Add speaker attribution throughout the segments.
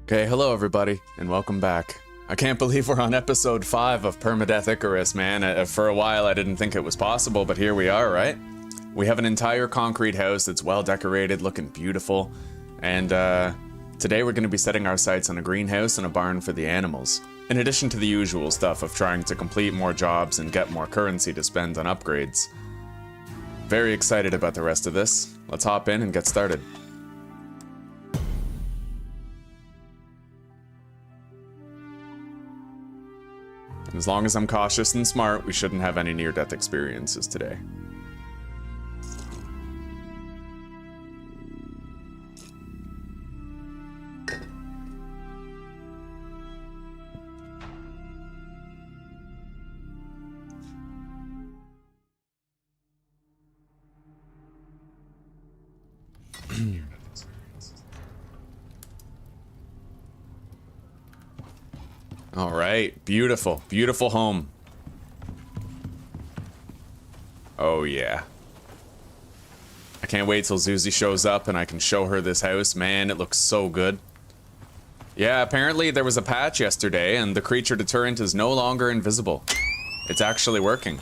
Speaker 1: Okay, hello everybody, and welcome back. I can't believe we're on episode 5 of Permadeath Icarus, man. For a while I didn't think it was possible, but here we are, right? We have an entire concrete house that's well decorated, looking beautiful, and today we're going to be setting our sights on a greenhouse and a barn for the animals, in addition to the usual stuff of trying to complete more jobs and get more currency to spend on upgrades. Very excited about the rest of this. Let's hop in and get started. As long as I'm cautious and smart, we shouldn't have any near-death experiences today. All right, beautiful, beautiful home. Oh yeah. I can't wait till Zuzi shows up and I can show her this house. Man, it looks so good. Yeah, apparently there was a patch yesterday and the creature deterrent is no longer invisible. It's actually working.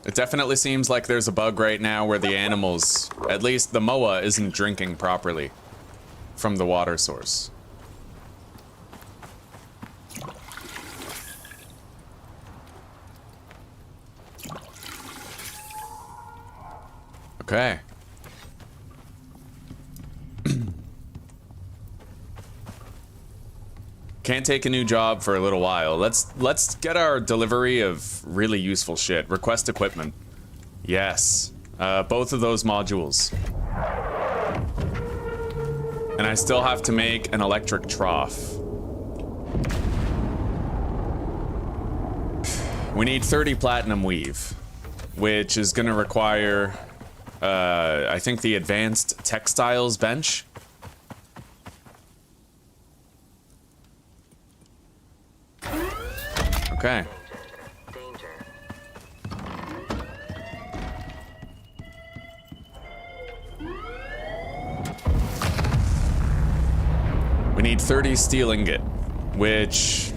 Speaker 1: It definitely seems like there's a bug right now where the animals, at least the moa, isn't drinking properly from the water source. Okay. Can't take a new job for a little while. Let's get our delivery of really useful shit. Request equipment. Yes. Both of those modules. And I still have to make an electric trough. We need 30 platinum weave, which is gonna require, I think, the advanced textiles bench. Okay. We need 30 steel ingot, which...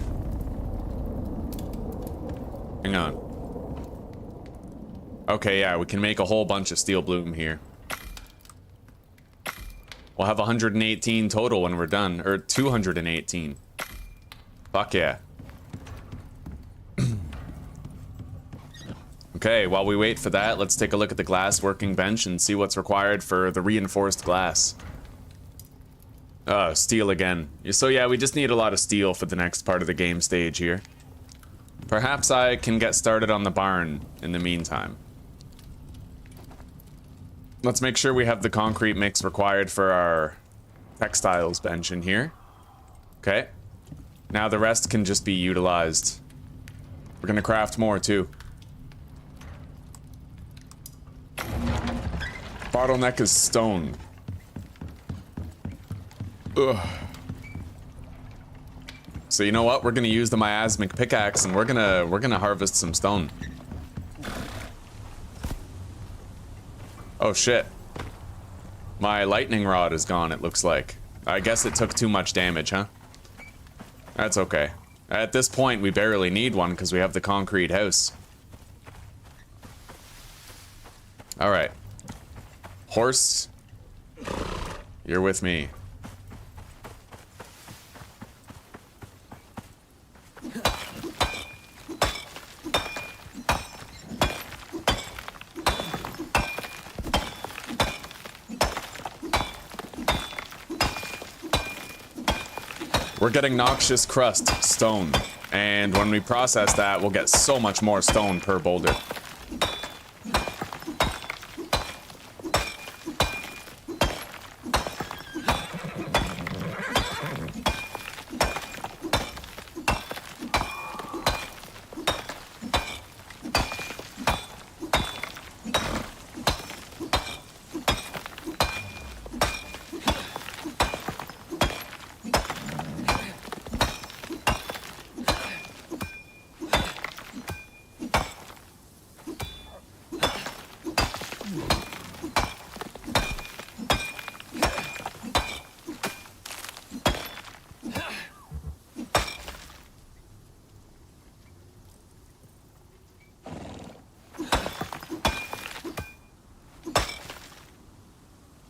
Speaker 1: Hang on. Okay, yeah, we can make a whole bunch of steel bloom here. We'll have 118 total when we're done, or 218. Fuck yeah. Okay, while we wait for that, let's take a look at the glass working bench and see what's required for the reinforced glass. Oh, steel again. So yeah, we just need a lot of steel for the next part of the game stage here. Perhaps I can get started on the barn in the meantime. Let's make sure we have the concrete mix required for our textiles bench in here. Okay. Now the rest can just be utilized. We're gonna craft more too. Bottleneck is stone. Ugh. So you know what? We're gonna use the miasmic pickaxe and we're gonna harvest some stone. Oh shit. My lightning rod is gone, it looks like. I guess it took too much damage, huh? That's okay. At this point, we barely need one because we have the concrete house. Alright. Horse, you're with me. We're getting noxious crust, stone, and when we process that, we'll get so much more stone per boulder.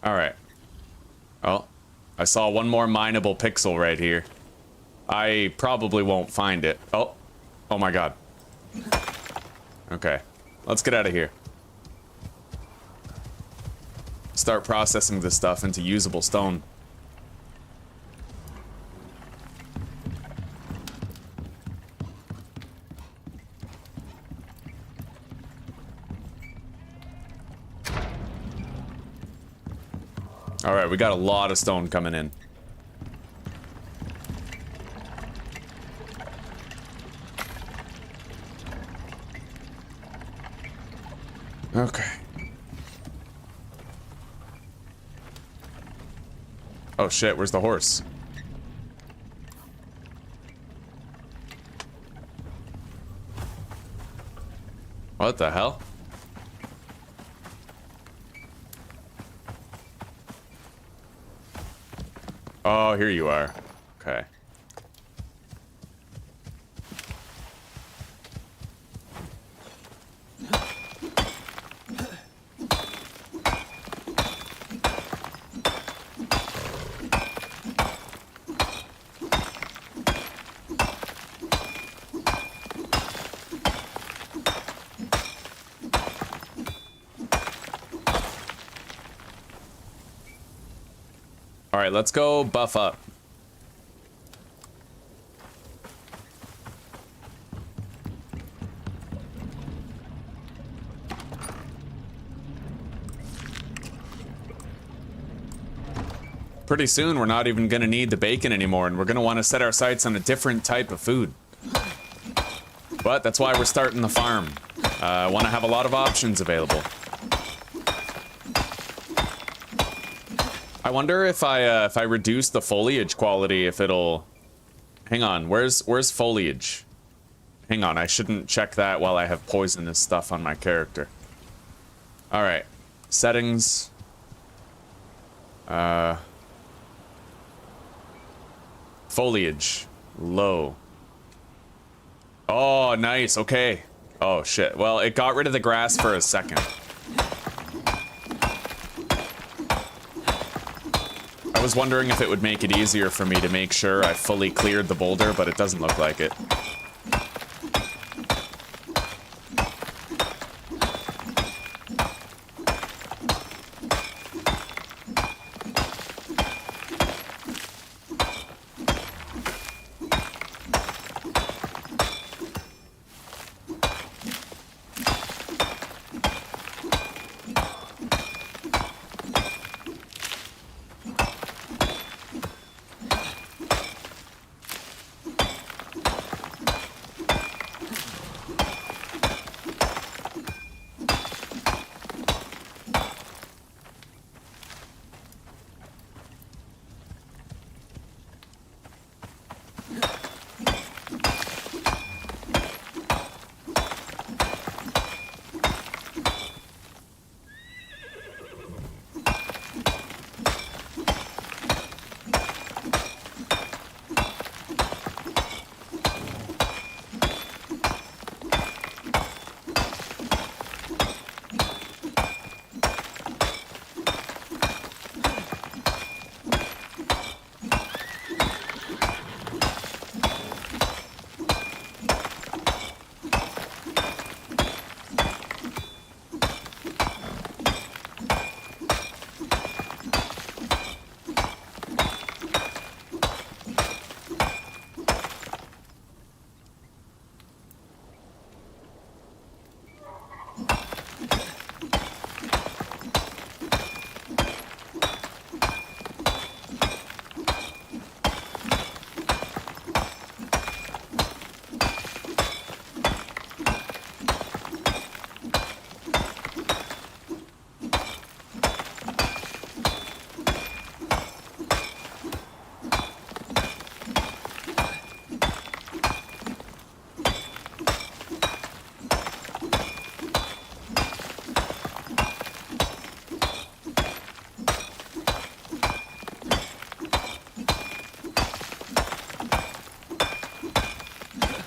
Speaker 1: Alright. Oh, I saw one more mineable pixel right here. I probably won't find it. Oh. Oh my god. Okay. Let's get out of here. Start processing this stuff into usable stone. Alright, we got a lot of stone coming in. Okay. Oh shit, where's the horse? What the hell? Oh, here you are. Okay. Alright, let's go buff up. Pretty soon, we're not even gonna need the bacon anymore, and we're gonna want to set our sights on a different type of food. But that's why we're starting the farm. I want to have a lot of options available. I wonder if I reduce the foliage quality, if it'll... Hang on, where's foliage? Hang on, I shouldn't check that while I have poisonous stuff on my character. Alright. Settings. Foliage. Low. Oh, nice, okay. Oh, shit. Well, it got rid of the grass for a second. I was wondering if it would make it easier for me to make sure I fully cleared the boulder, but it doesn't look like it.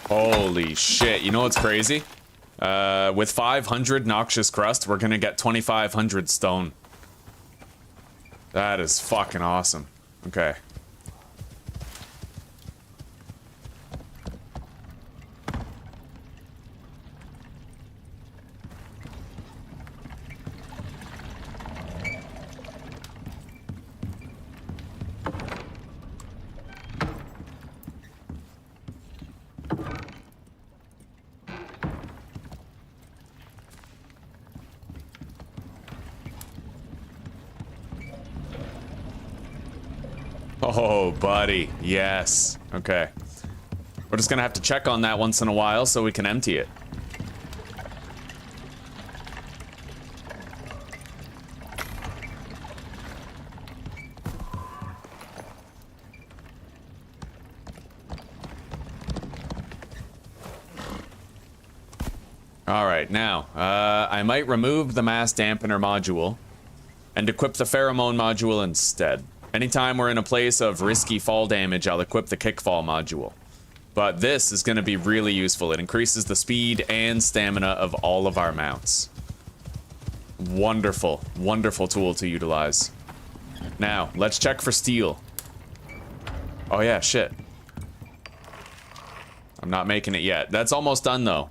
Speaker 1: Holy shit, you know what's crazy? With 500 noxious crust, we're gonna get 2,500 stone. That is fucking awesome. Okay. Oh, buddy. Yes. Okay. We're just gonna have to check on that once in a while so we can empty it. Alright, now, I might remove the mass dampener module and equip the pheromone module instead. Anytime we're in a place of risky fall damage, I'll equip the kickfall module. But this is going to be really useful. It increases the speed and stamina of all of our mounts. Wonderful, wonderful tool to utilize. Now, let's check for steel. Oh yeah, shit. I'm not making it yet. That's almost done though.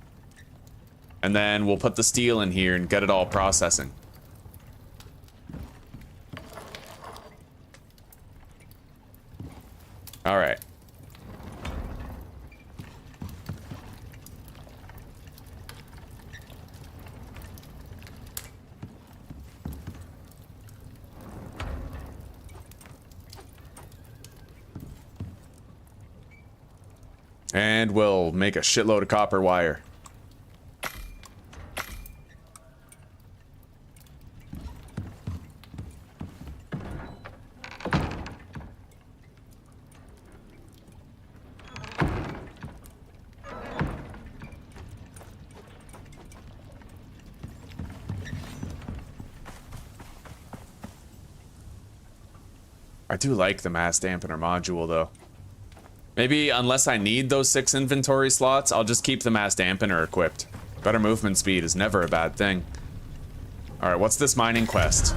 Speaker 1: And then we'll put the steel in here and get it all processing. All right. And we'll make a shitload of copper wire. I do like the mass dampener module, though. Maybe, unless I need those 6 inventory slots, I'll just keep the mass dampener equipped. Better movement speed is never a bad thing. Alright, what's this mining quest?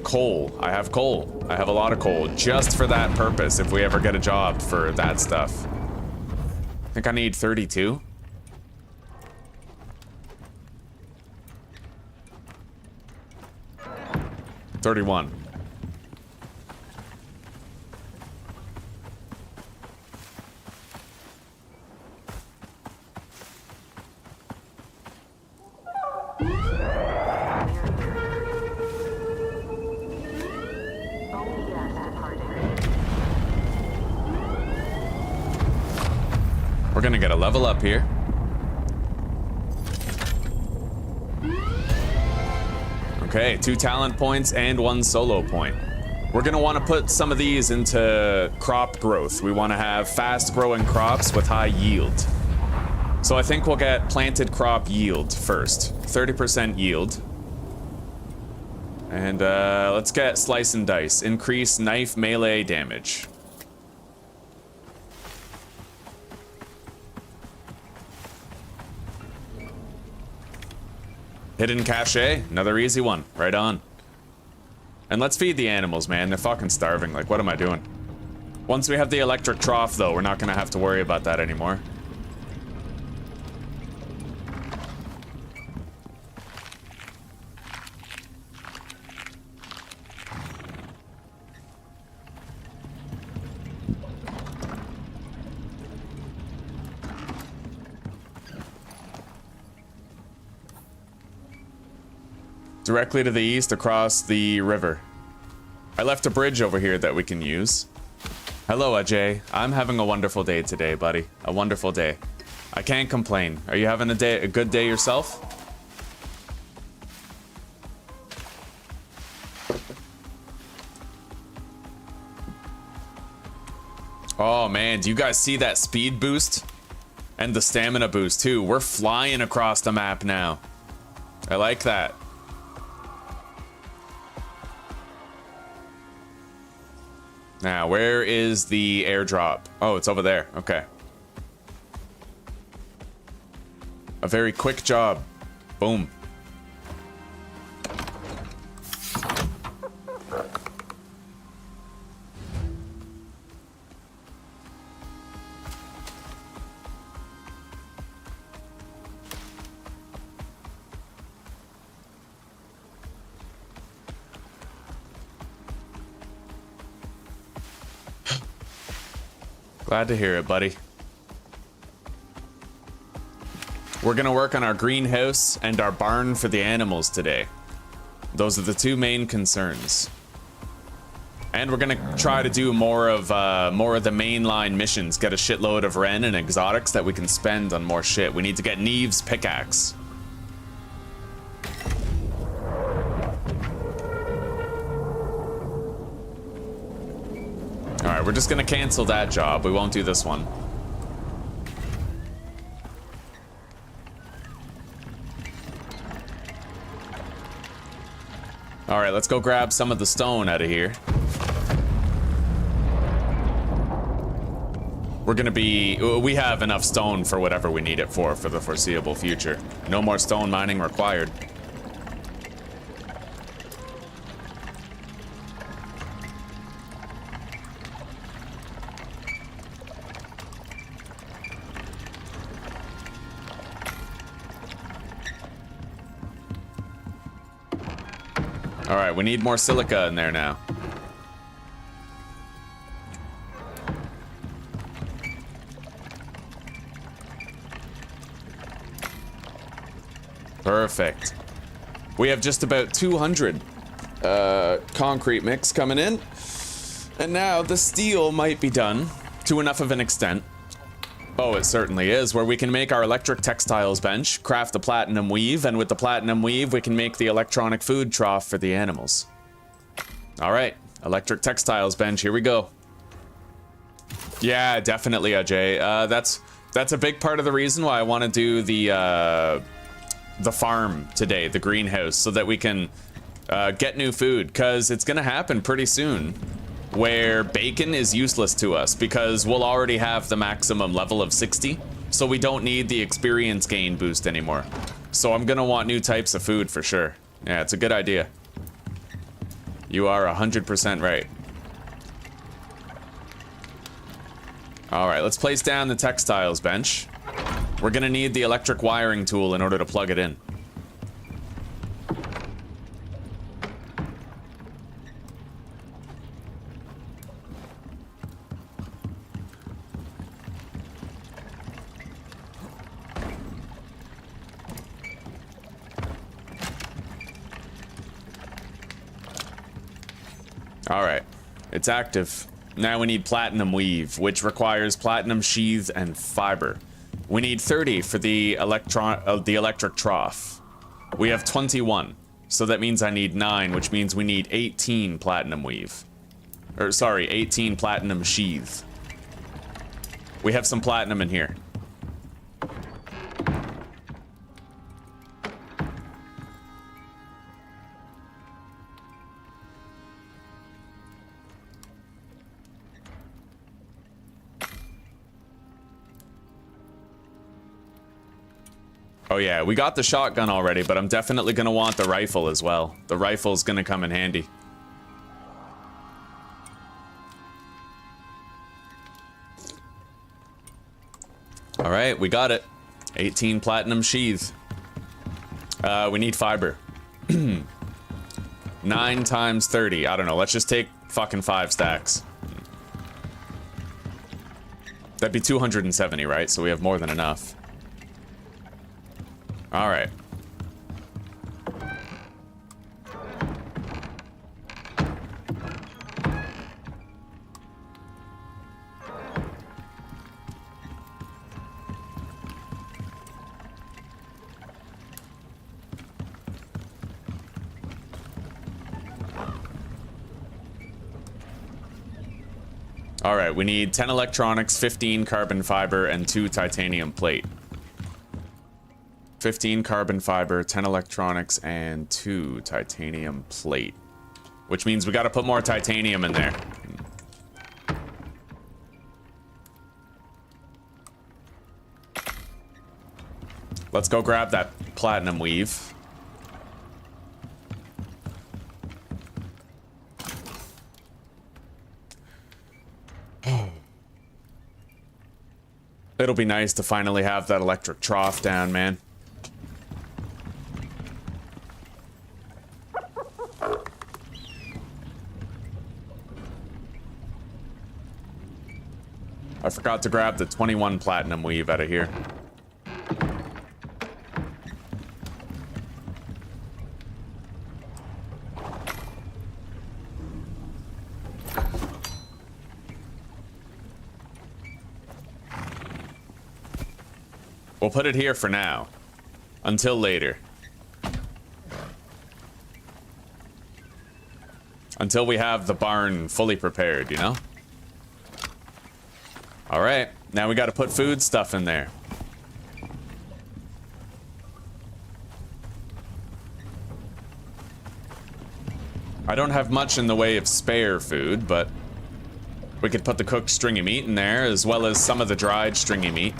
Speaker 1: Coal. I have coal. I have a lot of coal, just for that purpose, if we ever get a job for that stuff. I think I need 32. $31. We're gonna get a level up here. Okay, 2 talent points and 1 solo point. We're gonna want to put some of these into crop growth. We want to have fast growing crops with high yield. So I think we'll get planted crop yield first. 30% yield. And let's get slice and dice. Increase knife melee damage. Hidden cache, another easy one, right on. And let's feed the animals, man. They're fucking starving. Like, what am I doing? Once we have the electric trough, though, we're not gonna have to worry about that anymore. Directly to the east across the river. I left a bridge over here that we can use. Hello, Ajay. I'm having a wonderful day today, buddy. A wonderful day. I can't complain. Are you having a good day yourself? Oh man, do you guys see that speed boost? And the stamina boost too. We're flying across the map now. I like that. Now, where is the airdrop? Oh, it's over there. Okay. A very quick job. Boom. Glad to hear it, buddy. We're gonna work on our greenhouse and our barn for the animals today. Those are the two main concerns. And we're gonna try to do more of the mainline missions. Get a shitload of Ren and exotics that we can spend on more shit. We need to get Neve's pickaxe. Alright, we're just gonna cancel that job. We won't do this one. Alright, let's go grab some of the stone out of here. We're gonna be... We have enough stone for whatever we need it for the foreseeable future. No more stone mining required. Alright, we need more silica in there now. Perfect. We have just about 200 concrete mix coming in. And now the steel might be done to enough of an extent. Oh, it certainly is, where we can make our electric textiles bench, craft the platinum weave, and with the platinum weave we can make the electronic food trough for the animals. Alright, electric textiles bench, here we go. Yeah, definitely, Ajay. That's a big part of the reason why I want to do the farm today, the greenhouse, so that we can get new food, because it's gonna happen pretty soon where bacon is useless to us because we'll already have the maximum level of 60, so we don't need the experience gain boost anymore. So I'm gonna want new types of food for sure. Yeah, it's a good idea. You are 100% right. Alright, let's place down the textiles bench. We're gonna need the electric wiring tool in order to plug it in. Alright, it's active. Now we need platinum weave, which requires platinum sheath and fiber. We need 30 for the electric trough. We have 21, so that means I need 9, which means we need 18 platinum weave. Or sorry, 18 platinum sheath. We have some platinum in here. Oh yeah, we got the shotgun already, but I'm definitely gonna want the rifle as well. The rifle's gonna come in handy. Alright, we got it. 18 platinum sheath. We need fiber. 9 times 30. I don't know, let's just take fucking 5 stacks. That'd be 270, right? So we have more than enough. All right. All right, we need 10 electronics, 15 carbon fiber, and 2 titanium plate. 15 carbon fiber, 10 electronics, and 2 titanium plate. Which means we gotta put more titanium in there. Let's go grab that platinum weave. It'll be nice to finally have that electric trough down, man. I forgot to grab the 21 platinum weave out of here. We'll put it here for now. Until later. Until we have the barn fully prepared, you know? Alright, now we gotta put food stuff in there. I don't have much in the way of spare food, but we could put the cooked stringy meat in there, as well as some of the dried stringy meat.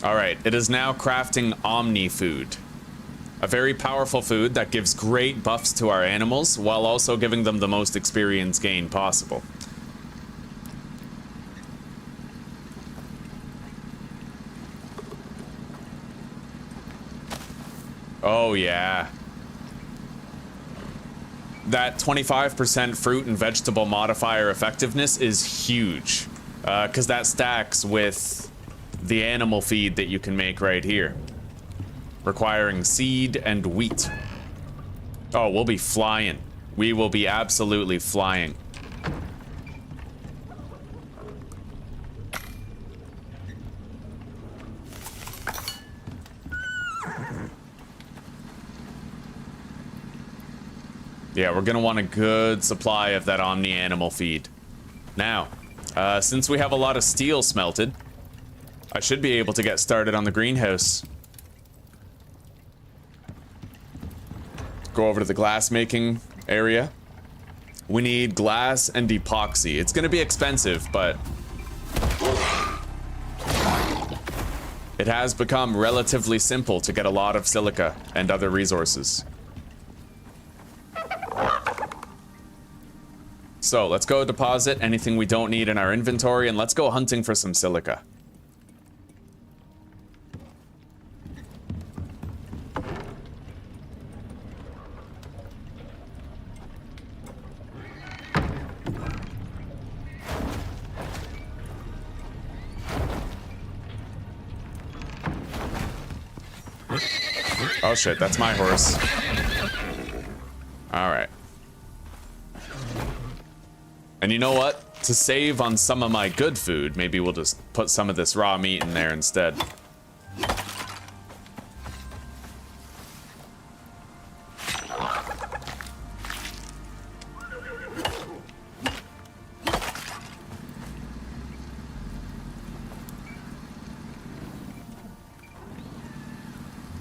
Speaker 1: Alright, it is now crafting Omni food. A very powerful food that gives great buffs to our animals, while also giving them the most experience gain possible. Oh yeah. That 25% fruit and vegetable modifier effectiveness is huge. Because that stacks with the animal feed that you can make right here. Requiring seed and wheat. Oh, we'll be flying. We will be absolutely flying. Yeah, we're gonna want a good supply of that Omni animal feed. Now, since we have a lot of steel smelted, I should be able to get started on the greenhouse. Go over to the glass making area. We need glass and epoxy. It's gonna be expensive, but it has become relatively simple to get a lot of silica and other resources. So let's go deposit anything we don't need in our inventory, and let's go hunting for some silica. Oh shit, that's my horse. Alright. And you know what? To save on some of my good food, maybe we'll just put some of this raw meat in there instead.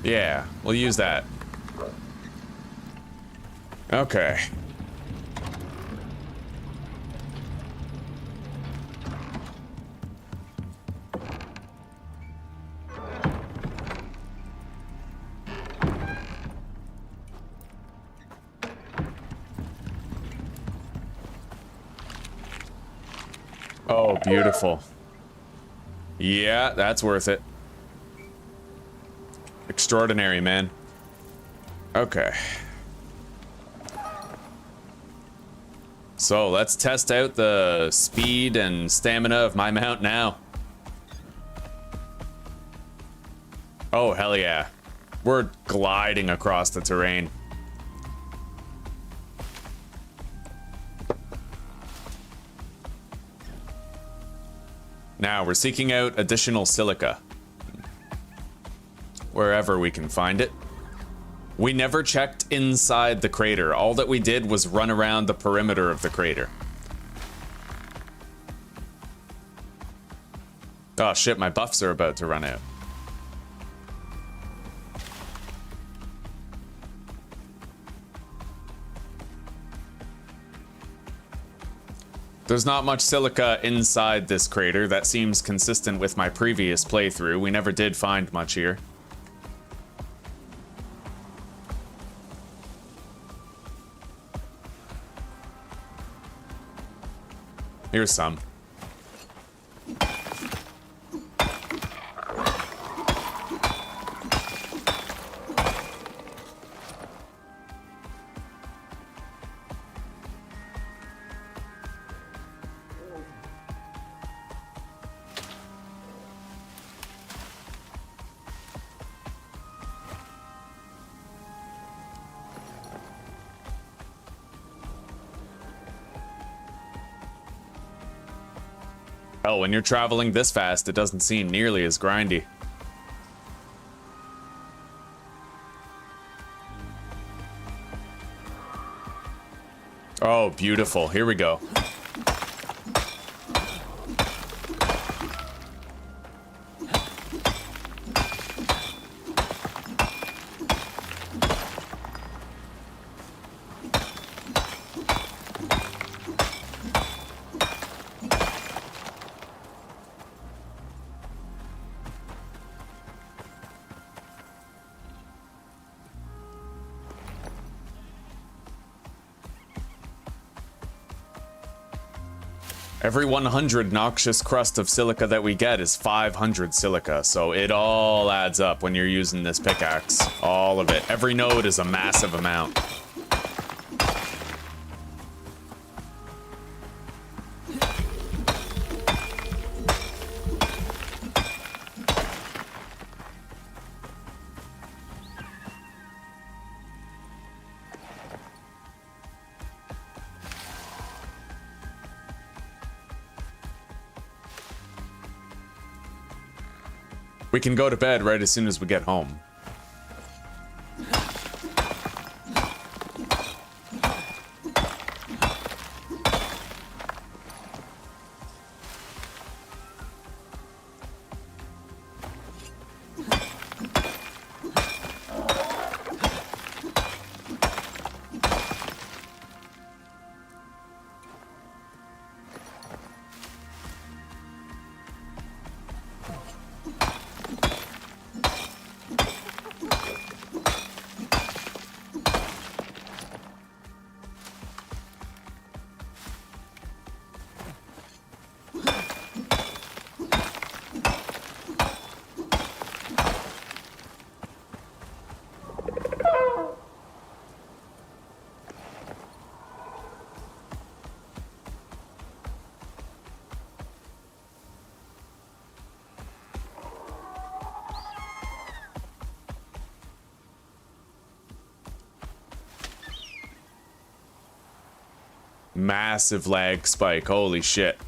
Speaker 1: Yeah, we'll use that. Okay. Oh, beautiful. Yeah, that's worth it. Extraordinary, man. Okay. So let's test out the speed and stamina of my mount now. Oh, hell yeah. We're gliding across the terrain. Now, we're seeking out additional silica. Wherever we can find it. We never checked inside the crater. All that we did was run around the perimeter of the crater. Oh shit, my buffs are about to run out. There's not much silica inside this crater. That seems consistent with my previous playthrough. We never did find much here. Here's some. Hell, when you're traveling this fast, it doesn't seem nearly as grindy. Oh, beautiful. Here we go. Every 100 noxious crust of silica that we get is 500 silica, so it all adds up when you're using this pickaxe. All of it. Every node is a massive amount. We can go to bed right as soon as we get home. Massive lag spike, holy shit.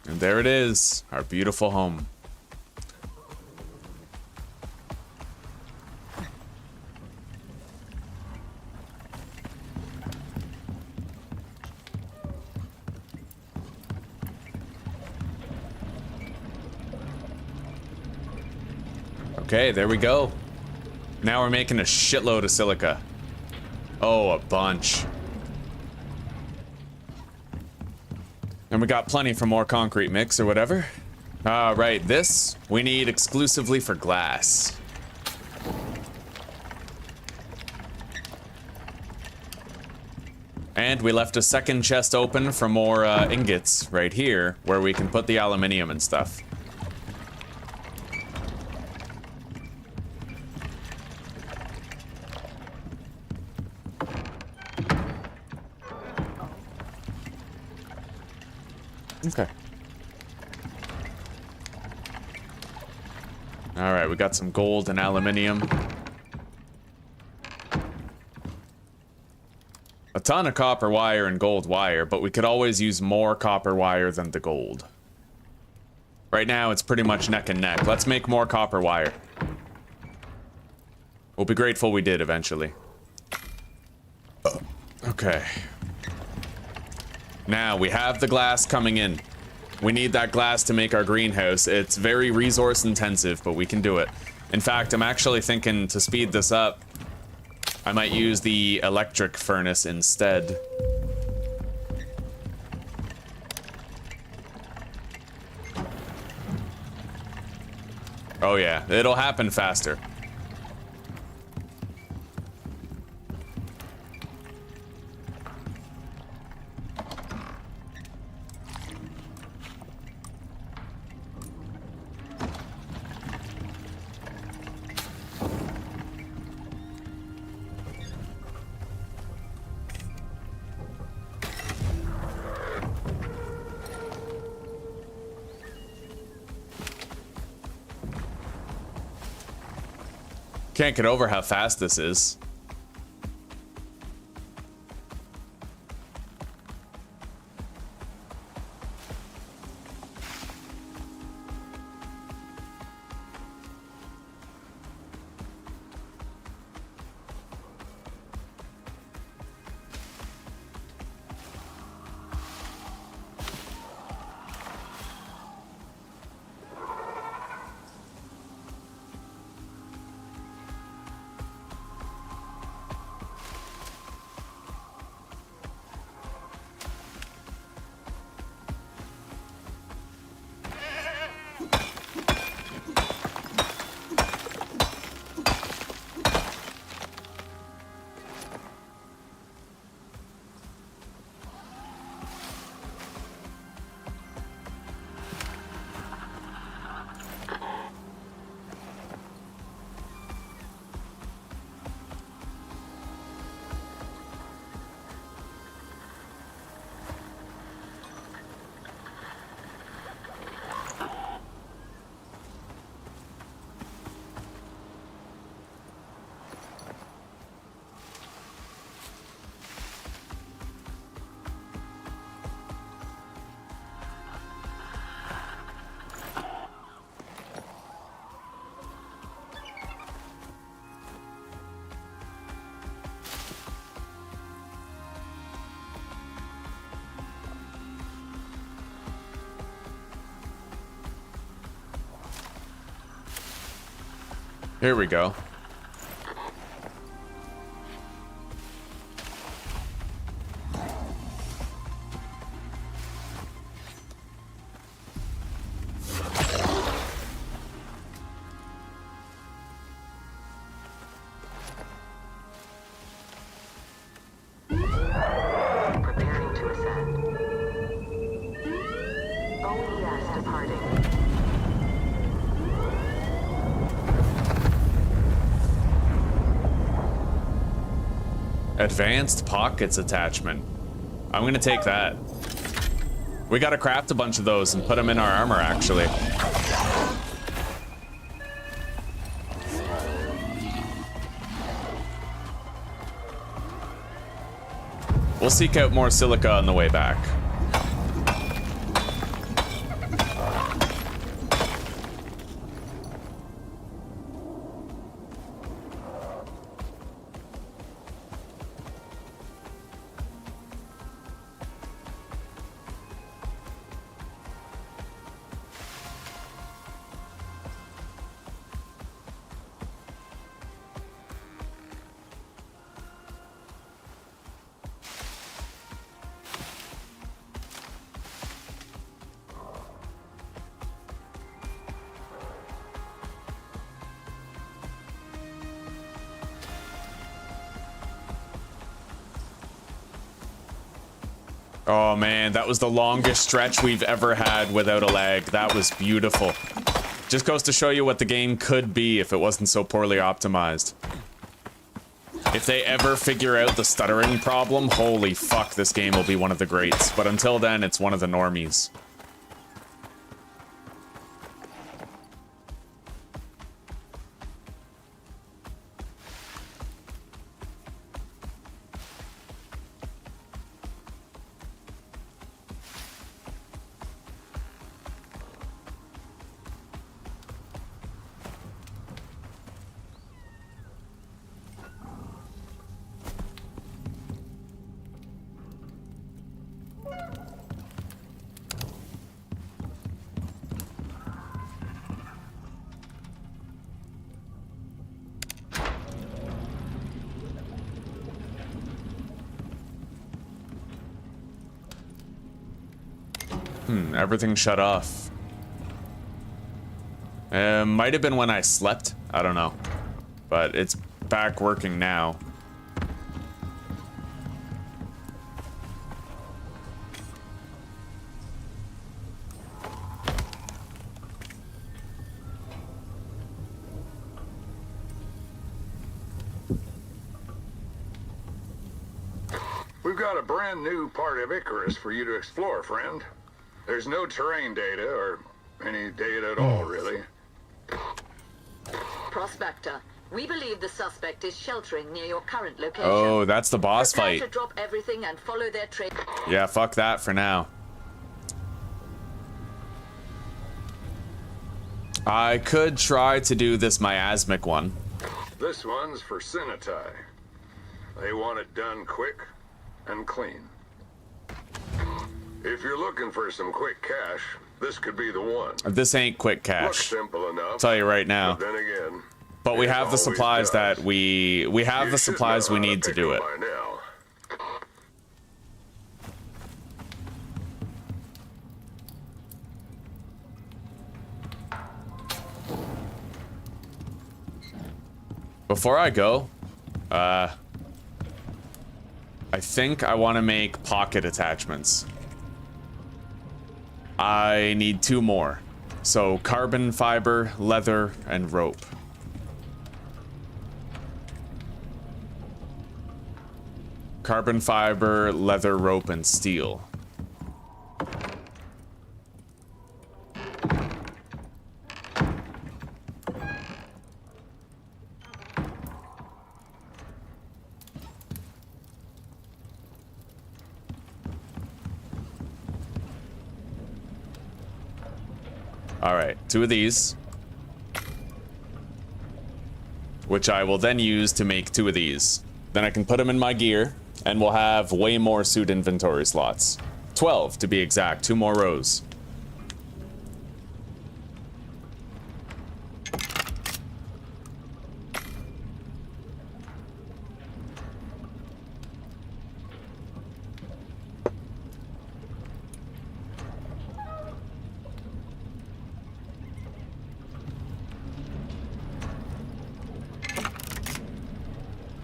Speaker 1: And there it is, our beautiful home. Okay, there we go. Now we're making a shitload of silica. Oh, a bunch. And we got plenty for more concrete mix or whatever. Right, this we need exclusively for glass. And we left a second chest open for more ingots right here, where we can put the aluminium and stuff. Okay. All right, we got some gold and aluminium. A ton of copper wire and gold wire, but we could always use more copper wire than the gold. Right now, it's pretty much neck and neck. Let's make more copper wire. We'll be grateful we did eventually. Okay. Now, we have the glass coming in. We need that glass to make our greenhouse. It's very resource intensive, but we can do it. In fact, I'm actually thinking to speed this up, I might use the electric furnace instead. Oh yeah, it'll happen faster. Can't get over how fast this is. Here we go.
Speaker 2: Preparing to ascend. OES departing.
Speaker 1: Advanced pockets attachment. I'm gonna take that. We gotta craft a bunch of those and put them in our armor, actually. We'll seek out more silica on the way back. Oh man, that was the longest stretch we've ever had without a lag. That was beautiful. Just goes to show you what the game could be if it wasn't so poorly optimized. If they ever figure out the stuttering problem, holy fuck, this game will be one of the greats. But until then, it's one of the normies. Everything shut off. Might have been when I slept. I don't know. But it's back working now.
Speaker 3: We've got a brand new part of Icarus for you to explore, friend. There's no terrain data, or any data at all, really.
Speaker 2: Prospector,
Speaker 4: We believe the suspect is sheltering near your current location.
Speaker 1: Oh, that's the boss
Speaker 4: Prepare
Speaker 1: fight.
Speaker 4: to drop everything and follow their trail.
Speaker 1: Yeah, fuck that for now. I could try to do this miasmic one.
Speaker 3: This one's for Sinitai. They want it done quick and clean. If you're looking for some quick cash, this could be the one.
Speaker 1: This ain't quick
Speaker 3: Looks
Speaker 1: cash.
Speaker 3: simple enough.
Speaker 1: I'll tell you right now.
Speaker 3: But then again,
Speaker 1: But we
Speaker 3: it
Speaker 1: have the
Speaker 3: always
Speaker 1: supplies
Speaker 3: does.
Speaker 1: that we have
Speaker 3: You
Speaker 1: the
Speaker 3: should
Speaker 1: supplies
Speaker 3: know
Speaker 1: we
Speaker 3: how
Speaker 1: need to
Speaker 3: pick
Speaker 1: do
Speaker 3: 'em
Speaker 1: it.
Speaker 3: by now.
Speaker 1: Before I go, I think I want to make pocket attachments. I need 2 more. So carbon fiber, leather, and rope. Carbon fiber, leather, rope, and steel. Alright, 2 of these. Which I will then use to make 2 of these. Then I can put them in my gear, and we'll have way more suit inventory slots. 12 to be exact, 2 more rows.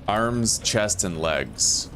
Speaker 1: Arms, chest, and legs.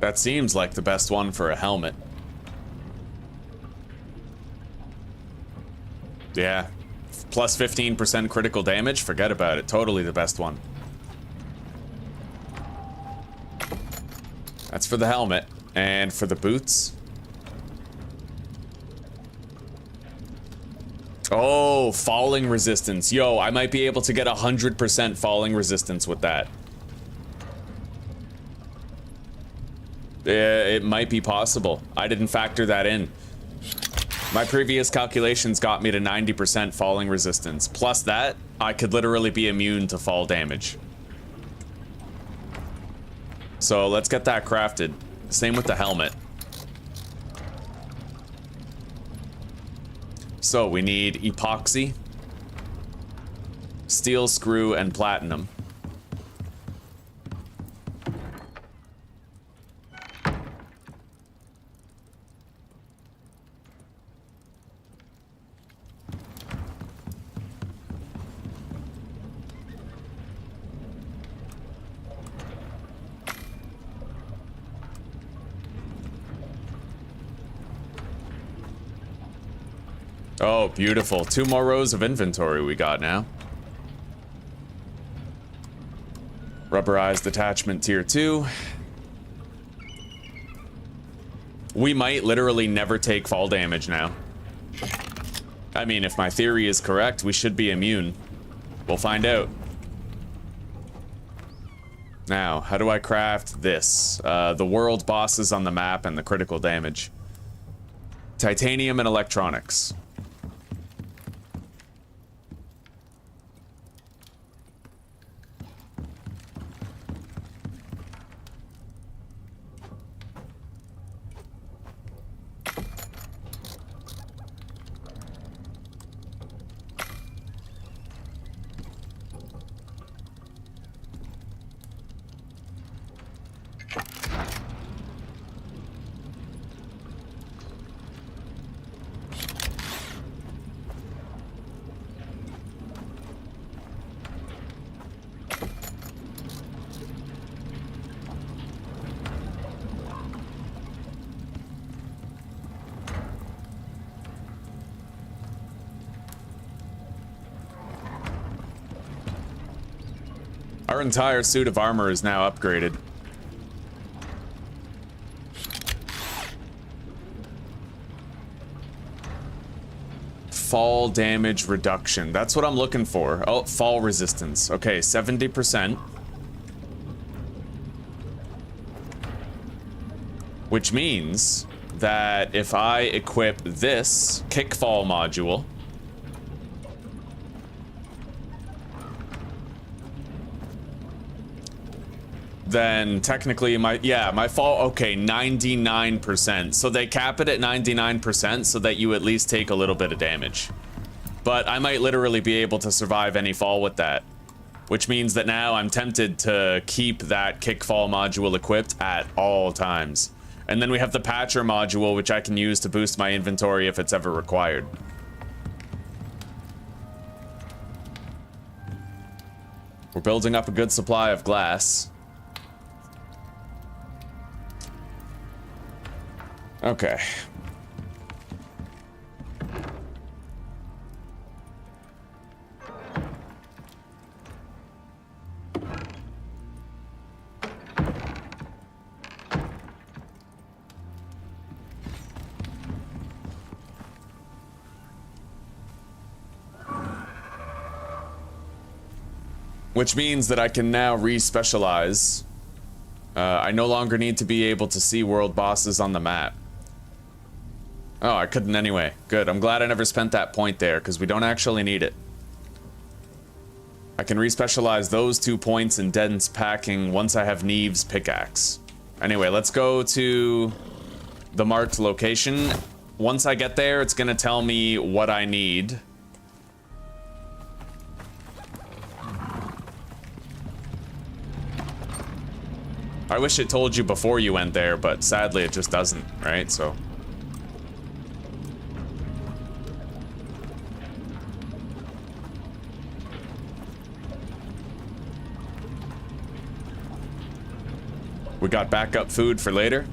Speaker 1: That seems like the best one for a helmet. Yeah. Plus 15% critical damage? Forget about it. Totally the best one. That's for the helmet. And for the boots. Oh, falling resistance. Yo, I might be able to get 100% falling resistance with that. It might be possible. I didn't factor that in. My previous calculations got me to 90% falling resistance. Plus that, I could literally be immune to fall damage. So let's get that crafted. Same with the helmet. So we need epoxy, steel screw, and platinum. Oh, beautiful. 2 more rows of inventory we got now. Rubberized attachment tier 2. We might literally never take fall damage now. I mean, if my theory is correct, we should be immune. We'll find out. Now, how do I craft this? The world bosses on the map and the critical damage. Titanium and electronics. Our entire suit of armor is now upgraded. Fall damage reduction. That's what I'm looking for. Oh, fall resistance. Okay, 70%. Which means that if I equip this kickfall module, then technically my fall, okay, 99%. So they cap it at 99% so that you at least take a little bit of damage. But I might literally be able to survive any fall with that. Which means that now I'm tempted to keep that kickfall module equipped at all times. And then we have the patcher module, which I can use to boost my inventory if it's ever required. We're building up a good supply of glass. Okay. Which means that I can now re-specialize. I no longer need to be able to see world bosses on the map. Oh, I couldn't anyway. Good. I'm glad I never spent that point there, because we don't actually need it. I can re-specialize those 2 points in dense packing once I have Neve's pickaxe. Anyway, let's go to the marked location. Once I get there, it's gonna tell me what I need. I wish it told you before you went there, but sadly it just doesn't, right? So... we got backup food for later.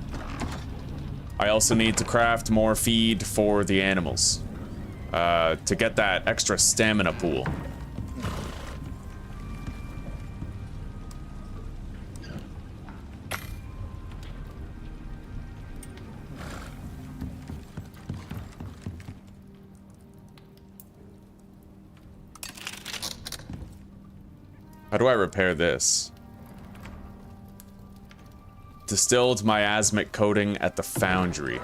Speaker 1: I also need to craft more feed for the animals. To get that extra stamina pool. How do I repair this? Distilled miasmic coating at the foundry.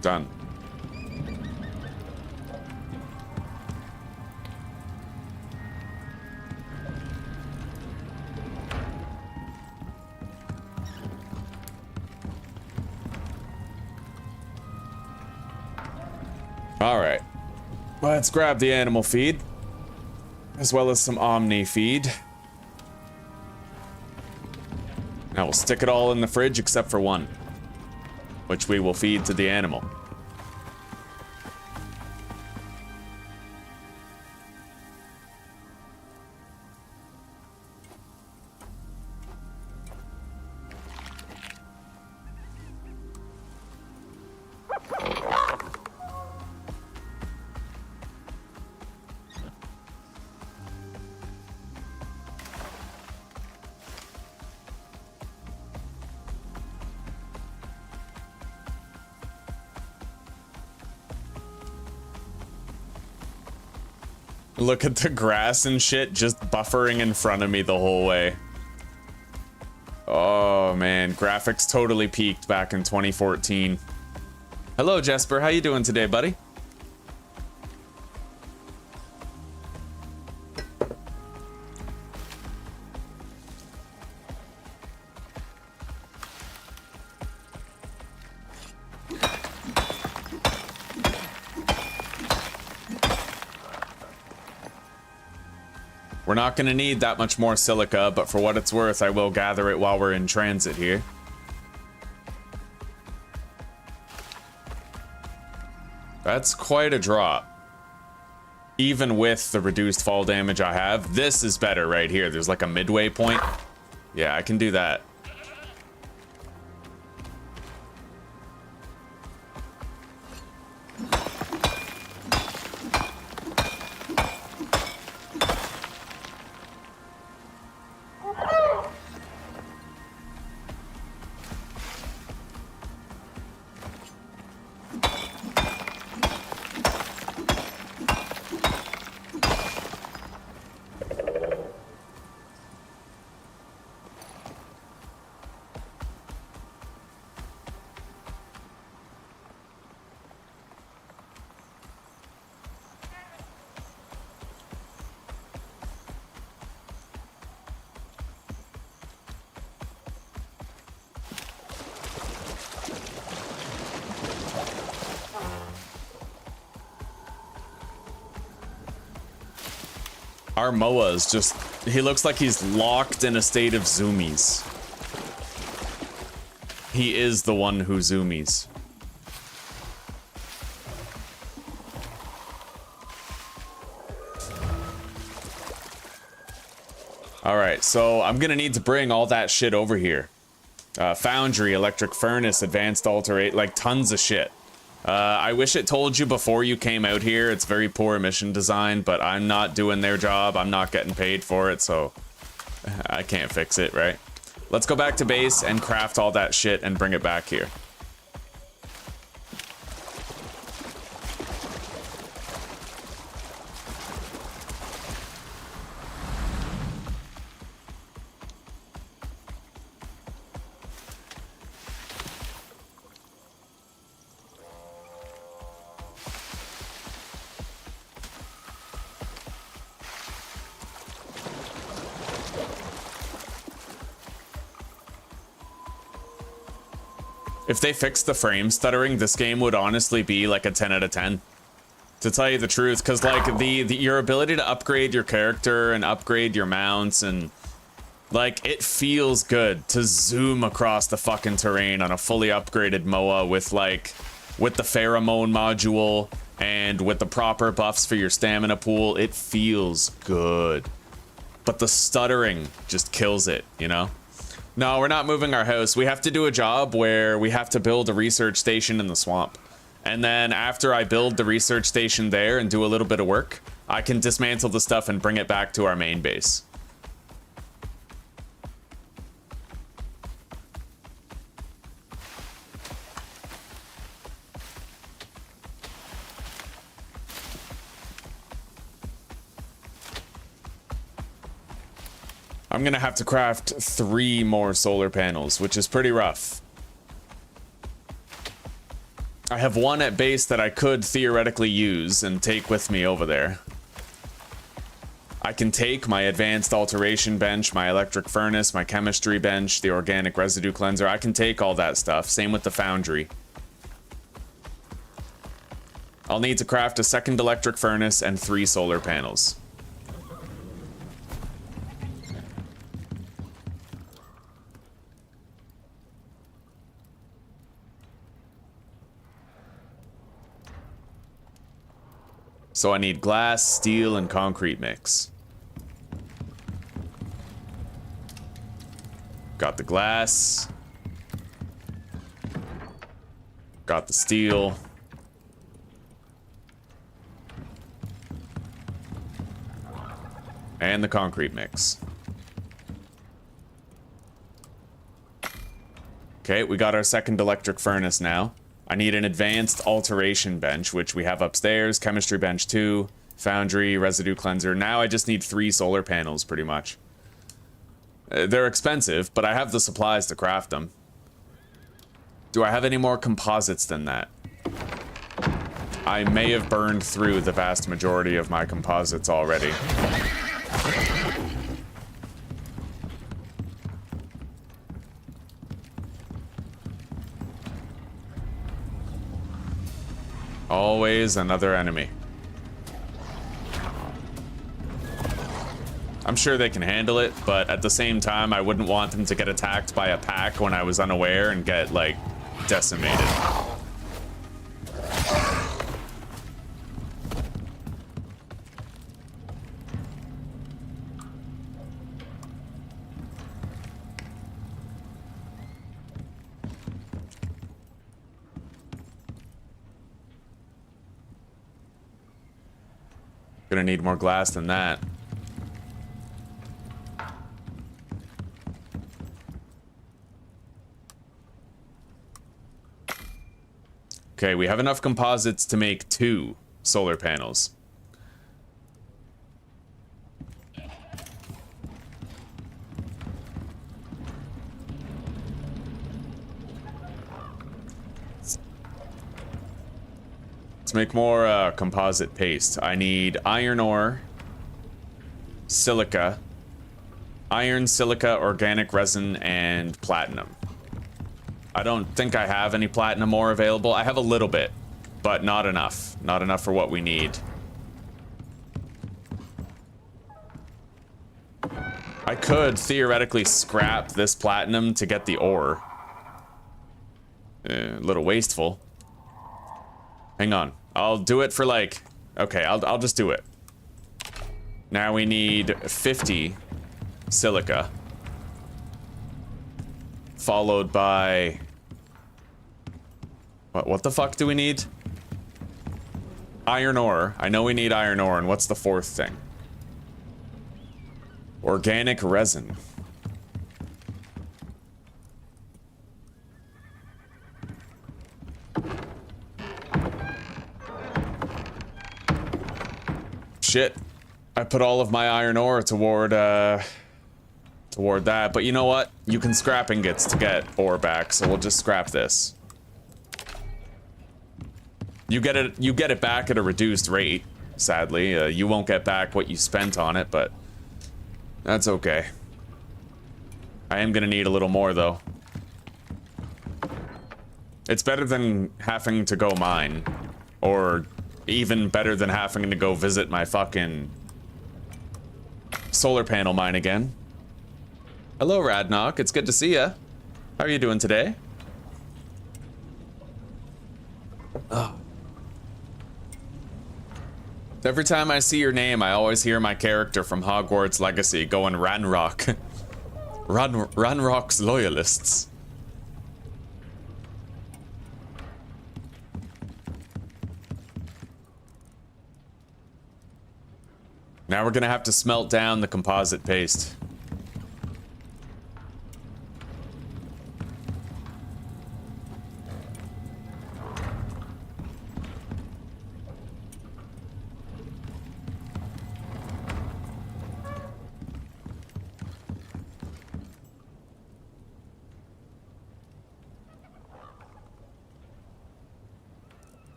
Speaker 1: Done. All right. Let's grab the animal feed, as well as some Omni feed. Now we'll stick it all in the fridge except for one, which we will feed to the animal. Look at the grass and shit just buffering in front of me the whole way. Oh man, graphics totally peaked back in 2014. Hello Jesper, how you doing today, buddy? We're not going to need that much more silica, but for what it's worth, I will gather it while we're in transit here. That's quite a drop. Even with the reduced fall damage I have, this is better right here. There's like a midway point. Yeah, I can do that. Our Moa is just, he looks like he's locked in a state of zoomies. He is the one who zoomies. Alright, so I'm gonna need to bring all that shit over here. Foundry, electric furnace, advanced alterate, like tons of shit. I wish it told you before you came out here. It's very poor mission design, but I'm not doing their job. I'm not getting paid for it, so I can't fix it, right? Let's go back to base and craft all that shit and bring it back here. If they fixed the frame stuttering, this game would honestly be like a 10 out of 10. To tell you the truth, because like your ability to upgrade your character and upgrade your mounts and like it feels good to zoom across the fucking terrain on a fully upgraded MOA with the pheromone module and with the proper buffs for your stamina pool. It feels good. But the stuttering just kills it, you know? No, we're not moving our house. We have to do a job where we have to build a research station in the swamp. And then after I build the research station there and do a little bit of work, I can dismantle the stuff and bring it back to our main base. I'm gonna have to craft 3 more solar panels, which is pretty rough. I have 1 at base that I could theoretically use and take with me over there. I can take my advanced alteration bench, my electric furnace, my chemistry bench, the organic residue cleanser. I can take all that stuff. Same with the foundry. I'll need to craft a 2nd electric furnace and 3 solar panels. So I need glass, steel, and concrete mix. Got the glass. Got the steel. And the concrete mix. Okay, we got our 2nd electric furnace now. I need an advanced alteration bench, which we have upstairs, chemistry bench 2, foundry, residue cleanser. Now I just need 3 solar panels, pretty much. They're expensive, but I have the supplies to craft them. Do I have any more composites than that? I may have burned through the vast majority of my composites already. Always another enemy. I'm sure they can handle it, but at the same time, I wouldn't want them to get attacked by a pack when I was unaware and get, like, decimated. Gonna need more glass than that. Okay, we have enough composites to make 2 solar panels. Let's make more composite paste. I need iron ore, silica, iron, silica, organic resin, and platinum. I don't think I have any platinum ore available. I have a little bit, but not enough. Not enough for what we need. I could theoretically scrap this platinum to get the ore. A little wasteful. Hang on. I'll do it for like... Okay, I'll just do it. Now we need 50 silica. Followed by... What the fuck do we need? Iron ore. I know we need iron ore, and what's the fourth thing? Organic resin. Shit. I put all of my iron ore toward that, but you know what? You can scrap ingots to get ore back, so we'll just scrap this. You get it back at a reduced rate, sadly. You won't get back what you spent on it, but that's okay. I am gonna need a little more, though. It's better than having to go mine, or even better than having to go visit my fucking solar panel mine again. Hello, Radnock. It's good to see ya. How are you doing today? Oh. Every time I see your name, I always hear my character from Hogwarts Legacy going Ranrock. Ranrock's loyalists. Now we're gonna have to smelt down the composite paste.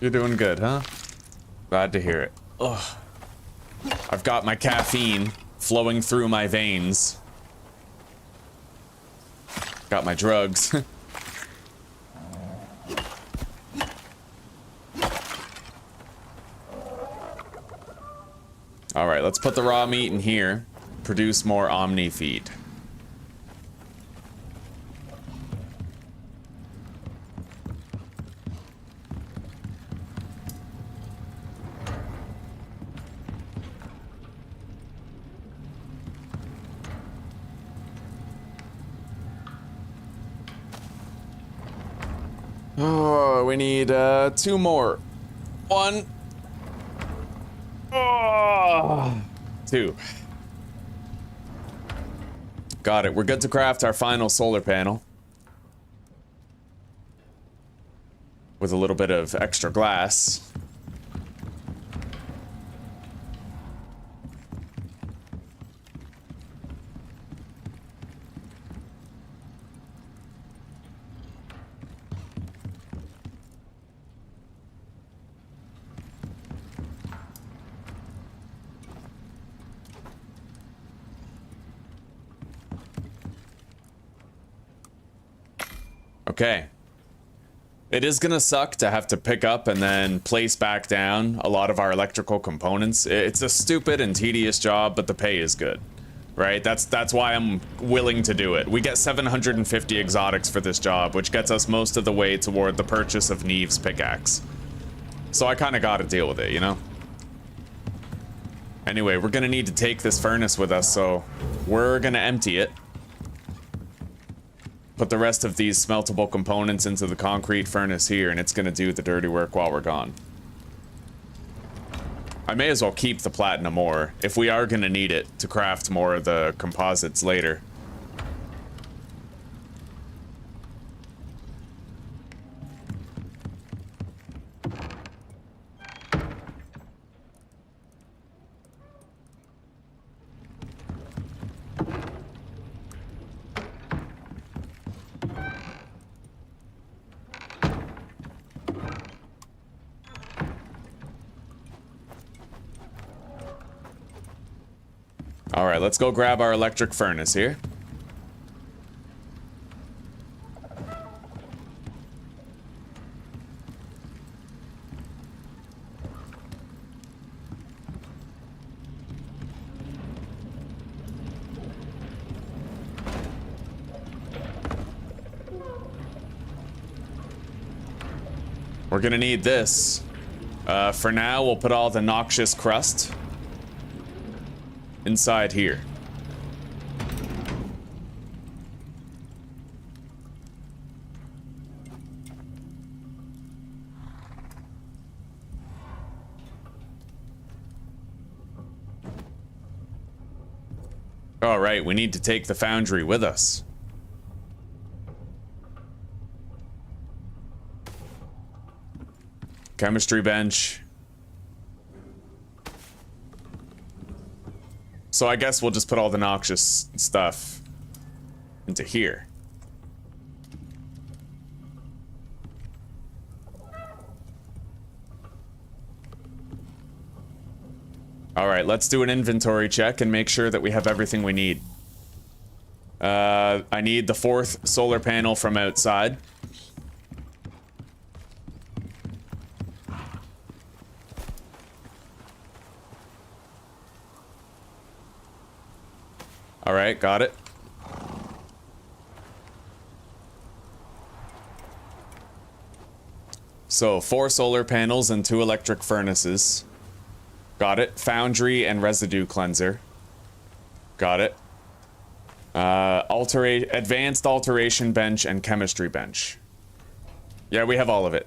Speaker 1: You're doing good, huh? Glad to hear it. Ugh. I've got my caffeine flowing through my veins. Got my drugs. Alright, let's put the raw meat in here. Produce more Omni feed. Oh, we need 2 more. 1. Oh, 2. Got it. We're good to craft our final solar panel. With a little bit of extra glass. Okay. It is gonna suck to have to pick up and then place back down a lot of our electrical components. It's a stupid and tedious job, but the pay is good. Right? That's why I'm willing to do it. We get 750 exotics for this job, which gets us most of the way toward the purchase of Neve's pickaxe. So I kinda gotta deal with it, you know? Anyway, we're gonna need to take this furnace with us, so we're gonna empty it. Put the rest of these smeltable components into the concrete furnace here, and it's gonna do the dirty work while we're gone. I may as well keep the platinum ore, if we are gonna need it to craft more of the composites later. Alright, let's go grab our electric furnace here. We're gonna need this. For now, we'll put all the noxious crust inside here. All right, we need to take the foundry with us. Chemistry bench. So I guess we'll just put all the noxious stuff into here. All right, let's do an inventory check and make sure that we have everything we need. I need the 4th solar panel from outside. All right, got it. So 4 solar panels and 2 electric furnaces. Got it. Foundry and residue cleanser. Got it. Advanced alteration bench and chemistry bench. Yeah, we have all of it.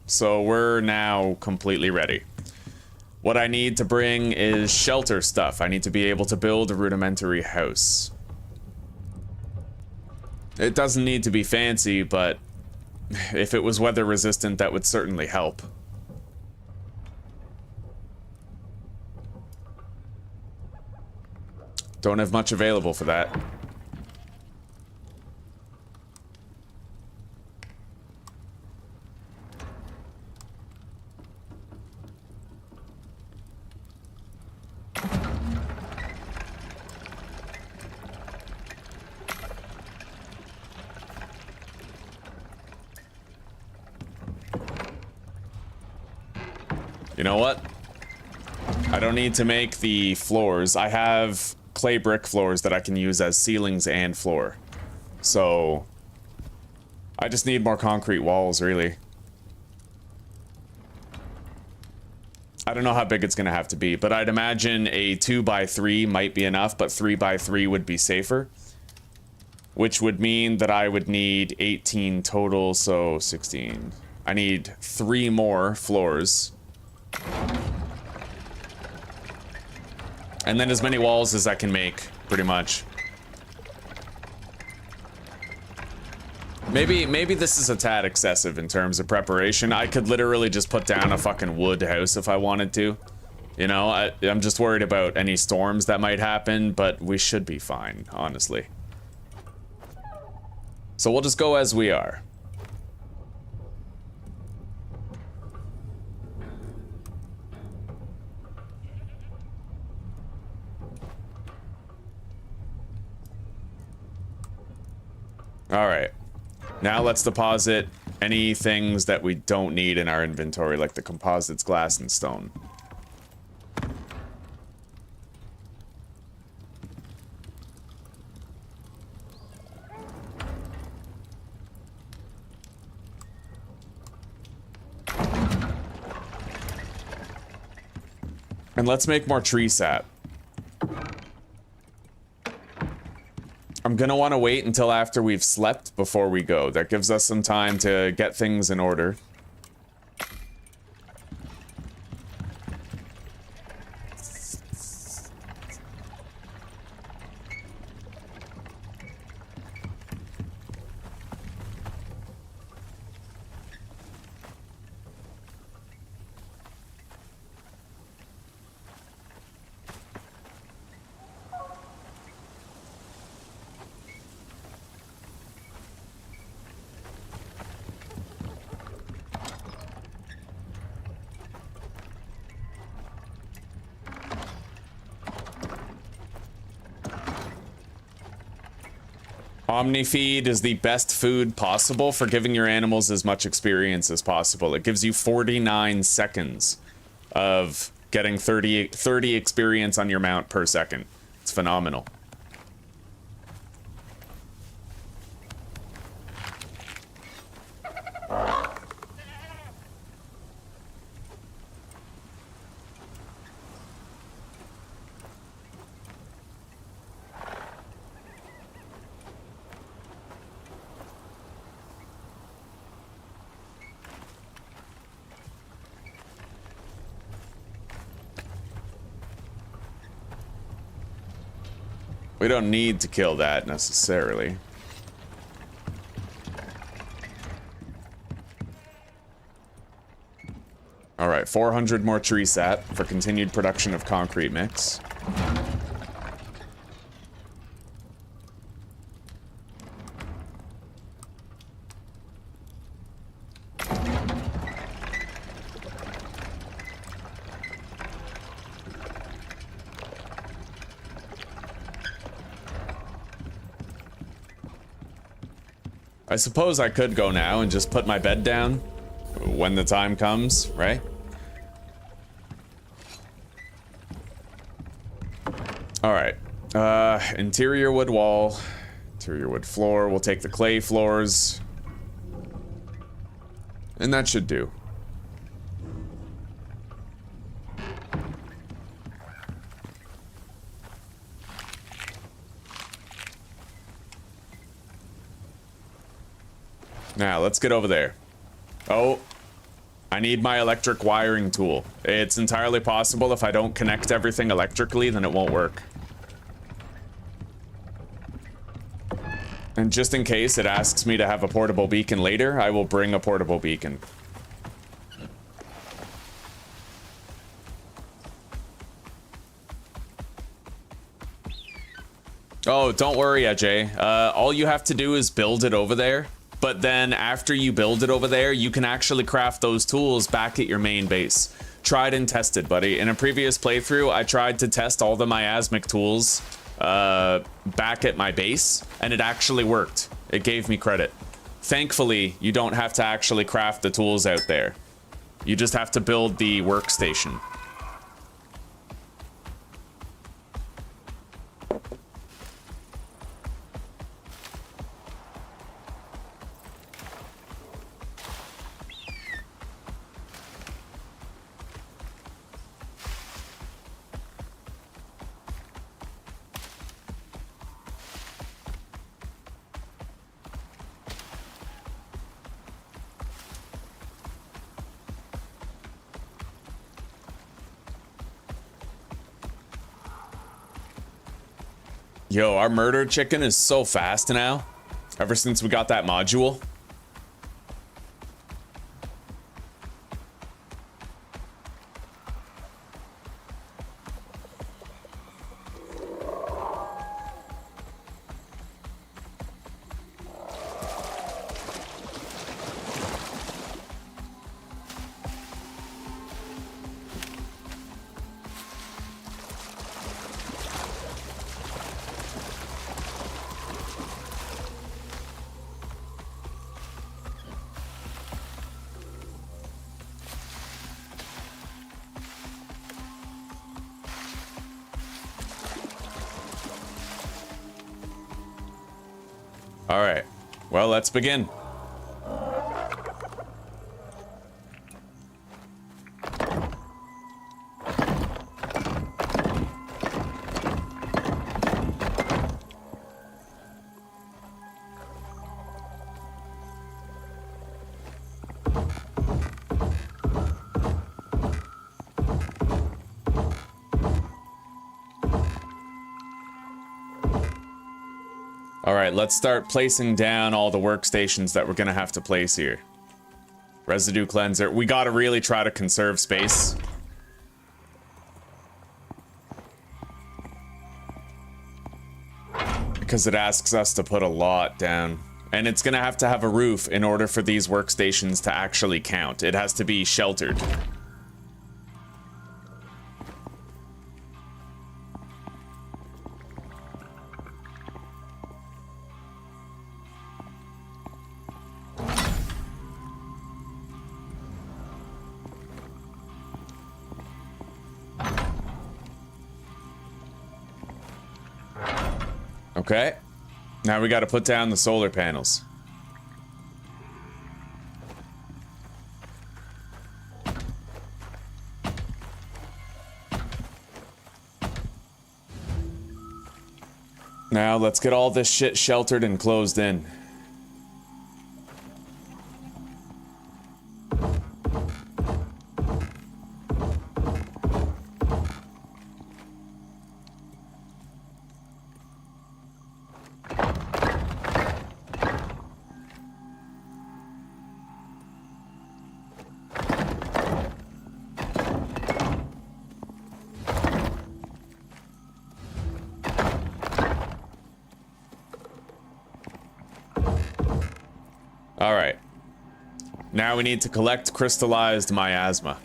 Speaker 1: So we're now completely ready. What I need to bring is shelter stuff. I need to be able to build a rudimentary house. It doesn't need to be fancy, but if it was weather resistant, that would certainly help. Don't have much available for that. You know what? I don't need to make the floors. I have clay brick floors that I can use as ceilings and floor. So I just need more concrete walls, really. I don't know how big it's gonna have to be, but I'd imagine a 2x3 might be enough, but 3x3 would be safer. Which would mean that I would need 18 total, so 16. I need 3 more floors. And then as many walls as I can make, pretty much. Maybe this is a tad excessive in terms of preparation. I could literally just put down a fucking wood house if I wanted to. You know, I'm just worried about any storms that might happen, but we should be fine, honestly. So we'll just go as we are. All right, now let's deposit any things that we don't need in our inventory, like the composites, glass, and stone. And let's make more tree sap. I'm gonna want to wait until after we've slept before we go. That gives us some time to get things in order. Omnifeed is the best food possible for giving your animals as much experience as possible. It gives you 49 seconds of getting 30 experience on your mount per second. It's phenomenal. We don't need to kill that necessarily. Alright, 400 more tree sap for continued production of concrete mix. I suppose I could go now and just put my bed down when the time comes, right? Alright. Interior wood wall. Interior wood floor. We'll take the clay floors. And that should do. Now, let's get over there. Oh, I need my electric wiring tool. It's entirely possible if I don't connect everything electrically, then it won't work. And just in case it asks me to have a portable beacon later, I will bring a portable beacon. Oh, don't worry, Ajay. All you have to do is build it over there. But then after you build it over there, you can actually craft those tools back at your main base. Tried and tested, buddy. In a previous playthrough, I tried to test all the miasmic tools back at my base, and it actually worked. It gave me credit. Thankfully, you don't have to actually craft the tools out there. You just have to build the workstation. Yo, our murder chicken is so fast now. Ever since we got that module. All right, well, let's begin. Alright, let's start placing down all the workstations that we're gonna have to place here. Residue cleanser. We gotta really try to conserve space. Because it asks us to put a lot down. And it's gonna have to have a roof in order for these workstations to actually count. It has to be sheltered. Okay, now we got to put down the solar panels. Now let's get all this shit sheltered and closed in. Alright. Now we need to collect crystallized miasma.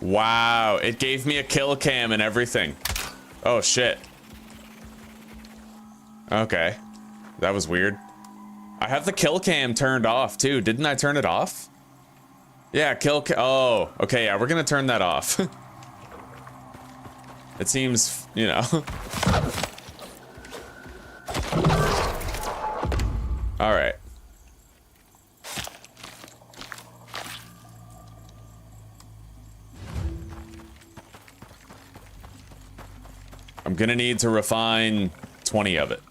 Speaker 1: Wow, it gave me a kill cam and everything. Oh shit. Okay. That was weird. I have the kill cam turned off too. Didn't I turn it off? Yeah, oh, okay, yeah, we're gonna turn that off. It seems, you know. Alright. I'm gonna need to refine 20 of it.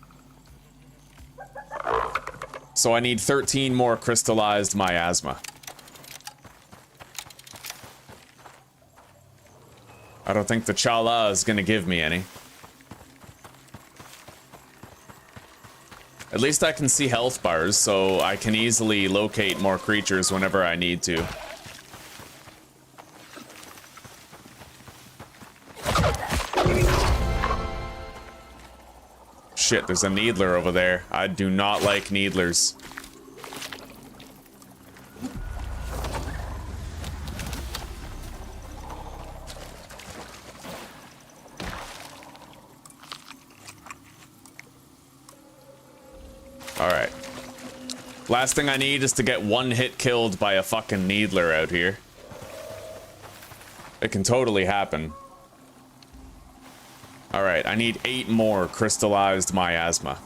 Speaker 1: So I need 13 more crystallized miasma. I don't think the Chala is gonna give me any. At least I can see health bars, so I can easily locate more creatures whenever I need to. Shit, there's a needler over there. I do not like needlers. Alright. Last thing I need is to get one hit killed by a fucking needler out here. It can totally happen. Alright, I need 8 more crystallized miasma.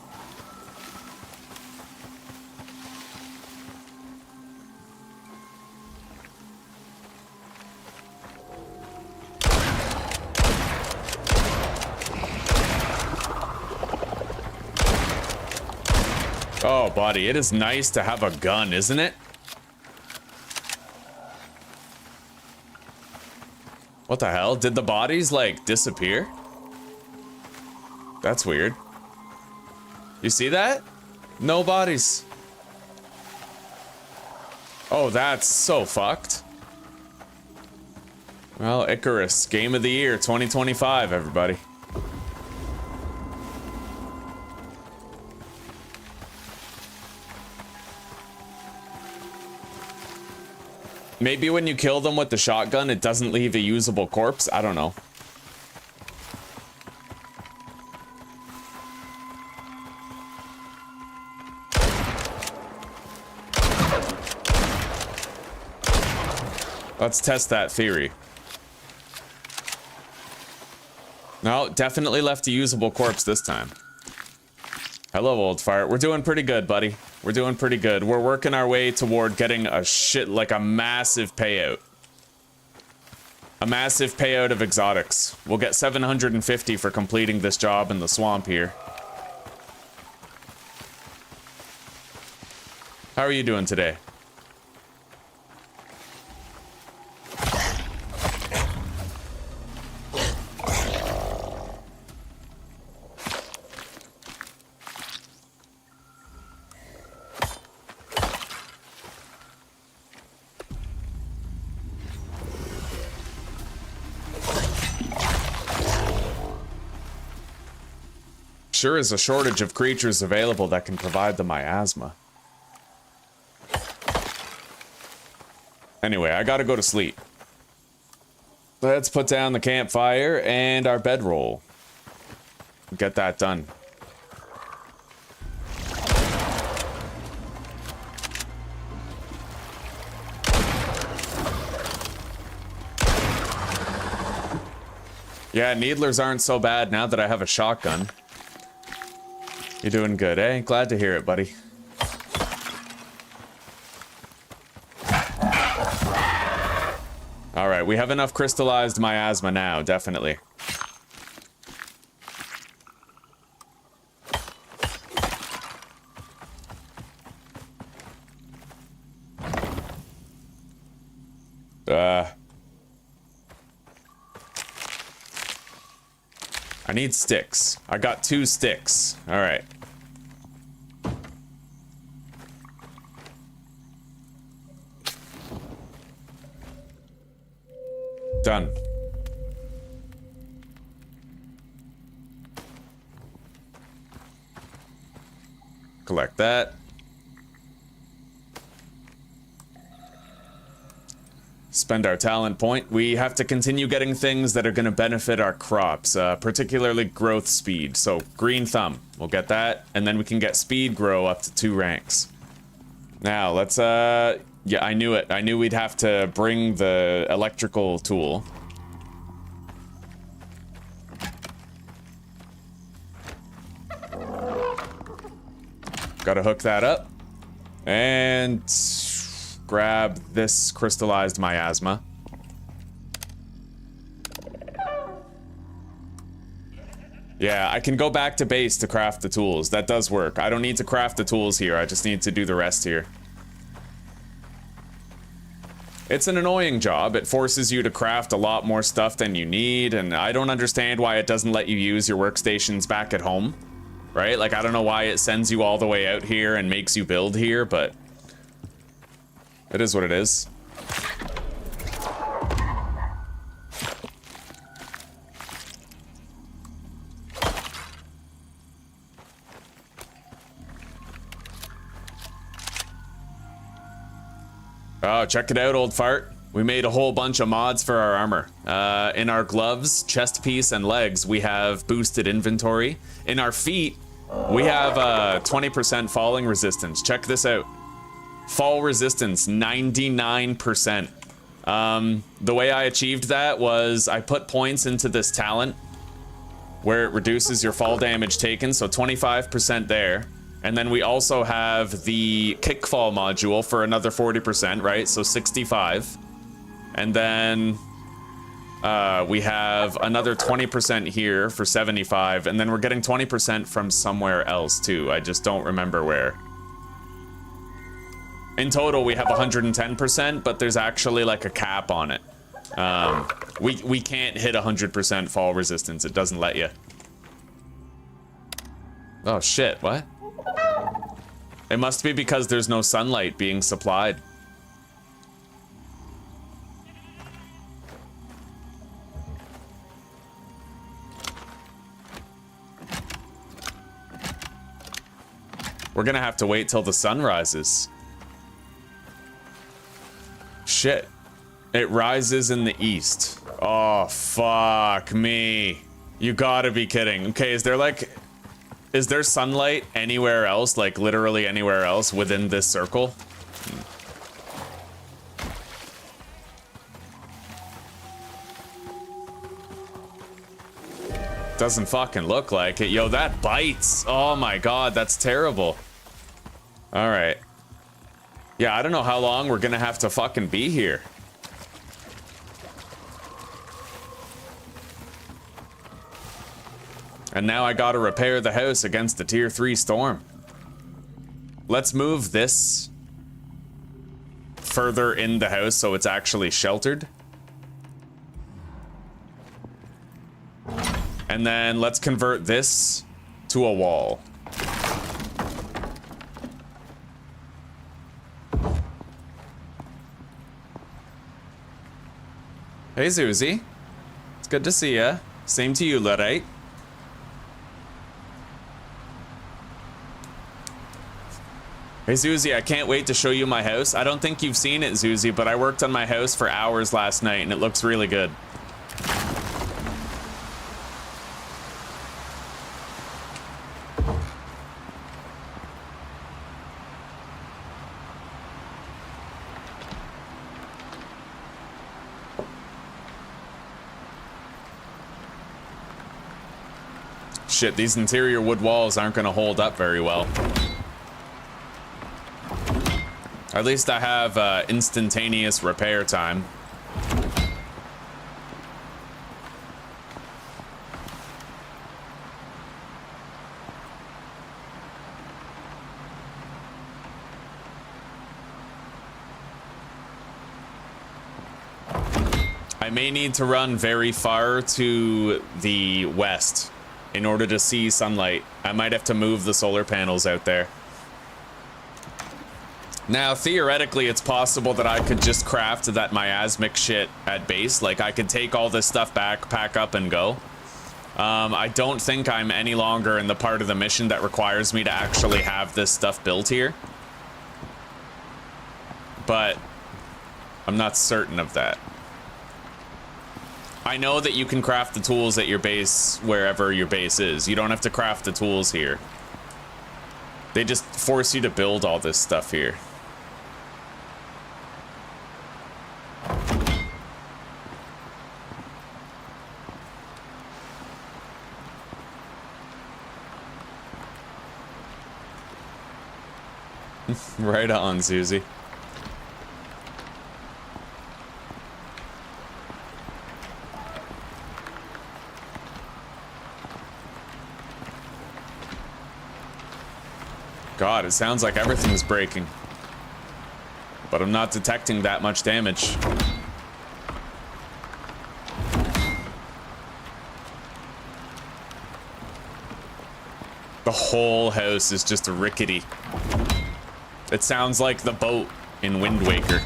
Speaker 1: Oh, buddy, it is nice to have a gun, isn't it? What the hell? Did the bodies, like, disappear? That's weird. You see that? No bodies. Oh, that's so fucked. Well, Icarus, Game of the Year 2025, everybody. Maybe when you kill them with the shotgun, it doesn't leave a usable corpse? I don't know. Let's test that theory. No, definitely left a usable corpse this time. Hello, old fart. We're doing pretty good, buddy. We're doing pretty good. We're working our way toward getting a like a massive payout. A massive payout of exotics. We'll get 750 for completing this job in the swamp here. How are you doing today? Sure is a shortage of creatures available that can provide the miasma. Anyway, I gotta go to sleep. Let's put down the campfire and our bedroll. Get that done. Yeah, needlers aren't so bad now that I have a shotgun. You're doing good, eh? Glad to hear it, buddy. Alright, we have enough crystallized miasma now, definitely. I need sticks. I got 2 sticks. Alright. Done. Collect that. Spend our talent point. We have to continue getting things that are going to benefit our crops, particularly growth speed. So green thumb, we'll get that, and then we can get speed grow up to 2 ranks. Now let's yeah, I knew it. I knew we'd have to bring the electrical tool. Gotta hook that up and grab this crystallized miasma. Yeah, I can go back to base to craft the tools. That does work. I don't need to craft the tools here. I just need to do the rest here. It's an annoying job. It forces you to craft a lot more stuff than you need, and I don't understand why it doesn't let you use your workstations back at home. Right? Like, I don't know why it sends you all the way out here and makes you build here, but it is what it is. Oh, check it out, old fart. We made a whole bunch of mods for our armor. In our gloves, chest piece, and legs, we have boosted inventory. In our feet, we have 20% falling resistance. Check this out. Fall resistance, 99%. The way I achieved that was I put points into this talent where it reduces your fall damage taken, so 25% there. And then we also have the kickfall module for another 40%, right? So 65. And then we have another 20% here for 75, and then we're getting 20% from somewhere else too. I just don't remember where. In total, we have 110%, but there's actually like a cap on it. We can't hit 100% fall resistance. It doesn't let you. Oh shit, what? It must be because there's no sunlight being supplied. We're gonna have to wait till the sun rises. Shit. It rises in the east. Oh, fuck me. You gotta be kidding. Okay, is there sunlight anywhere else? Like, literally anywhere else within this circle? Doesn't fucking look like it. Yo, that bites. Oh my god, that's terrible. Alright. Yeah, I don't know how long we're gonna have to fucking be here. And now I gotta repair the house against the tier 3 storm. Let's move this further in the house so it's actually sheltered. And then let's convert this to a wall. Hey, Zuzi. It's good to see ya. Same to you, Luddite. Hey, Zuzi, I can't wait to show you my house. I don't think you've seen it, Zuzi, but I worked on my house for hours last night, and it looks really good. Shit, these interior wood walls aren't gonna hold up very well. At least I have instantaneous repair time. I may need to run very far to the west in order to see sunlight. I might have to move the solar panels out there. Now, theoretically, it's possible that I could just craft that miasmic shit at base. Like, I could take all this stuff back, pack up, and go. I don't think I'm any longer in the part of the mission that requires me to actually have this stuff built here. But I'm not certain of that. I know that you can craft the tools at your base wherever your base is. You don't have to craft the tools here. They just force you to build all this stuff here. Right on, Susie. God, it sounds like everything's breaking. But I'm not detecting that much damage. The whole house is just rickety. It sounds like the boat in Wind Waker.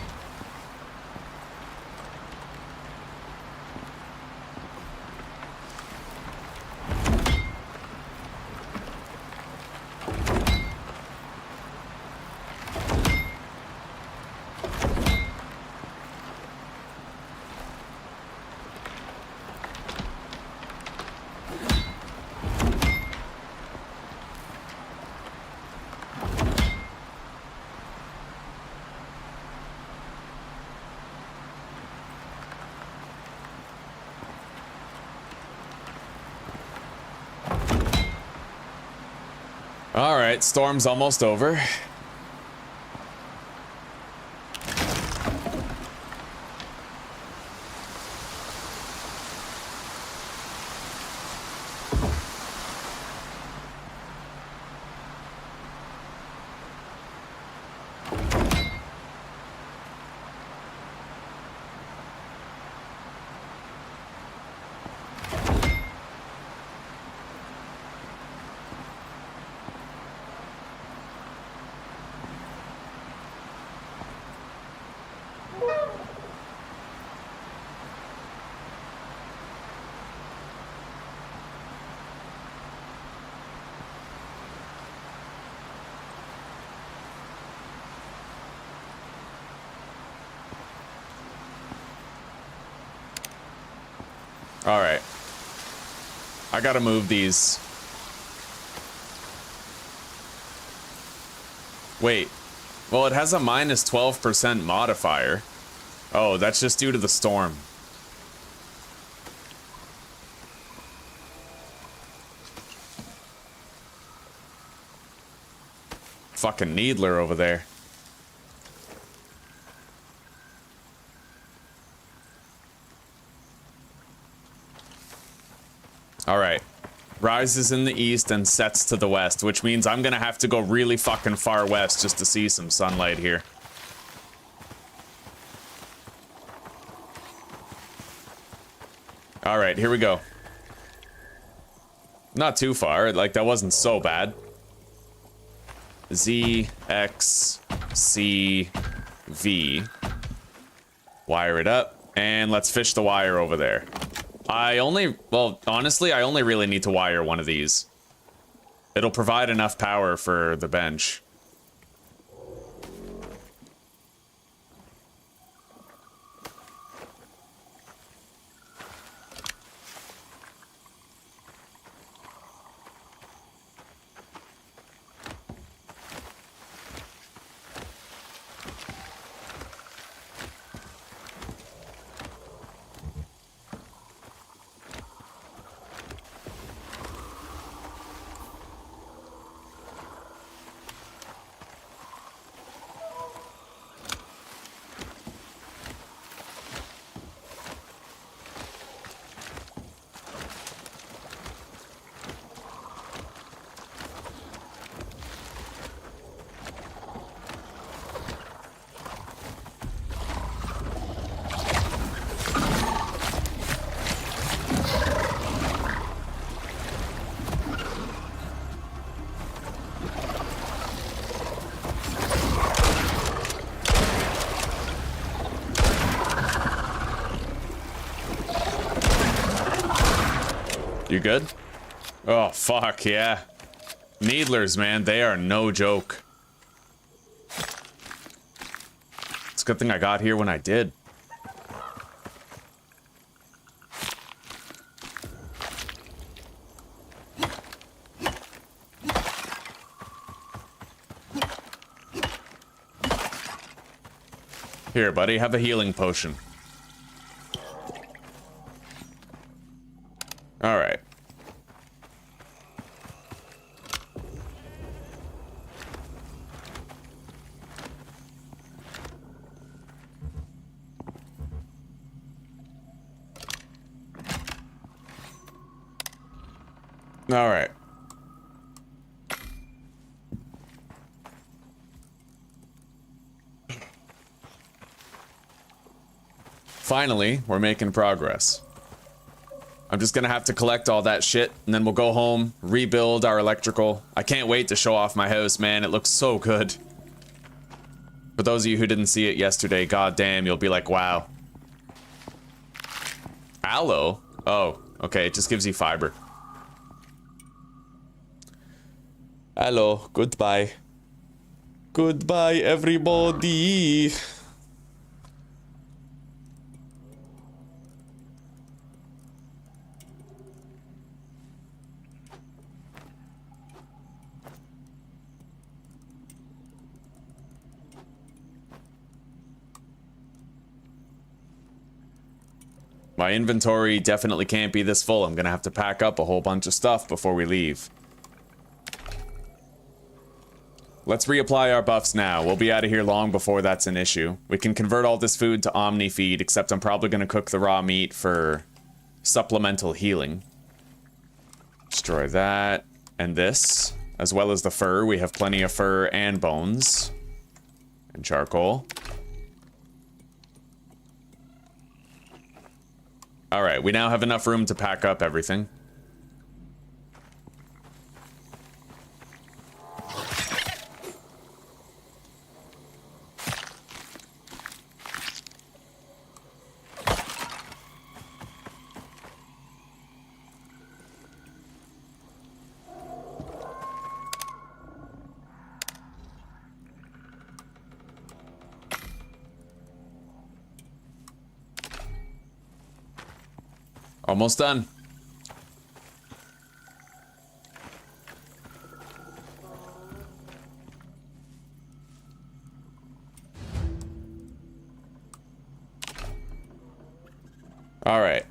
Speaker 1: All right, storm's almost over. All right. I gotta move these. Wait. Well, it has a minus 12% modifier. Oh, that's just due to the storm. Fucking Needler over there. All right. Rises in the east and sets to the west, which means I'm gonna have to go really fucking far west just to see some sunlight here. All right, here we go. Not too far, like that wasn't so bad. Z, X, C, V. Wire it up, and let's fish the wire over there. Well, honestly, I only really need to wire one of these. It'll provide enough power for the bench. You good? Oh, fuck, yeah. Needlers, man, they are no joke. It's a good thing I got here when I did. Here, buddy, have a healing potion. Alright. Alright. Finally, we're making progress. I'm just gonna have to collect all that shit, and then we'll go home, rebuild our electrical. I can't wait to show off my house, man. It looks so good. For those of you who didn't see it yesterday, goddamn, you'll be like, wow. Aloe? Oh, okay, it just gives you fiber. Hello, goodbye. Goodbye, everybody. My inventory definitely can't be this full. I'm gonna have to pack up a whole bunch of stuff before we leave. Let's reapply our buffs now. We'll be out of here long before that's an issue. We can convert all this food to Omni Feed, except I'm probably gonna cook the raw meat for supplemental healing. Destroy that. And this, as well as the fur. We have plenty of fur and bones. And charcoal. Alright, we now have enough room to pack up everything. Almost done. All right.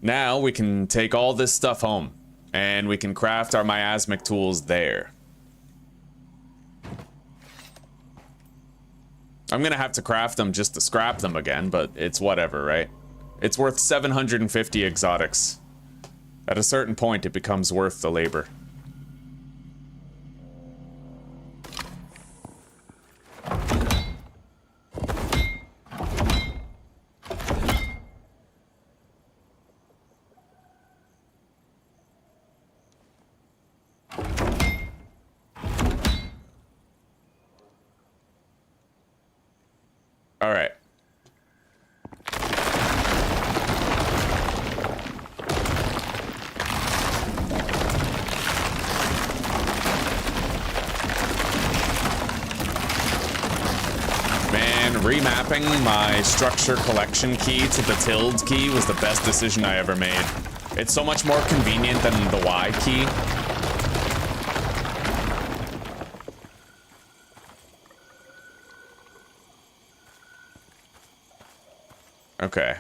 Speaker 1: Now we can take all this stuff home, and we can craft our miasmic tools there. I'm gonna have to craft them just to scrap them again, but it's whatever, right? It's worth 750 exotics. At a certain point, it becomes worth the labor. All right. Remapping my structure collection key to the tilde key was the best decision I ever made. It's so much more convenient than the Y key. Okay.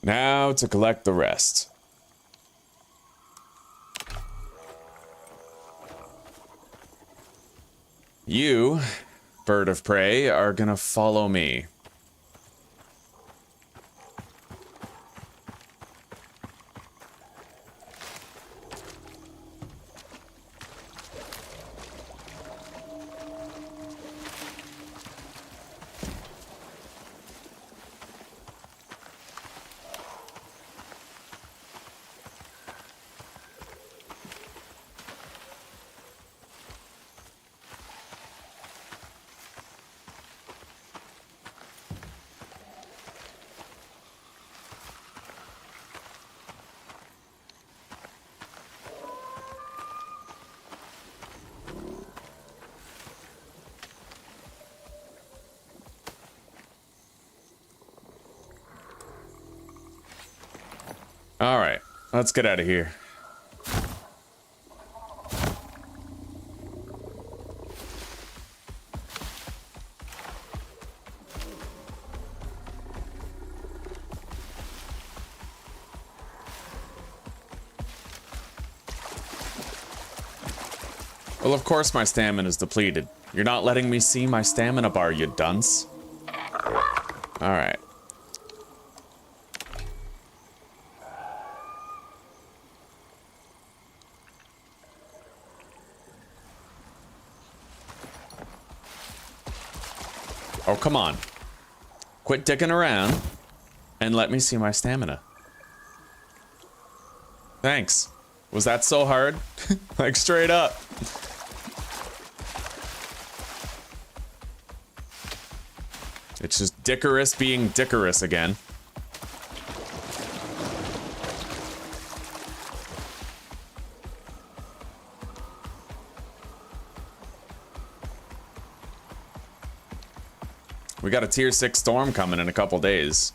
Speaker 1: Now to collect the rest. You, bird of prey, are gonna follow me. All right, let's get out of here. Well, of course my stamina is depleted. You're not letting me see my stamina bar, you dunce. All right. Oh, come on. Quit dicking around and let me see my stamina. Thanks. Was that so hard? Like, straight up. It's just Icarus being Icarus again. We got a tier 6 storm coming in a couple days.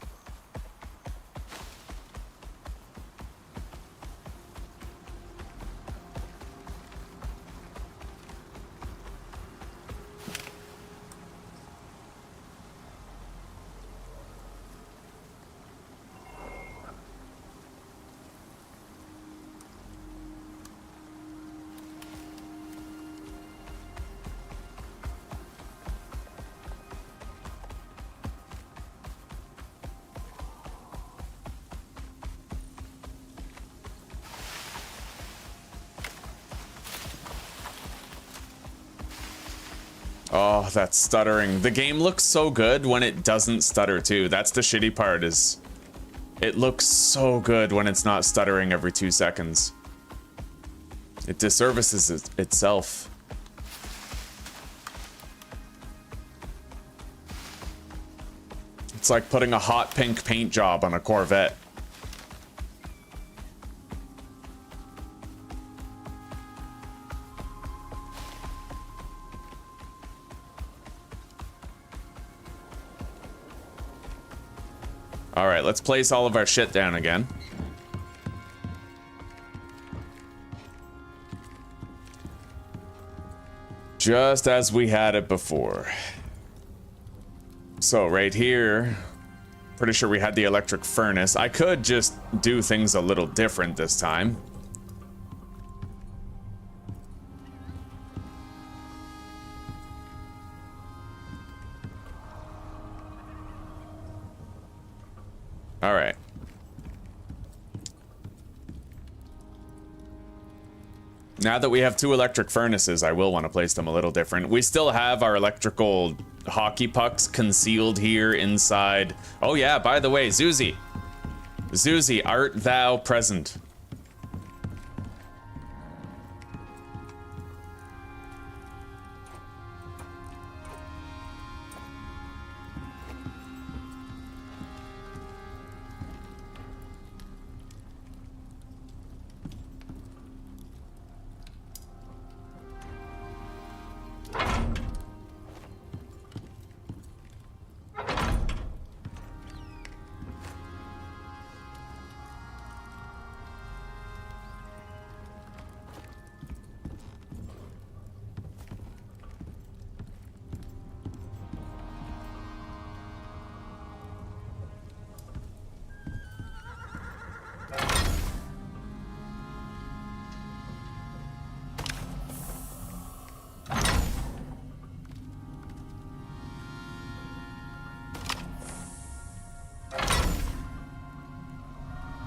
Speaker 1: Oh, that stuttering. The game looks so good when it doesn't stutter too. That's the shitty part, is it looks so good when it's not stuttering every 2 seconds. It disservices itself. It's like putting a hot pink paint job on a Corvette. All right, let's place all of our shit down again. Just as we had it before. So right here, pretty sure we had the electric furnace. I could just do things a little different this time. All right. Now that we have 2 electric furnaces, I will want to place them a little different. We still have our electrical hockey pucks concealed here inside. Oh yeah, by the way, Zuzi. Zuzi, art thou present?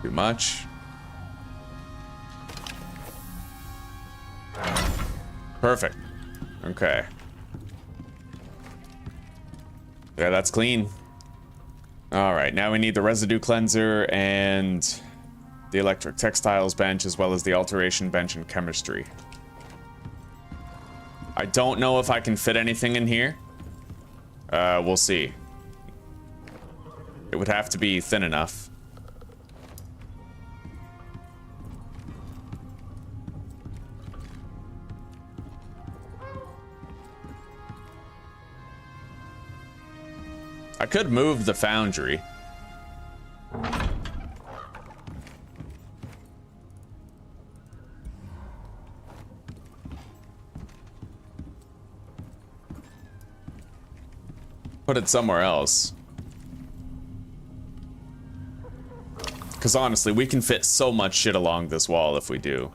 Speaker 1: Too much. Perfect. Okay. Yeah, that's clean. All right, now we need the residue cleanser and the electric textiles bench, as well as the alteration bench and chemistry. I don't know if I can fit anything in here. We'll see. It would have to be thin enough. I could move the foundry. Put it somewhere else. Because honestly, we can fit so much shit along this wall if we do.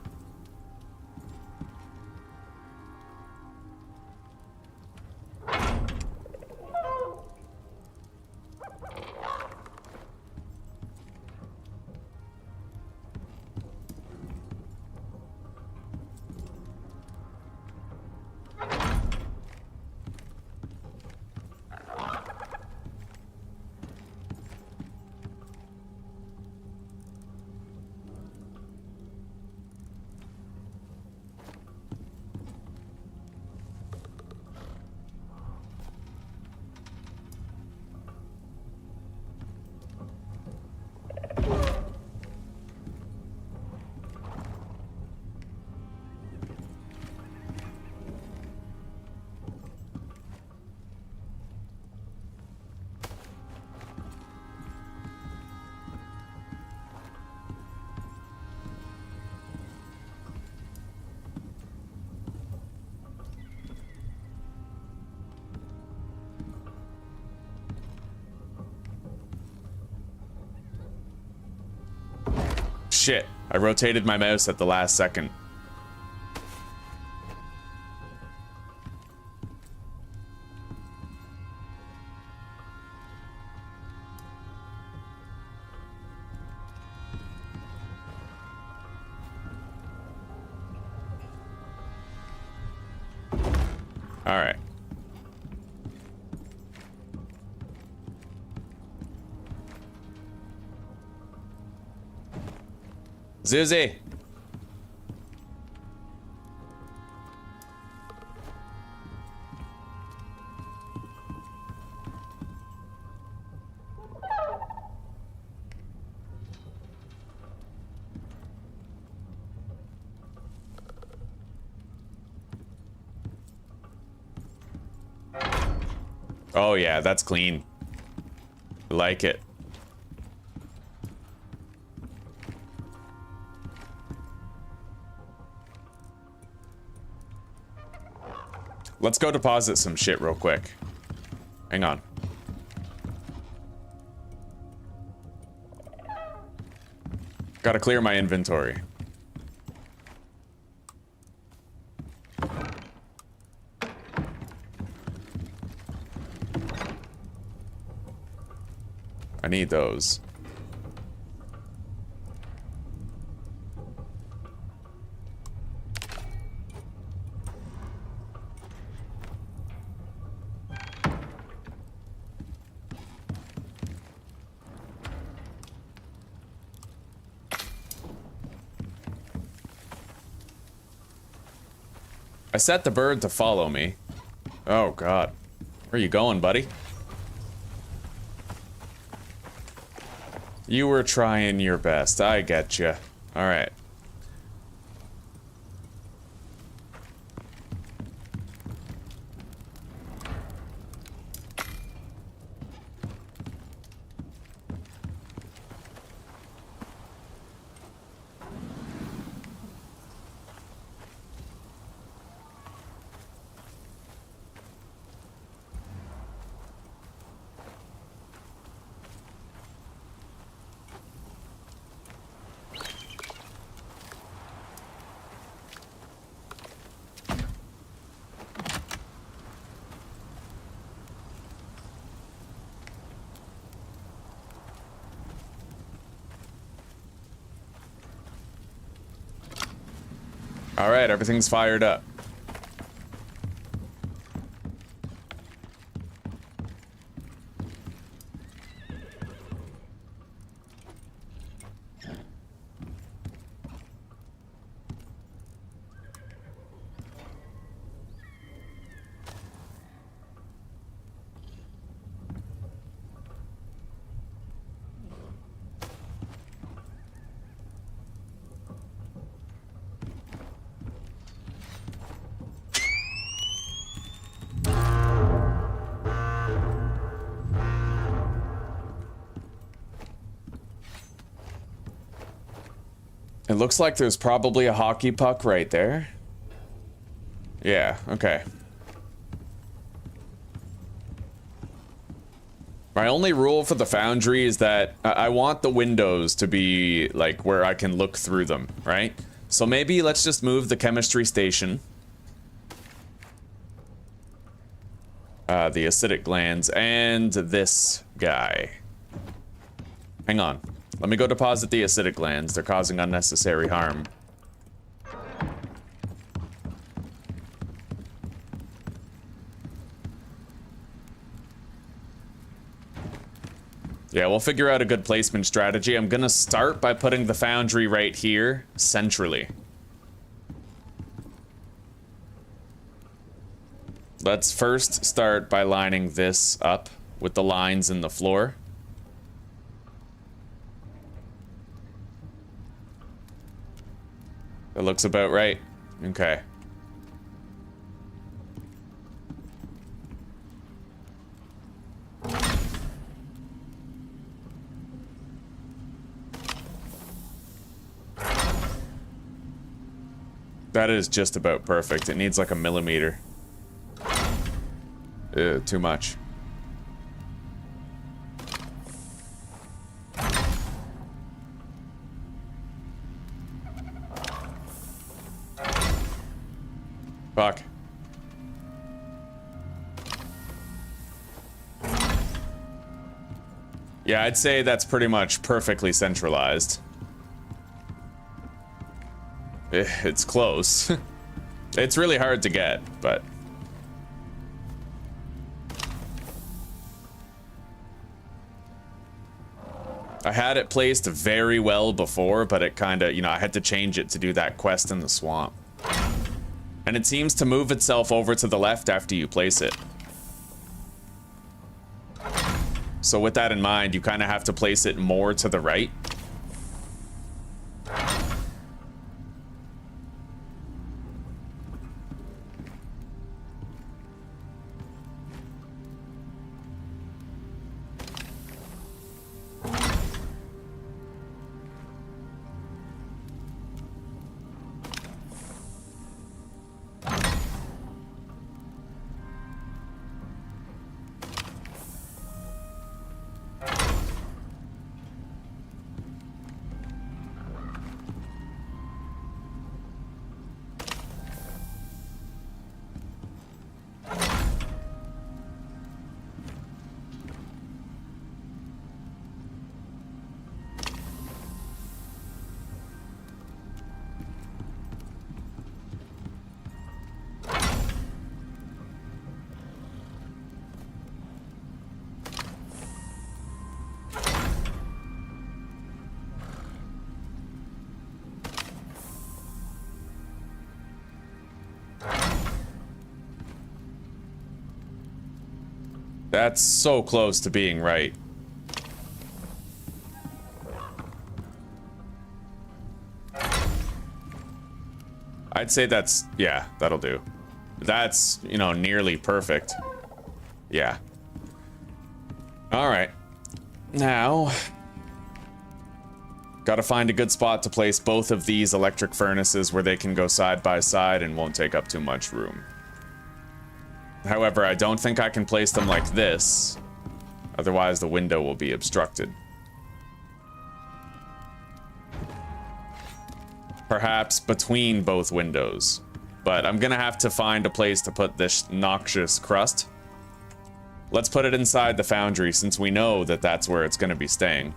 Speaker 1: Shit, I rotated my mouse at the last second. All right. Zuzi. Oh yeah, that's clean. I like it. Let's go deposit some shit real quick. Hang on. Gotta clear my inventory. I need those. I set the bird to follow me. Oh god. Where are you going, buddy? You were trying your best. I get you. All right. All right, everything's fired up. It looks like there's probably a hockey puck right there. Yeah, okay. My only rule for the foundry is that I want the windows to be like where I can look through them, right? So maybe let's just move the chemistry station. The acidic glands and this guy. Hang on. Let me go deposit the acidic glands. They're causing unnecessary harm. Yeah, we'll figure out a good placement strategy. I'm gonna start by putting the foundry right here, centrally. Let's first start by lining this up with the lines in the floor. That looks about right. Okay. That is just about perfect. It needs like a millimeter. Too much. Fuck. Yeah, I'd say that's pretty much perfectly centralized. It's close. It's really hard to get, but... I had it placed very well before, but it kind of, you know, I had to change it to do that quest in the swamp. And it seems to move itself over to the left after you place it. So with that in mind, you kind of have to place it more to the right. That's so close to being right. I'd say that's, yeah, that'll do. That's, you know, nearly perfect. Yeah. All right. Now, gotta find a good spot to place both of these electric furnaces where they can go side by side and won't take up too much room. However, I don't think I can place them like this. Otherwise, the window will be obstructed. Perhaps between both windows. But I'm gonna have to find a place to put this noxious crust. Let's put it inside the foundry since we know that that's where it's gonna be staying.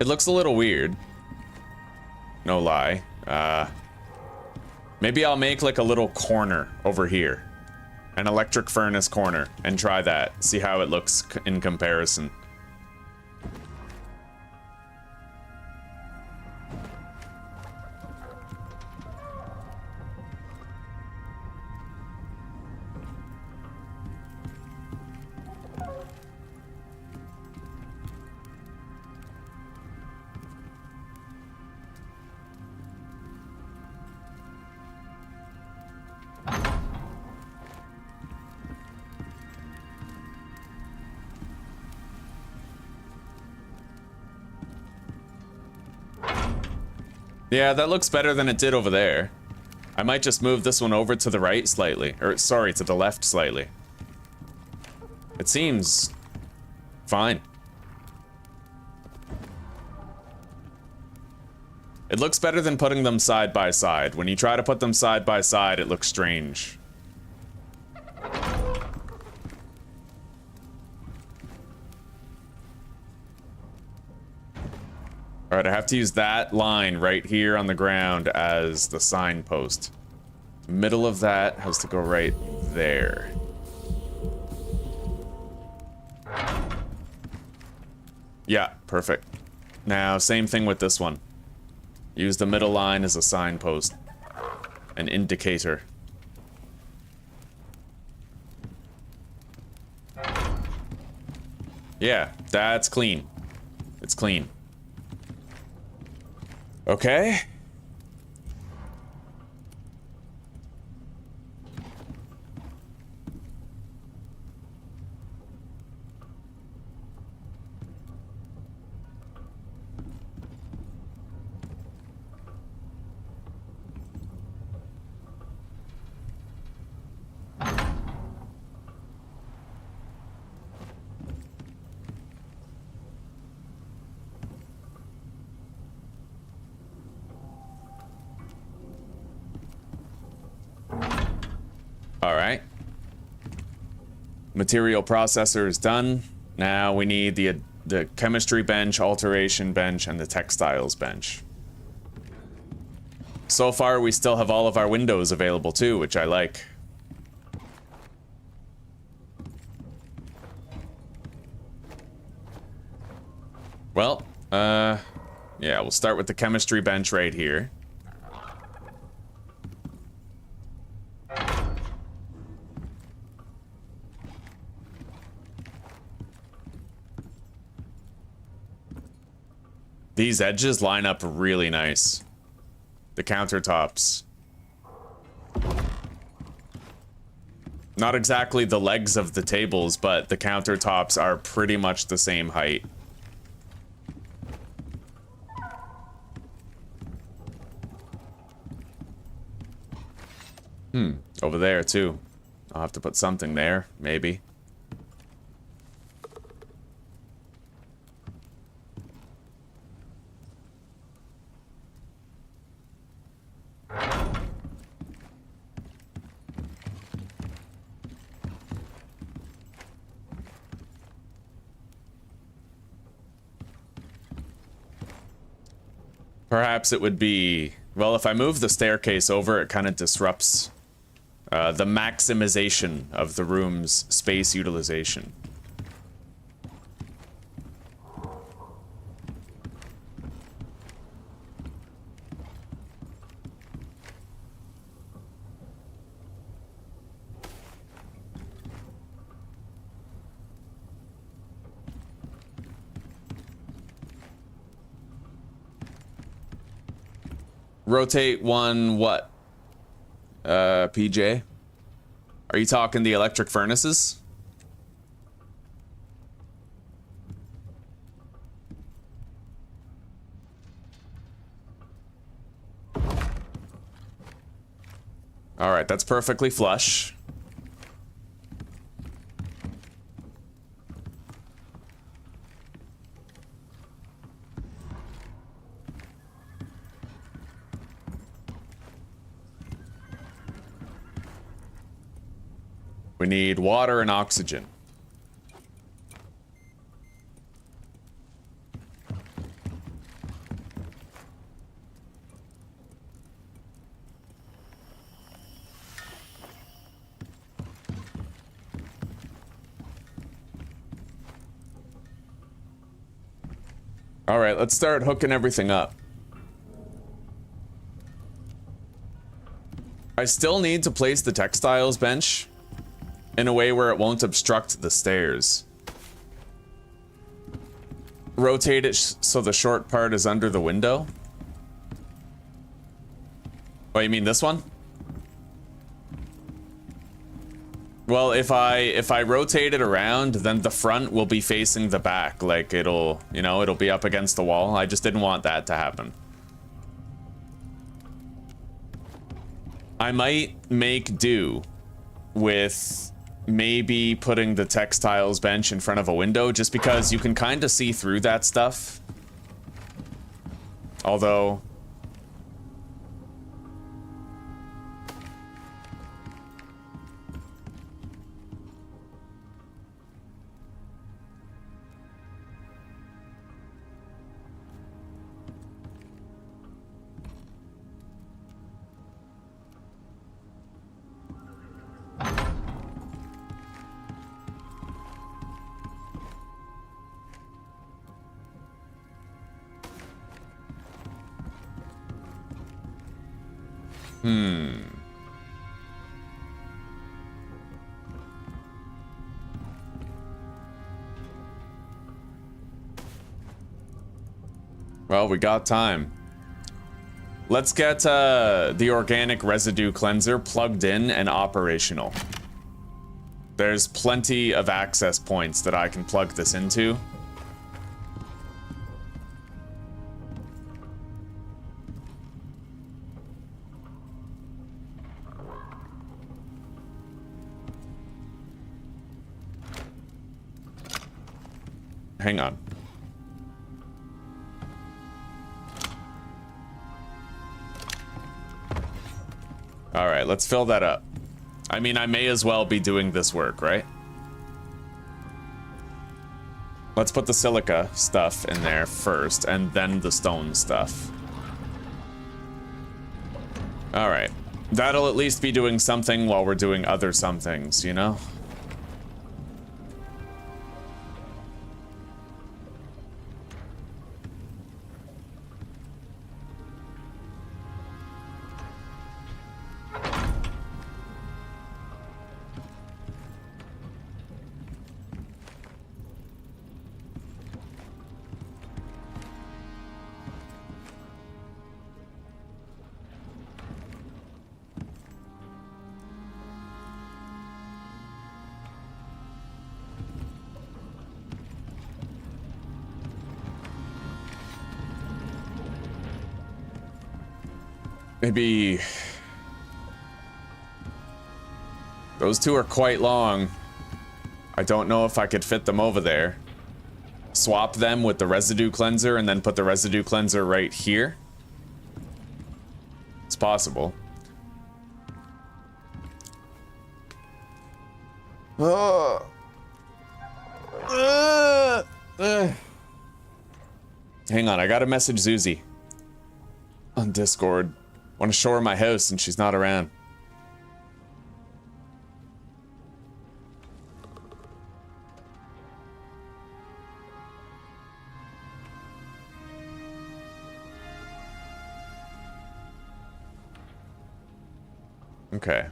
Speaker 1: It looks a little weird. No lie. Maybe I'll make like a little corner over here. An electric furnace corner, and try that. See how it looks in comparison. Yeah, that looks better than it did over there. I might just move this one over to the right slightly. Or, sorry, to the left slightly. It seems fine. It looks better than putting them side by side. When you try to put them side by side, it looks strange. Alright, I have to use that line right here on the ground as the signpost. The middle of that has to go right there. Yeah, perfect. Now, same thing with this one. Use the middle line as a signpost. An indicator. Yeah, that's clean. It's clean. Okay. Alright. Material processor is done. Now we need the chemistry bench, alteration bench, and the textiles bench. So far, we still have all of our windows available too, which I like. Well, yeah, we'll start with the chemistry bench right here. These edges line up really nice. The countertops. Not exactly the legs of the tables, but the countertops are pretty much the same height. Over there too. I'll have to put something there, maybe. Perhaps it would be... Well, if I move the staircase over, it kind of disrupts the maximization of the room's space utilization. Rotate one what? PJ? Are you talking the electric furnaces? Alright, that's perfectly flush. We need water and oxygen. All right, let's start hooking everything up. I still need to place the textiles bench in a way where it won't obstruct the stairs. Rotate it so the short part is under the window. Oh, you mean this one? Well, if I rotate it around, then the front will be facing the back. Like it'll, you know, it'll be up against the wall. I just didn't want that to happen. I might make do with maybe putting the textiles bench in front of a window just because you can kind of see through that stuff. Although... Well, we got time. Let's get the organic residue cleanser plugged in and operational. There's plenty of access points that I can plug this into. Hang on. All right, let's fill that up. I mean, I may as well be doing this work, right? Let's put the silica stuff in there first, and then the stone stuff. All right. That'll at least be doing something while we're doing other somethings, you know? Maybe... Those two are quite long. I don't know if I could fit them over there. Swap them with the residue cleanser and then put the residue cleanser right here. It's possible. Hang on, I gotta message Zuzi on Discord. Want to show her my house and she's not around. Okay.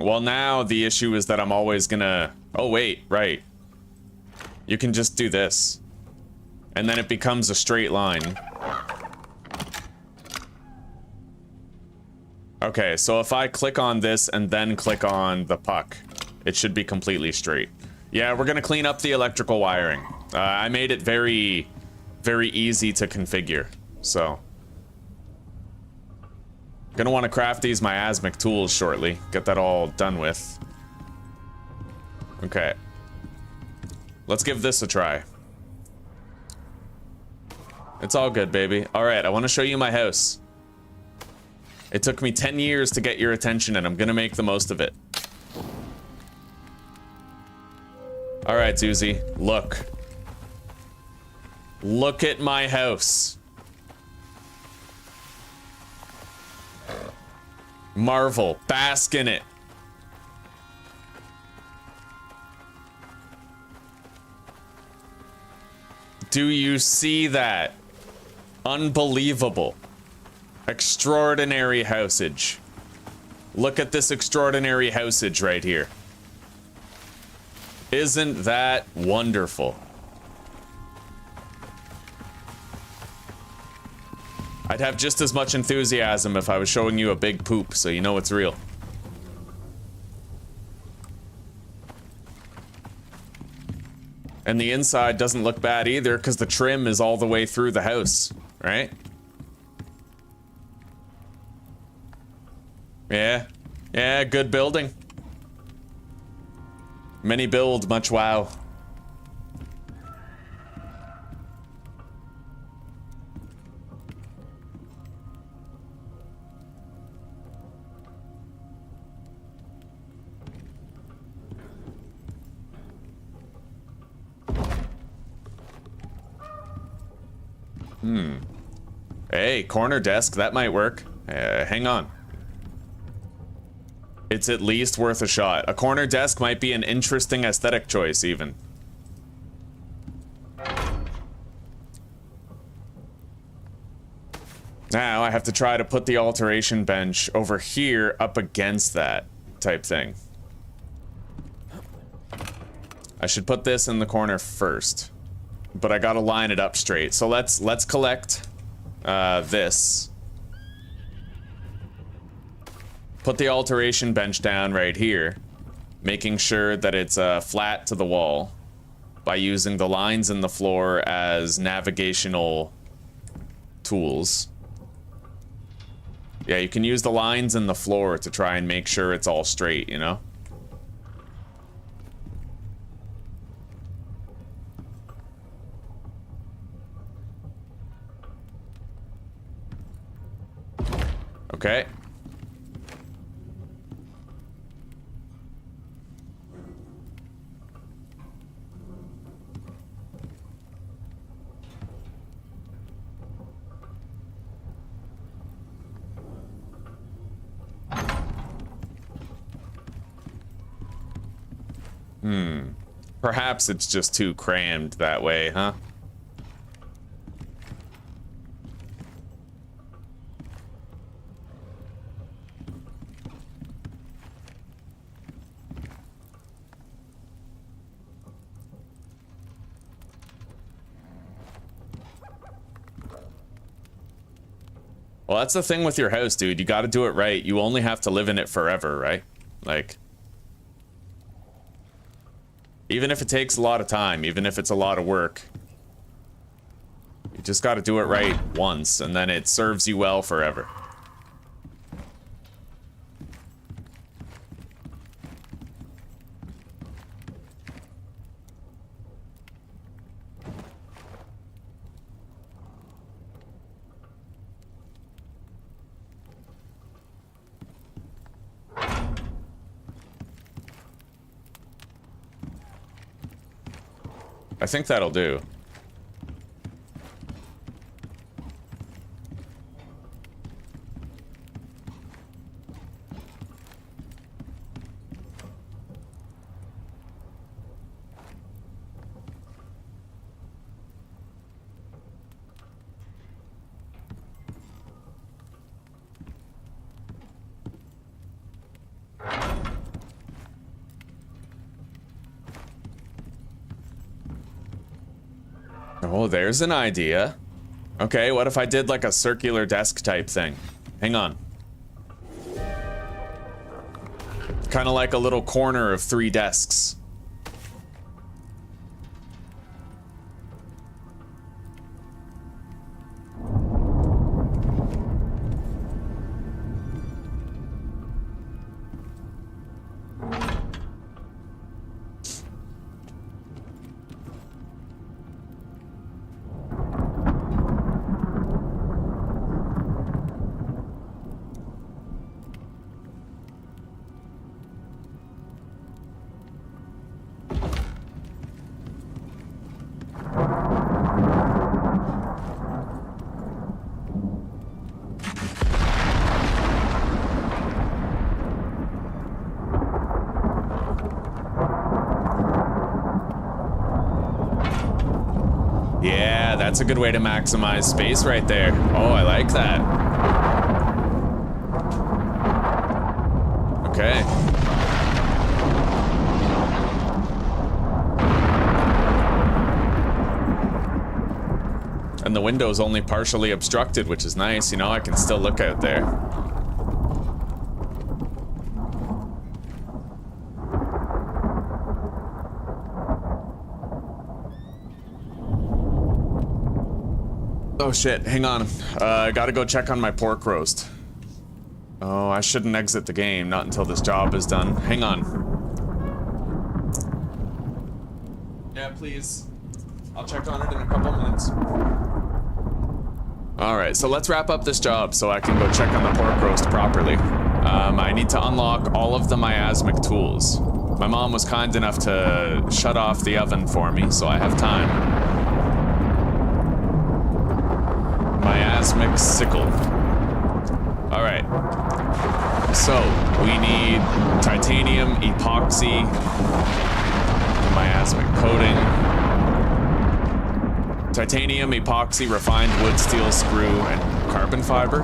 Speaker 1: Well, now the issue is that I'm always gonna... Oh, wait, right. You can just do this. And then it becomes a straight line. Okay, so if I click on this and then click on the puck, it should be completely straight. Yeah, we're gonna clean up the electrical wiring. I made it very, very easy to configure, so... Gonna want to craft these miasmic tools shortly. Get that all done with. Okay. Let's give this a try. It's all good, baby. Alright, I want to show you my house. It took me 10 years to get your attention, and I'm gonna make the most of it. Alright, Susie. Look. Look at my house. Marvel. Bask in it. Do you see that? Unbelievable. Extraordinary houseage. Look at this extraordinary houseage right here. Isn't that wonderful? I'd have just as much enthusiasm if I was showing you a big poop, so you know it's real. And the inside doesn't look bad either, because the trim is all the way through the house, right? Yeah. Yeah, good building. Many build, much wow. Hey, corner desk, that might work. Hang on. It's at least worth a shot. A corner desk might be an interesting aesthetic choice, even. Now I have to try to put the alteration bench over here up against that type thing. I should put this in the corner first, but I gotta line it up straight. So let's collect this. Put the alteration bench down right here, making sure that it's flat to the wall by using the lines in the floor as navigational tools. Yeah, you can use the lines in the floor to try and make sure it's all straight, you know? Okay. Perhaps it's just too crammed that way, huh? Well, that's the thing with your house, dude. You gotta do it right. You only have to live in it forever, right? Like... even if it takes a lot of time, even if it's a lot of work, you just gotta do it right once, and then it serves you well forever. I think that'll do. Oh, there's an idea. Okay, what if I did like a circular desk type thing? Hang on. Kind of like a little corner of 3 desks. Yeah, that's a good way to maximize space right there. Oh, I like that. Okay. And the window's only partially obstructed, which is nice. You know, I can still look out there. Oh shit, hang on. I gotta go check on my pork roast. Oh, I shouldn't exit the game, not until this job is done. Hang on. Yeah, please. I'll check on it in a couple minutes. Alright, so let's wrap up this job so I can go check on the pork roast properly. I need to unlock all of the miasmic tools. My mom was kind enough to shut off the oven for me, so I have time. Miasmic sickle. Alright. So, we need titanium, epoxy, miasmic coating, titanium, epoxy, refined wood, steel screw, and carbon fiber.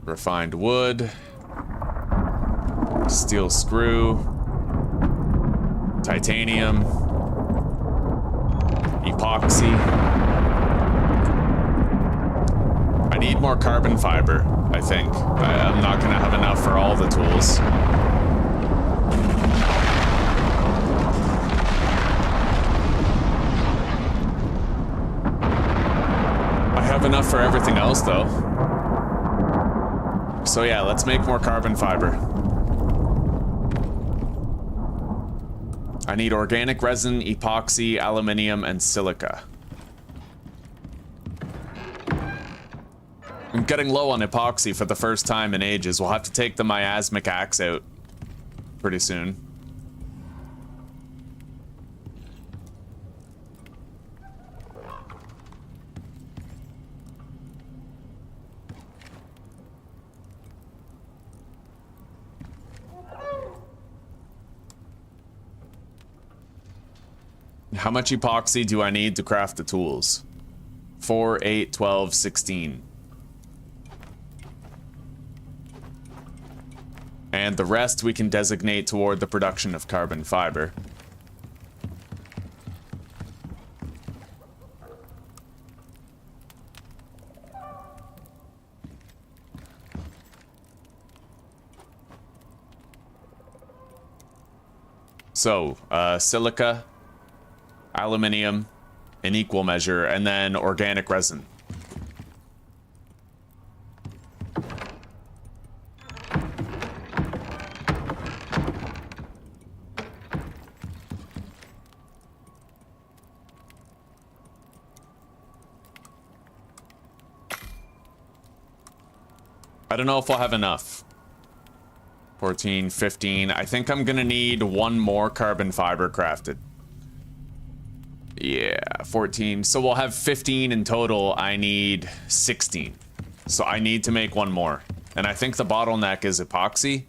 Speaker 1: Refined wood. Steel screw, titanium, epoxy. I need more carbon fiber, I think. I'm not gonna have enough for all the tools. I have enough for everything else though. So yeah, let's make more carbon fiber. I need organic resin, epoxy, aluminium, and silica. I'm getting low on epoxy for the first time in ages. We'll have to take the miasmic axe out pretty soon. How much epoxy do I need to craft the tools? 4, 8, 12, 16. And the rest we can designate toward the production of carbon fiber. So, silica, aluminium in equal measure, and then organic resin. I don't know if I'll have enough. 14, 15. I think I'm gonna need one more carbon fiber crafted. Yeah, 14. So we'll have 15 in total. I need 16. So I need to make one more. And I think the bottleneck is epoxy.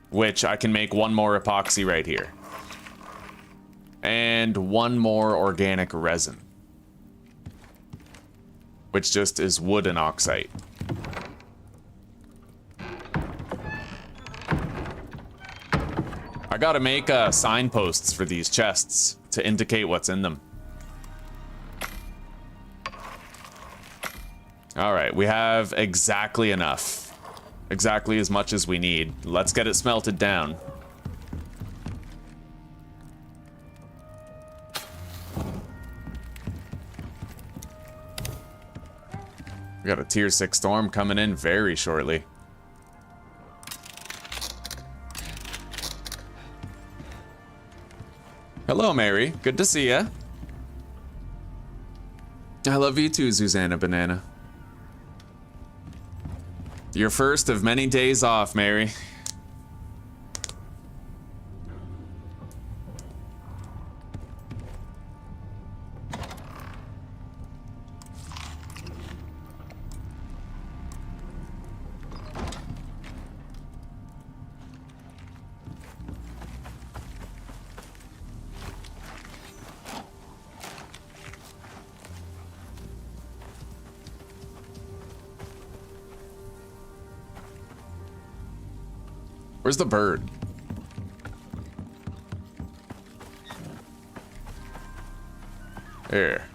Speaker 1: Which I can make one more epoxy right here. And one more organic resin. Which just is wood and oxide. I gotta make signposts for these chests to indicate what's in them. Alright, we have exactly enough. Exactly as much as we need. Let's get it smelted down. We got a tier 6 storm coming in very shortly. Hello, Mary. Good to see ya. I love you too, Susanna Banana. Your first of many days off, Mary. Where's the bird? Here.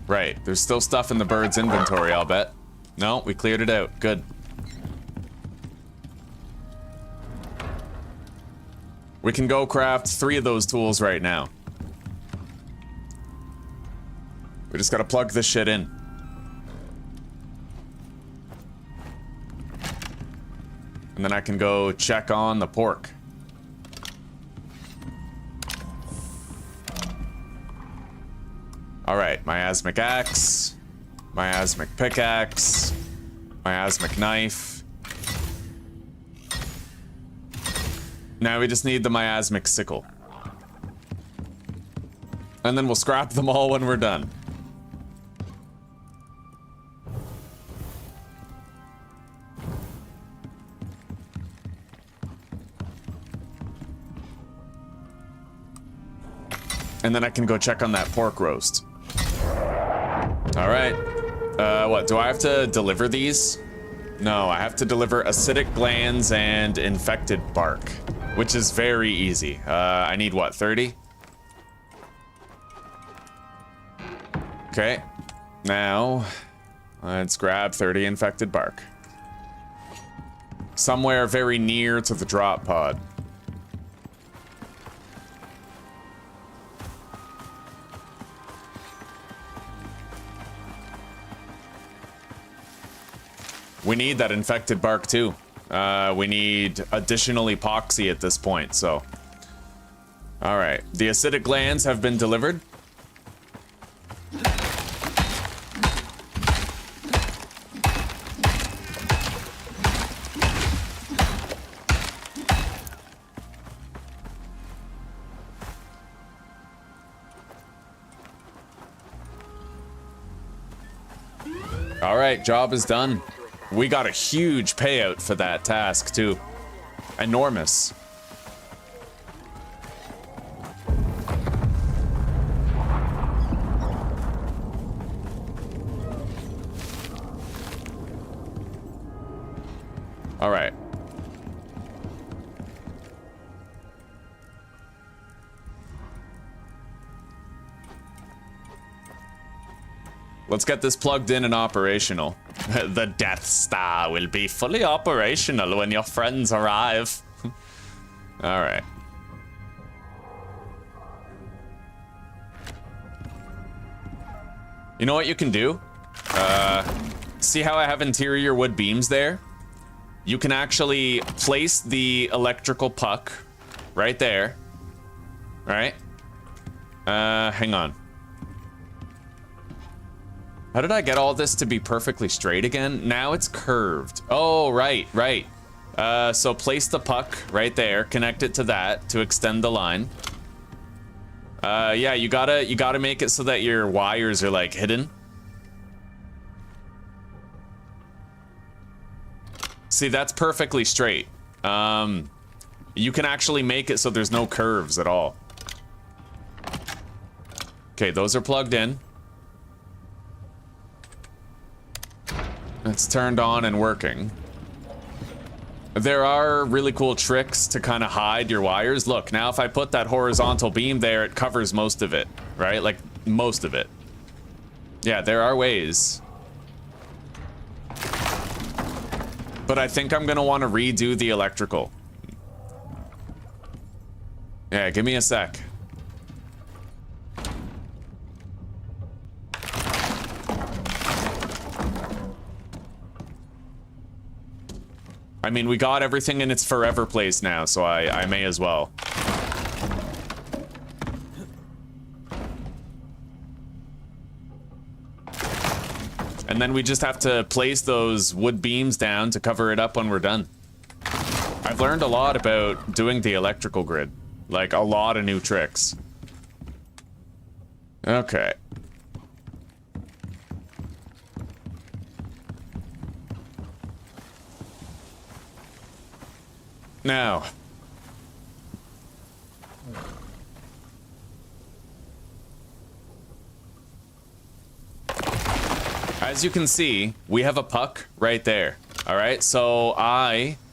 Speaker 1: Right, there's still stuff in the bird's inventory, I'll bet. No, we cleared it out. Good. We can go craft 3 of those tools right now. We just gotta plug this shit in. And then I can go check on the pork. Alright, miasmic axe, miasmic pickaxe, miasmic knife. Now we just need the miasmic sickle. And then we'll scrap them all when we're done. And then I can go check on that pork roast. All right. What, do I have to deliver these? No, I have to deliver acidic glands and infected bark, which is very easy. I need what, 30? Okay. Now, let's grab 30 infected bark. Somewhere very near to the drop pod. We need that infected bark too. We need additional epoxy at this point, so. All right, the acidic glands have been delivered. All right, job is done. We got a huge payout for that task, too. Enormous. All right. Let's get this plugged in and operational. The Death Star will be fully operational when your friends arrive. All right. You know what you can do? See how I have interior wood beams there? You can actually place the electrical puck right there. Right? Hang on. How did I get all this to be perfectly straight again? Now it's curved. Oh, right. So place the puck right there, connect it to that to extend the line. Yeah, you gotta make it so that your wires are like hidden. See, that's perfectly straight. You can actually make it so there's no curves at all. Okay, those are plugged in. It's turned on and working. There are really cool tricks to kind of hide your wires. Look, now if I put that horizontal beam there, it covers most of it, right? Like, most of it. Yeah, there are ways. But I think I'm gonna want to redo the electrical. Yeah, give me a sec. I mean, we got everything in its forever place now, so I may as well. And then we just have to place those wood beams down to cover it up when we're done. I've learned a lot about doing the electrical grid. Like, a lot of new tricks. Okay. Now. as you can see, we have a puck right there. All right, so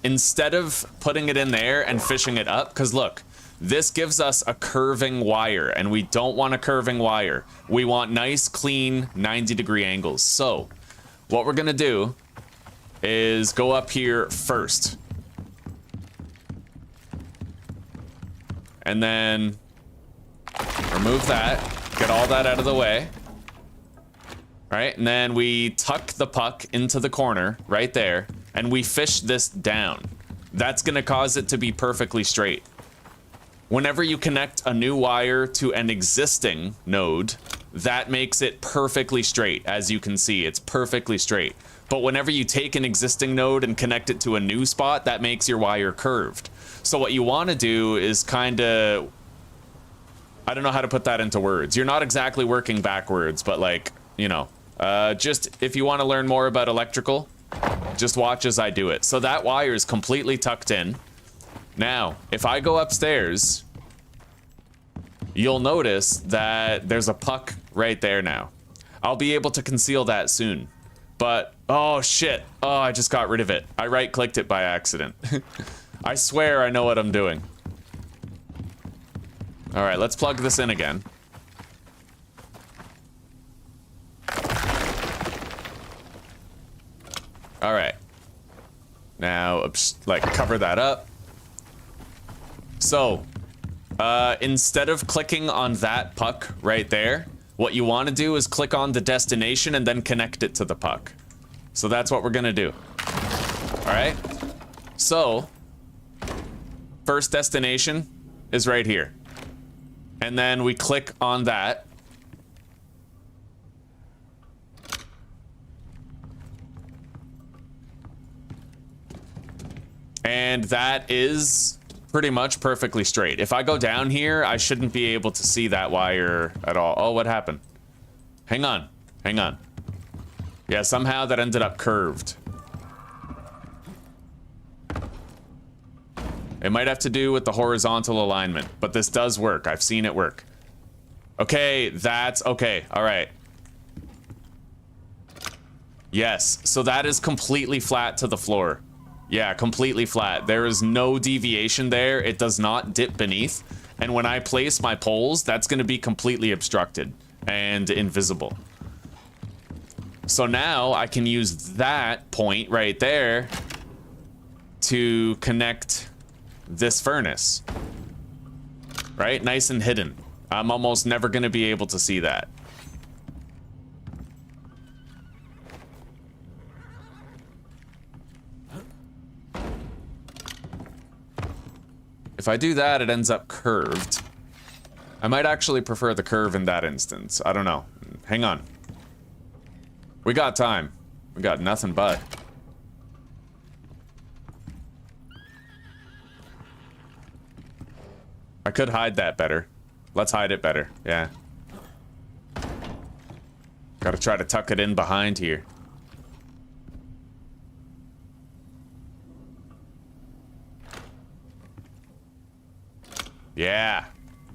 Speaker 1: instead of putting it in there and fishing it up, because look, this gives us a curving wire, and we don't want a curving wire. We want nice, clean, 90-degree angles. So what we're gonna do is go up here first. And then remove that, get all that out of the way. All right, and then we tuck the puck into the corner right there, and we fish this down. That's gonna cause it to be perfectly straight. Whenever you connect a new wire to an existing node, that makes it perfectly straight. As you can see, it's perfectly straight. But whenever you take an existing node and connect it to a new spot, that makes your wire curved. So what you want to do is kind of, I don't know how to put that into words. You're not exactly working backwards, but like, you know, just if you want to learn more about electrical, just watch as I do it. So that wire is completely tucked in. Now, if I go upstairs, you'll notice that there's a puck right there now. I'll be able to conceal that soon. But, oh shit. Oh, I just got rid of it. I right-clicked it by accident. I swear I know what I'm doing. All right, let's plug this in again. All right. Now, like, cover that up. So, instead of clicking on that puck right there, what you want to do is click on the destination and then connect it to the puck. So that's what we're gonna do. All right. So, first destination is right here. And then we click on that. And that is pretty much perfectly straight. If I go down here, I shouldn't be able to see that wire at all. Oh, what happened? Hang on. Hang on. Yeah, somehow that ended up curved. It might have to do with the horizontal alignment, but this does work. I've seen it work. Okay, that's okay. All right. Yes, so that is completely flat to the floor. Yeah, completely flat. There is no deviation there. It does not dip beneath. And when I place my poles, that's going to be completely obstructed and invisible. So now I can use that point right there to connect this furnace. Right? Nice and hidden. I'm almost never going to be able to see that. If I do that, it ends up curved. I might actually prefer the curve in that instance. I don't know. Hang on. We got time. We got nothing but. I could hide that better. Let's hide it better. Yeah. Gotta try to tuck it in behind here. Yeah.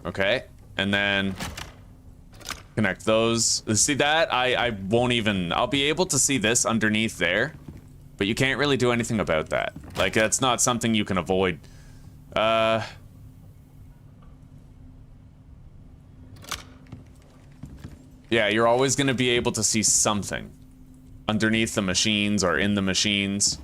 Speaker 1: Okay. And then connect those. See that? I won't even... I'll be able to see this underneath there, but you can't really do anything about that. Like, that's not something you can avoid. Yeah, you're always going to be able to see something underneath the machines or in the machines.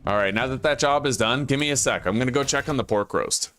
Speaker 1: All right, now that that job is done, give me a sec. I'm gonna go check on the pork roast.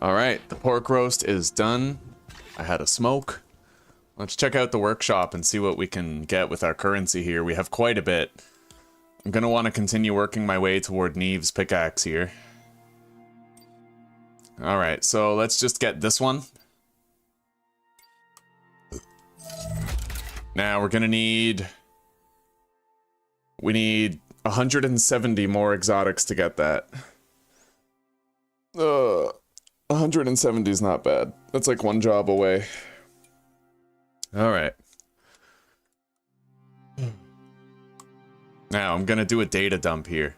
Speaker 1: All right, the pork roast is done. I had a smoke. Let's check out the workshop and see what we can get with our currency here. We have quite a bit. I'm gonna want to continue working my way toward Neve's pickaxe here. All right, so let's just get this one. Now we're gonna need... We need 170 more exotics to get that. 170 is not bad. That's like one job away. All right. Now I'm gonna do a data dump here.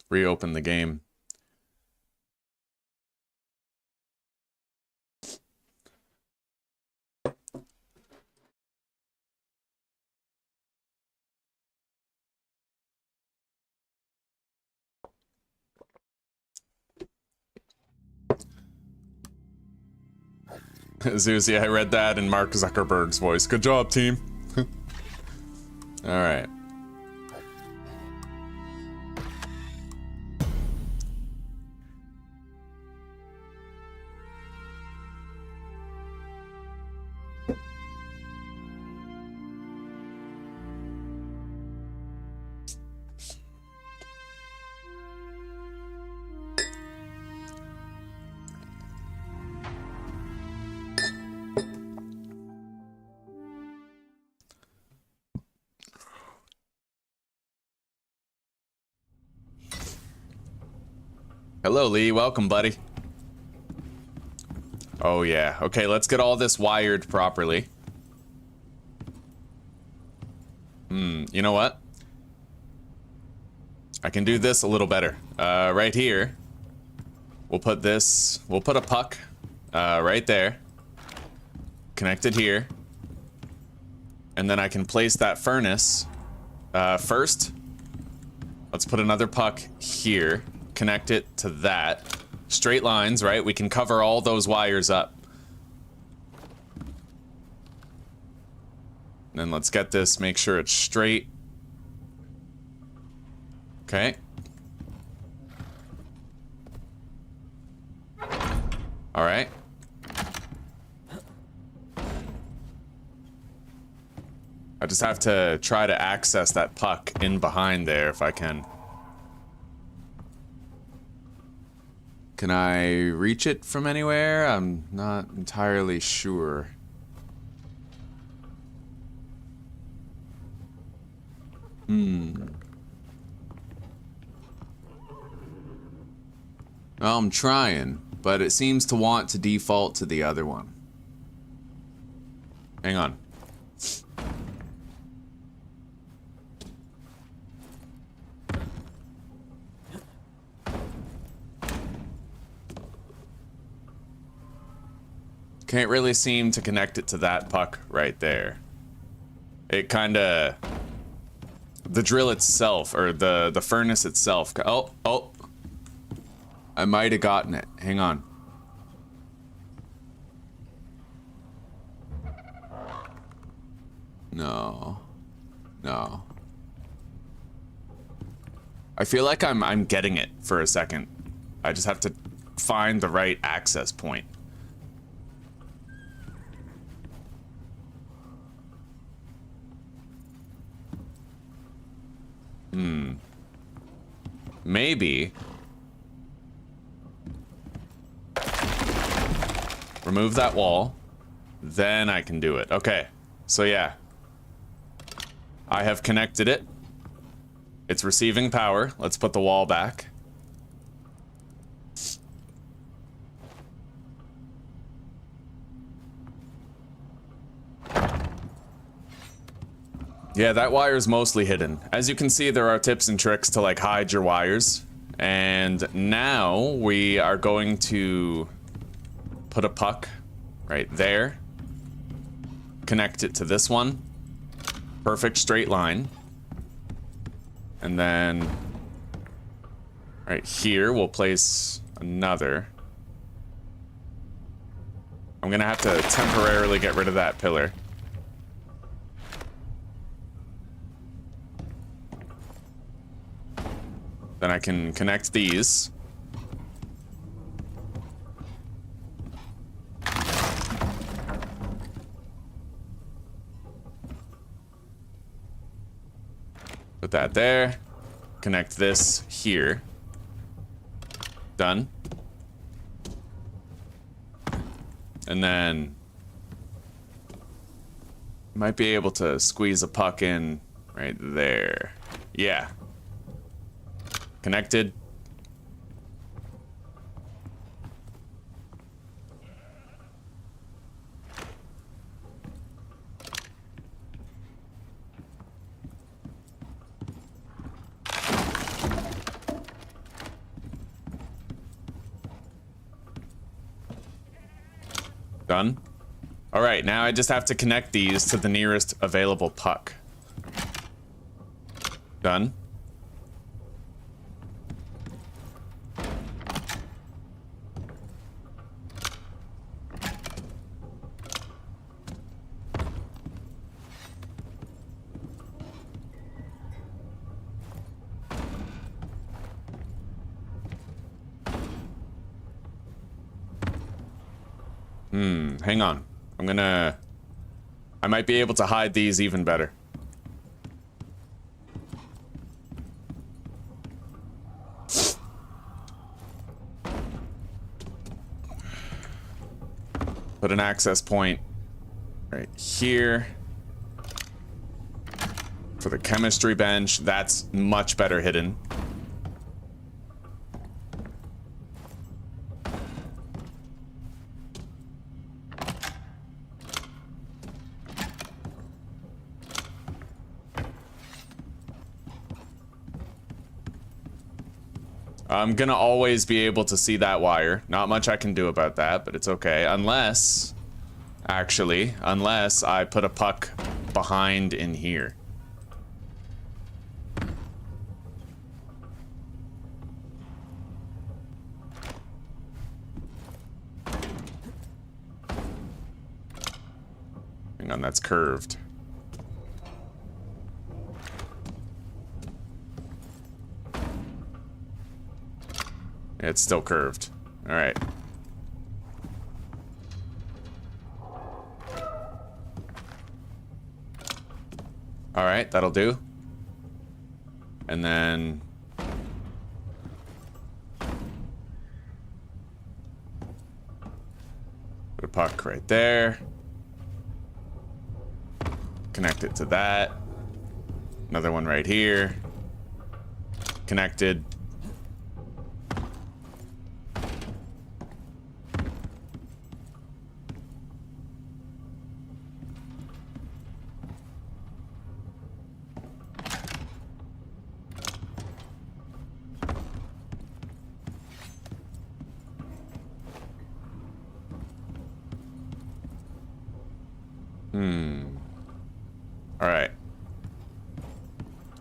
Speaker 1: Reopen the game. Zeus, yeah, I read that in Mark Zuckerberg's voice. Good job, team. All right. Hello, Lee. Welcome, buddy. Oh, yeah. Okay, let's get all this wired properly. You know what? I can do this a little better. Right here. We'll put this... We'll put a puck right there. Connect it here. And then I can place that furnace first. Let's put another puck here. Connect it to that. Straight lines, right? We can cover all those wires up. And then let's get this, make sure it's straight. Okay. All right. I just have to try to access that puck in behind there if I can. Can I reach it from anywhere? I'm not entirely sure. Well, I'm trying, but it seems to want to default to the other one. Hang on. Can't really seem to connect it to that puck right there. It kinda... The drill itself, or the furnace itself... Oh! I might have gotten it. Hang on. No. I feel like I'm getting it for a second. I just have to find the right access point. Maybe. Remove that wall. Then I can do it. Okay. So yeah. I have connected it. It's receiving power. Let's put the wall back. Yeah, that wire's mostly hidden. As you can see, there are tips and tricks to like hide your wires. And now we are going to put a puck right there. Connect it to this one. Perfect straight line. And then right here, we'll place another. I'm gonna have to temporarily get rid of that pillar. Then I can connect these. Put that there. Connect this here. Done. And then might be able to squeeze a puck in right there. Yeah. Connected. Done. All right, now I just have to connect these to the nearest available puck. Done. Hang on. I might be able to hide these even better. Put an access point right here. For the chemistry bench, that's much better hidden. I'm gonna always be able to see that wire. Not much I can do about that, but it's okay. Unless I put a puck behind in here. Hang on, that's curved. It's still curved. All right. All right, that'll do. And then put a puck right there. Connect it to that. Another one right here. Connected. All right.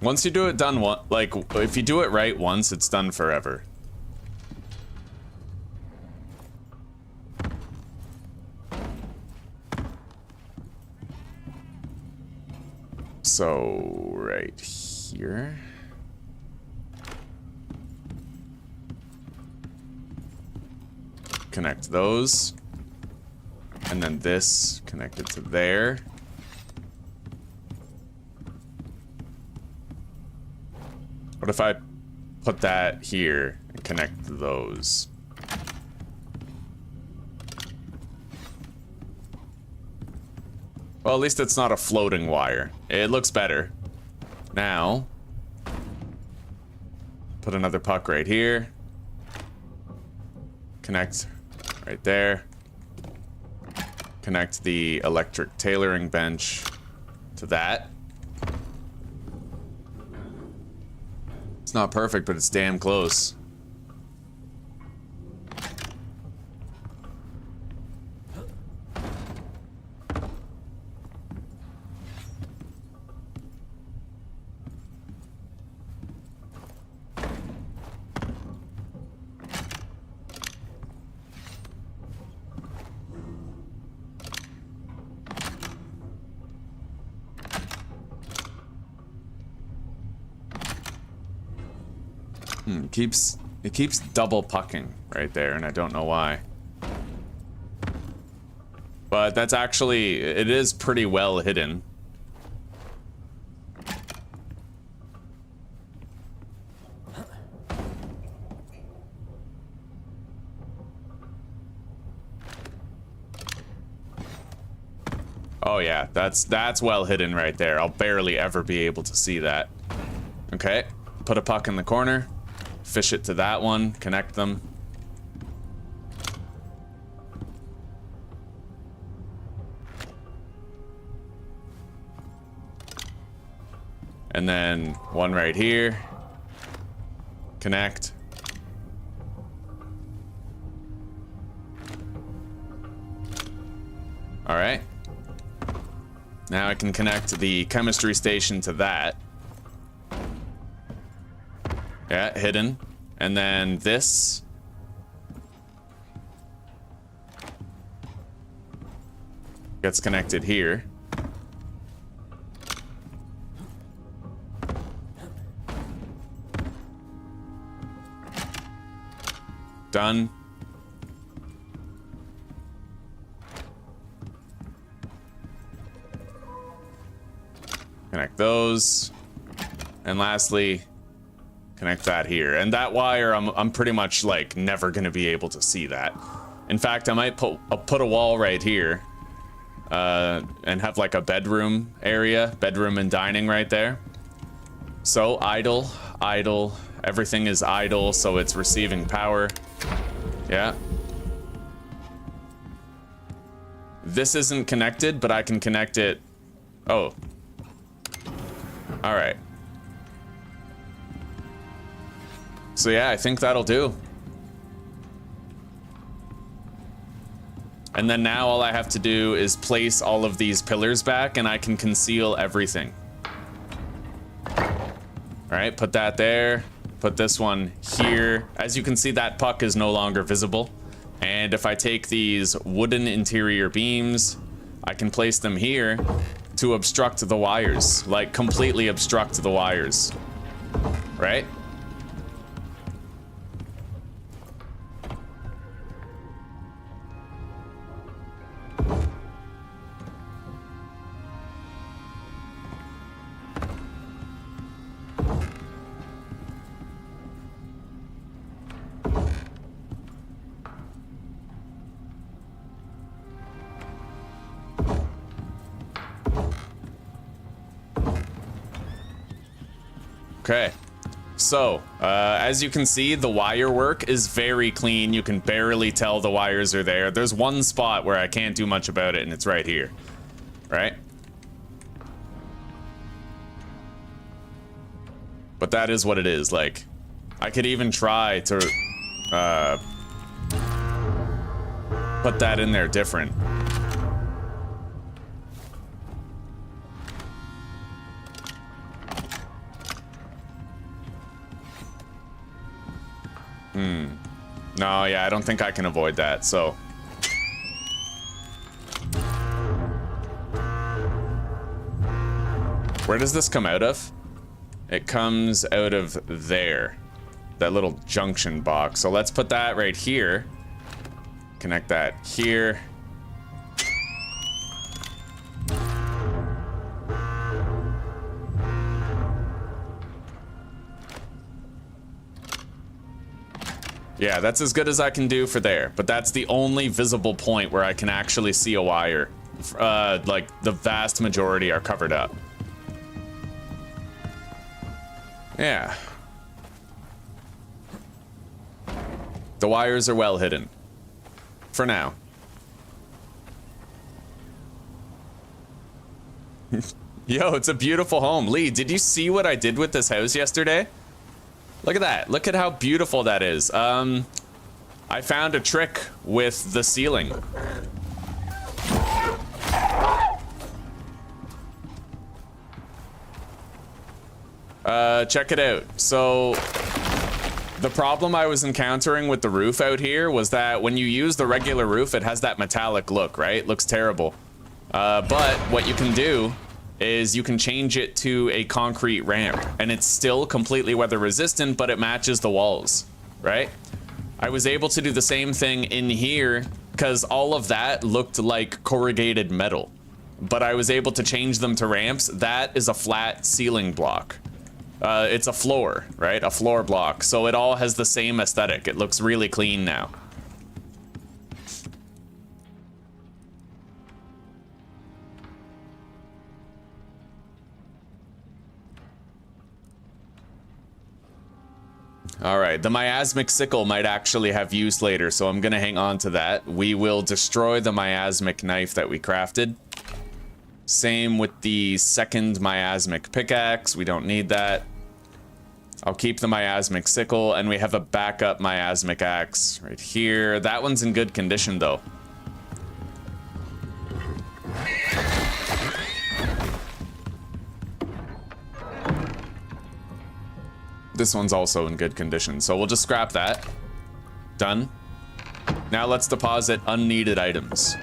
Speaker 1: Once you do it done one, like if you do it right once, it's done forever. So right here. Connect those. And then this connected to there. What if I put that here and connect those? Well, at least it's not a floating wire. It looks better. Now, put another puck right here. Connect right there. Connect the electric tailoring bench to that. It's not perfect, but it's damn close. It keeps double pucking right there, and I don't know why. But that's actually, it is pretty well hidden. Oh yeah, that's well hidden right there. I'll barely ever be able to see that. Okay, put a puck in the corner, fish it to that one, connect them. And then one right here, connect. All right. Now I can connect the chemistry station to that. Yeah, hidden. And then this. Gets connected here. Done. Connect those. And lastly, connect that here. And that wire, I'm pretty much like never gonna be able to see that. In fact, I might put a wall right here. And have like a bedroom area, bedroom and dining right there. So idle, idle, everything is idle, so it's receiving power. Yeah. This isn't connected, but I can connect it. Oh. All right. So yeah, I think that'll do. And then now all I have to do is place all of these pillars back and I can conceal everything. All right, put that there. Put this one here. As you can see, that puck is no longer visible. And if I take these wooden interior beams, I can place them here to obstruct the wires, like completely obstruct the wires, right? Okay, so as you can see, the wire work is very clean. You can barely tell the wires are there. There's one spot where I can't do much about it, and it's right here, right? But that is what it is. Like, I could even try to put that in there different. No, yeah, I don't think I can avoid that, so. Where does this come out of? It comes out of there. That little junction box. So let's put that right here. Connect that here. Yeah, that's as good as I can do for there, but that's the only visible point where I can actually see a wire. Like, the vast majority are covered up. Yeah. The wires are well hidden. For now. Yo, it's a beautiful home. Lee, did you see what I did with this house yesterday? Look at that. Look at how beautiful that is. I found a trick with the ceiling. Check it out. So the problem I was encountering with the roof out here was that when you use the regular roof, it has that metallic look, right? It looks terrible. But what you can do is you can change it to a concrete ramp, and it's still completely weather resistant, but it matches the walls, right? I was able to do the same thing in here because all of that looked like corrugated metal, but I was able to change them to ramps. That is a flat ceiling block. It's a floor, right? A floor block. So it all has the same aesthetic. It looks really clean now. All right, the miasmic sickle might actually have use later, so I'm gonna hang on to that. We will destroy the miasmic knife that we crafted. Same with the second miasmic pickaxe. We don't need that. I'll keep the miasmic sickle, and we have a backup miasmic axe right here. That one's in good condition, though. This one's also in good condition, so we'll just scrap that. Done. Now let's deposit unneeded items.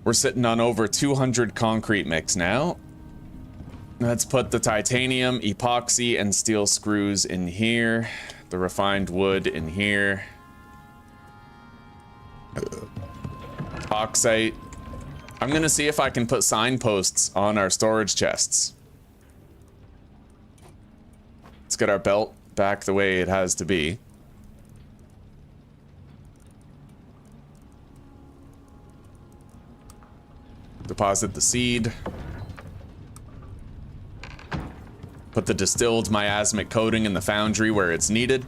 Speaker 1: We're sitting on over 200 concrete mix now. Let's put the titanium, epoxy, and steel screws in here. The refined wood in here. Bauxite. I'm gonna see if I can put signposts on our storage chests. Let's get our belt back the way it has to be. Deposit the seed. Put the distilled miasmic coating in the foundry where it's needed.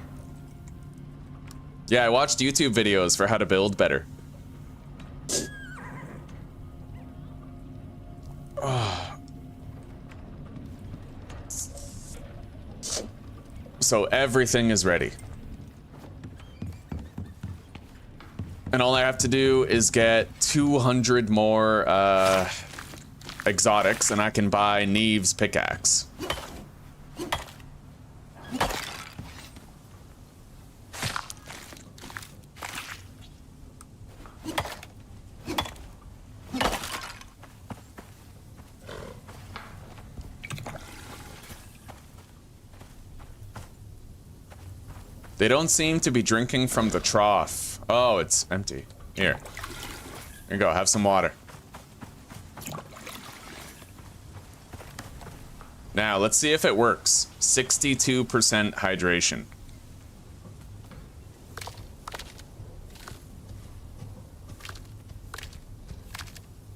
Speaker 1: Yeah, I watched YouTube videos for how to build better. So everything is ready. And all I have to do is get 200 more exotics, and I can buy Neve's pickaxe. They don't seem to be drinking from the trough. Oh, it's empty. Here. Here you go, have some water. Now, let's see if it works. 62% hydration.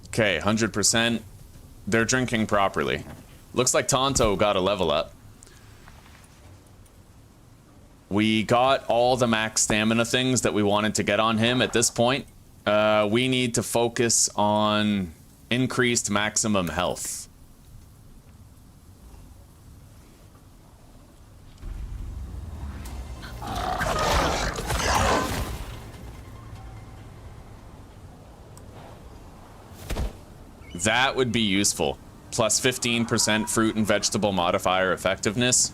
Speaker 1: Okay, 100%. They're drinking properly. Looks like Tonto got a level up. We got all the max stamina things that we wanted to get on him at this point. We need to focus on increased maximum health. That would be useful. Plus 15% fruit and vegetable modifier effectiveness.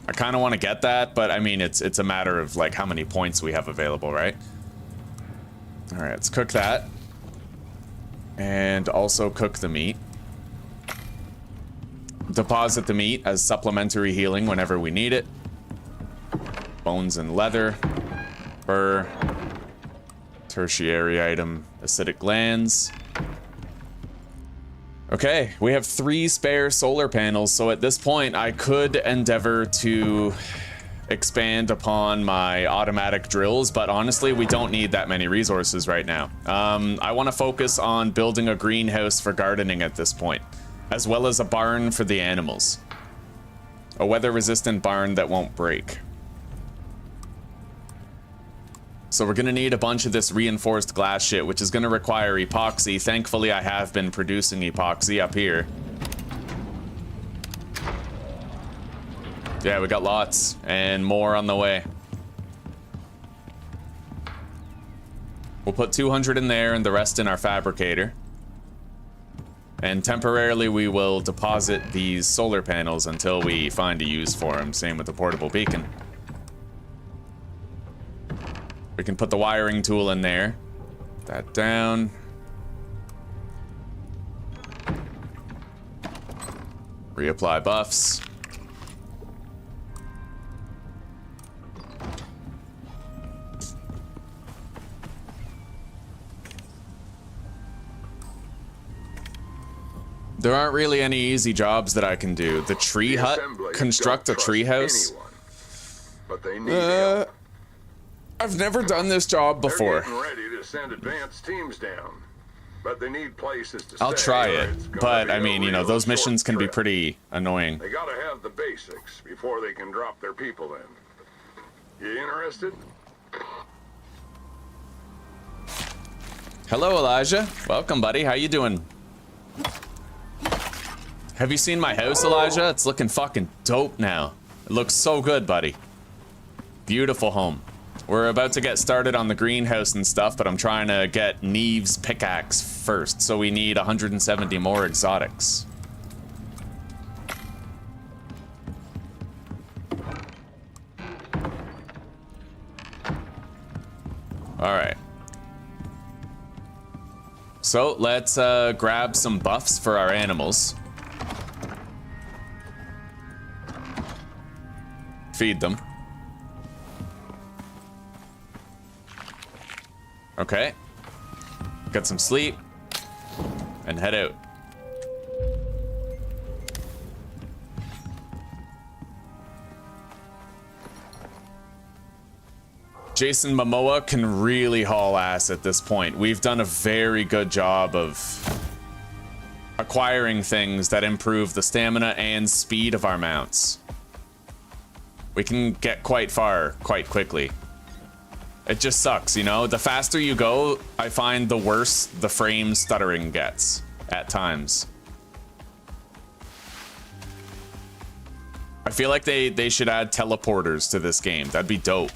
Speaker 1: I kind of want to get that, but I mean, it's a matter of like how many points we have available, right? All right, let's cook that. And also cook the meat. Deposit the meat as supplementary healing whenever we need it. Bones and leather. Fur. Tertiary item, acidic glands. Okay, we have 3 spare solar panels, so at this point I could endeavor to expand upon my automatic drills, but honestly we don't need that many resources right now. I want to focus on building a greenhouse for gardening at this point, as well as a barn for the animals. A weather-resistant barn that won't break. So we're gonna need a bunch of this reinforced glass shit, which is gonna require epoxy. Thankfully, I have been producing epoxy up here. Yeah, we got lots, and more on the way. We'll put 200 in there and the rest in our fabricator. And temporarily, we will deposit these solar panels until we find a use for them. Same with the portable beacon. We can put the wiring tool in there. That down. Reapply buffs. There aren't really any easy jobs that I can do. The tree hut, construct a tree house.
Speaker 3: But they need help.
Speaker 1: I've never done this job before.
Speaker 3: They're getting ready to send advanced teams down, but they need places to
Speaker 1: I'll
Speaker 3: stay,
Speaker 1: try
Speaker 3: or
Speaker 1: it,
Speaker 3: it's gonna
Speaker 1: but
Speaker 3: be
Speaker 1: I
Speaker 3: a
Speaker 1: mean, you know,
Speaker 3: real
Speaker 1: those
Speaker 3: short
Speaker 1: missions can be
Speaker 3: trip.
Speaker 1: pretty annoying.
Speaker 3: They gotta have the basics before they can drop their people in. You interested?
Speaker 1: Hello, Elijah. Welcome, buddy. How you doing? Have you seen my house, Elijah? It's looking fucking dope now. It looks so good, buddy. Beautiful home. We're about to get started on the greenhouse and stuff, but I'm trying to get Neve's pickaxe first, so we need 170 more exotics. Alright. So, let's grab some buffs for our animals. Feed them. Okay. Get some sleep. And head out. Jason Momoa can really haul ass at this point. We've done a very good job of acquiring things that improve the stamina and speed of our mounts. We can get quite far quite quickly. It just sucks, you know? The faster you go, I find the worse the frame stuttering gets at times. I feel like they should add teleporters to this game. That'd be dope.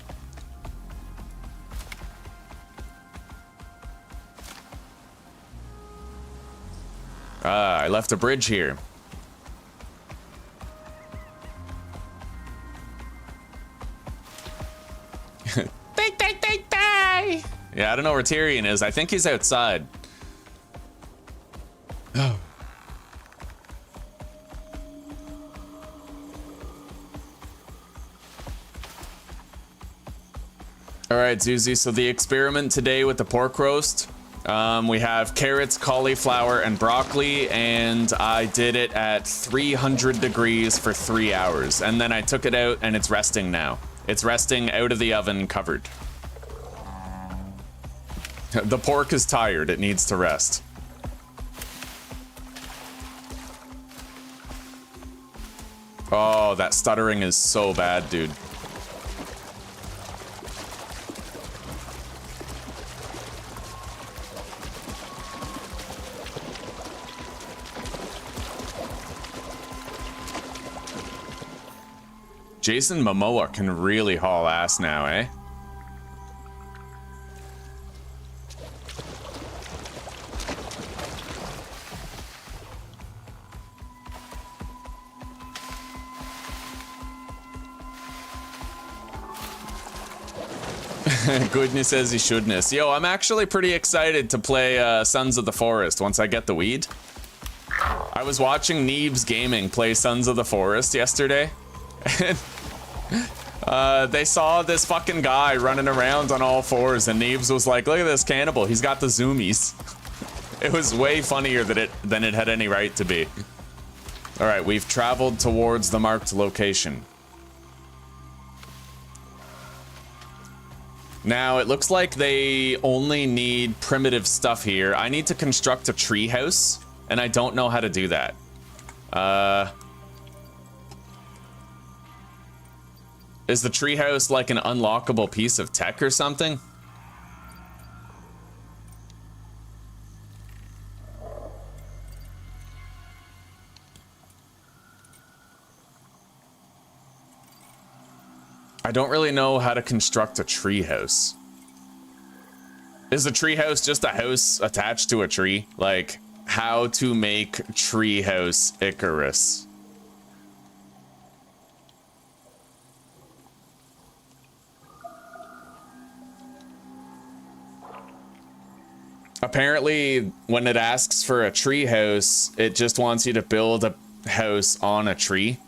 Speaker 1: Ah, I left a bridge here. Yeah, I don't know where Tyrion is. I think he's outside. Oh. All right, Zuzi. So the experiment today with the pork roast, we have carrots, cauliflower, and broccoli, and I did it at 300 degrees for 3 hours. And then I took it out, and it's resting now. It's resting out of the oven covered. The pork is tired. It needs to rest. Oh, that stuttering is so bad, dude. Jason Momoa can really haul ass now, eh? Goodness says he shouldness. Yo, I'm actually pretty excited to play Sons of the Forest once I get the weed. I was watching Neve's Gaming play Sons of the Forest yesterday. And they saw this fucking guy running around on all fours, and Neves was like, look at this cannibal, he's got the zoomies. It was way funnier than it had any right to be. Alright, we've traveled towards the marked location. Now, it looks like they only need primitive stuff here. I need to construct a tree house, and I don't know how to do that. Is the treehouse like an unlockable piece of tech or something? I don't really know how to construct a treehouse. Is a treehouse just a house attached to a tree? Like, how to make treehouse Icarus? Apparently, when it asks for a tree house, it just wants you to build a house on a tree.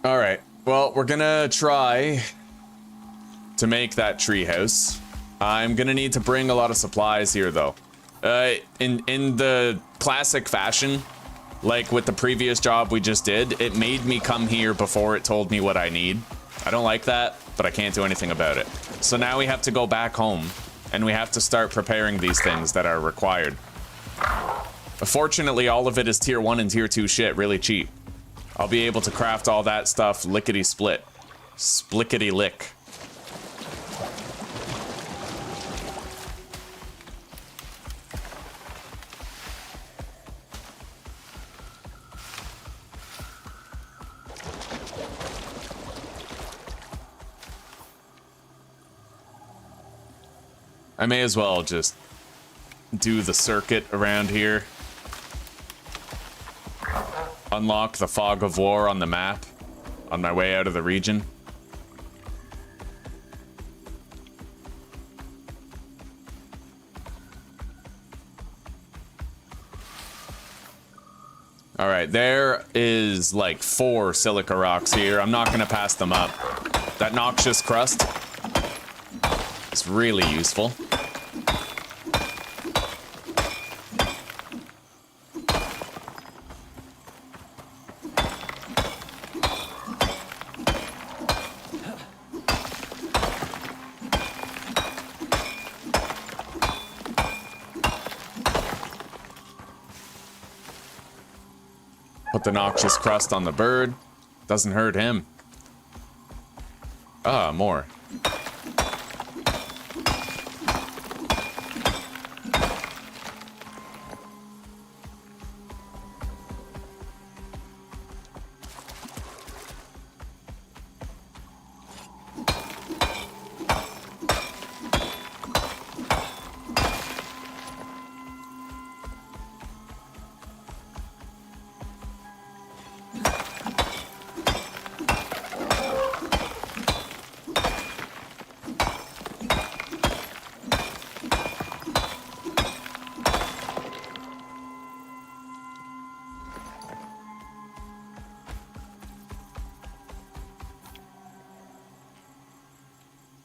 Speaker 1: All right, well, we're gonna try to make that treehouse. I'm gonna need to bring a lot of supplies here, though. In the classic fashion, like with the previous job we just did, it made me come here before it told me what I need. I don't like that, but I can't do anything about it. So now we have to go back home, and we have to start preparing these things that are required. Fortunately, all of it is tier 1 and tier 2 shit, really cheap. I'll be able to craft all that stuff lickety-split. Splickety-lick. I may as well just do the circuit around here. Unlock the fog of war on the map on my way out of the region. All right, there is like 4 silica rocks here. I'm not gonna pass them up. That noxious crust is really useful. Put the noxious crust on the bird. Doesn't hurt him. Ah, more.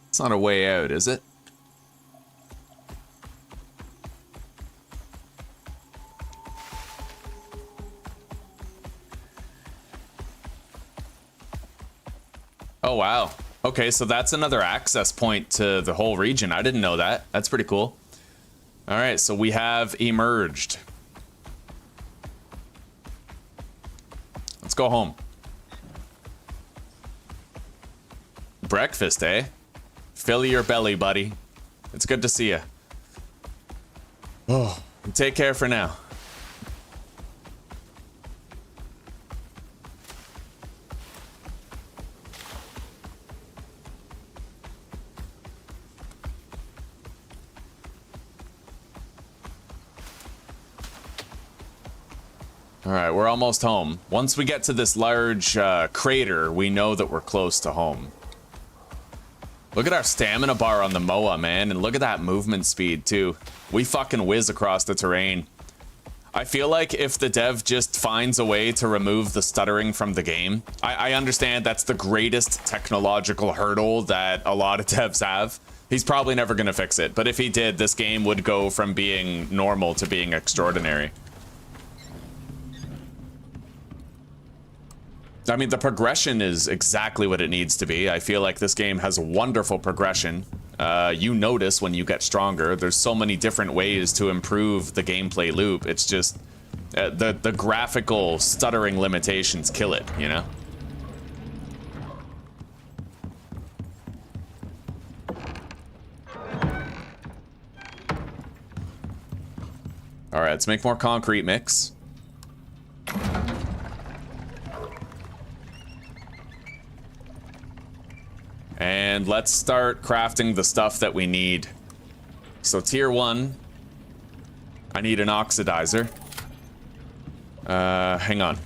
Speaker 1: It's not a way out, is it? Oh, wow. Okay, so that's another access point to the whole region. I didn't know that. That's pretty cool. All right, so we have emerged. Let's go home. Breakfast, eh? Fill your belly, buddy. It's good to see you. Oh, take care for now. All right, we're almost home. Once we get to this large crater, we know that we're close to home. Look at our stamina bar on the MOA, man, and look at that movement speed, too. We fucking whiz across the terrain. I feel like if the dev just finds a way to remove the stuttering from the game, I understand that's the greatest technological hurdle that a lot of devs have. He's probably never gonna fix it, but if he did, this game would go from being normal to being extraordinary. I mean, the progression is exactly what it needs to be. I feel like this game has a wonderful progression. You notice when you get stronger, there's so many different ways to improve the gameplay loop. It's just the graphical stuttering limitations kill it, you know? All right, let's make more concrete mix. and let's start crafting the stuff that we need. So tier 1, I need an oxidizer. Hang on.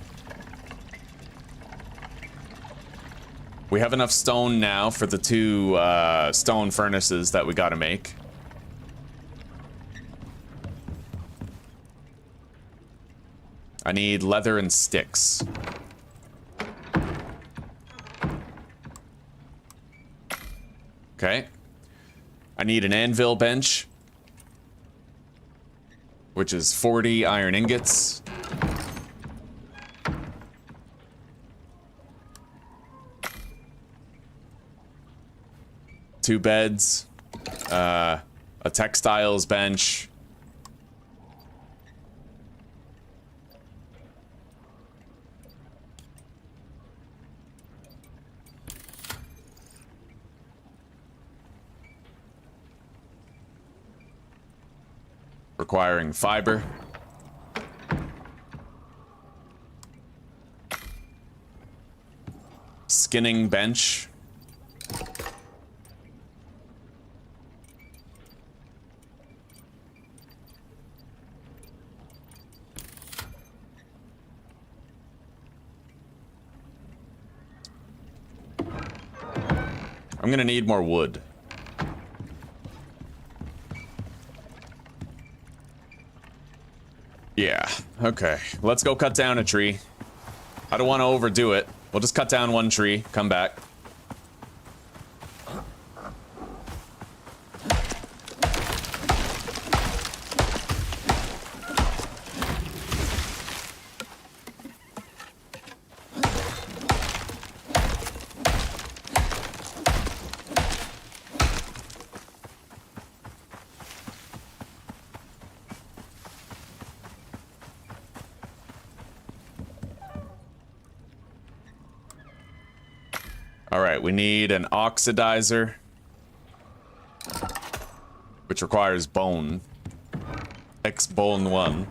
Speaker 1: We have enough stone now for the 2 stone furnaces that we gotta make. I need leather and sticks. Okay. I need an anvil bench, which is 40 iron ingots. Two beds, a textiles bench, requiring fiber. Skinning bench. I'm gonna need more wood. Yeah, okay. Let's go cut down a tree. I don't want to overdo it. We'll just cut down one tree, come back. We need an oxidizer, which requires bone. X bone 1.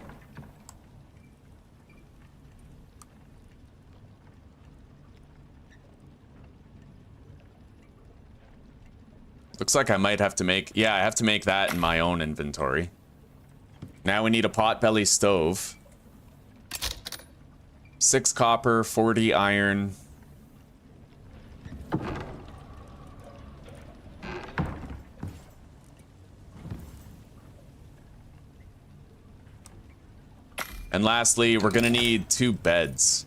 Speaker 1: Looks like I might have to make... Yeah, I have to make that in my own inventory. Now we need a potbelly stove. 6 copper, 40 iron... And lastly, we're gonna need 2 beds.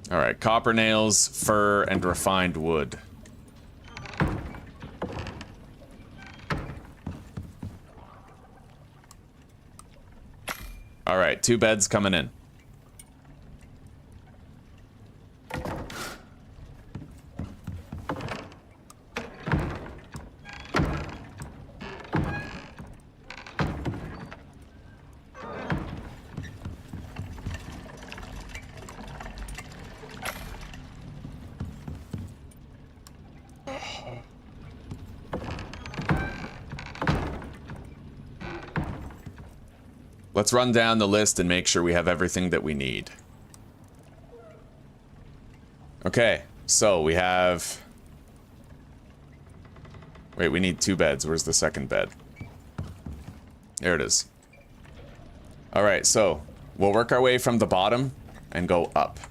Speaker 1: All right, copper nails, fur, and refined wood. All right, 2 beds coming in. Let's run down the list and make sure we have everything that we need. Okay, so we have... Wait, we need 2 beds. Where's the second bed? There it is. Alright, so we'll work our way from the bottom and go up.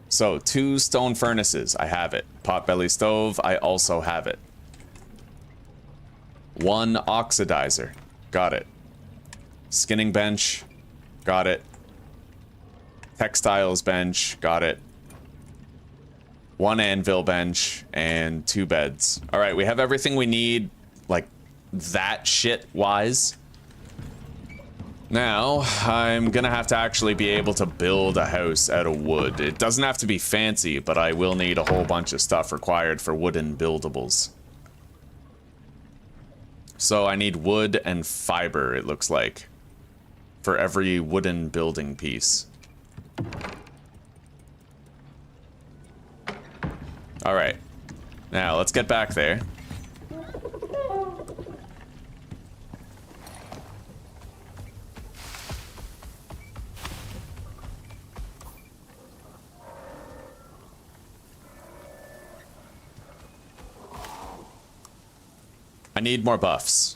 Speaker 1: So, 2 stone furnaces. I have it. Potbelly stove. I also have it. 1 oxidizer. Got it. Skinning bench, got it. Textiles bench, got it. 1 anvil bench, and 2 beds. Alright, we have everything we need, like, that shit-wise. Now, I'm gonna have to actually be able to build a house out of wood. It doesn't have to be fancy, but I will need a whole bunch of stuff required for wooden buildables. So I need wood and fiber, it looks like, for every wooden building piece. Alright. Now, let's get back there. I need more buffs.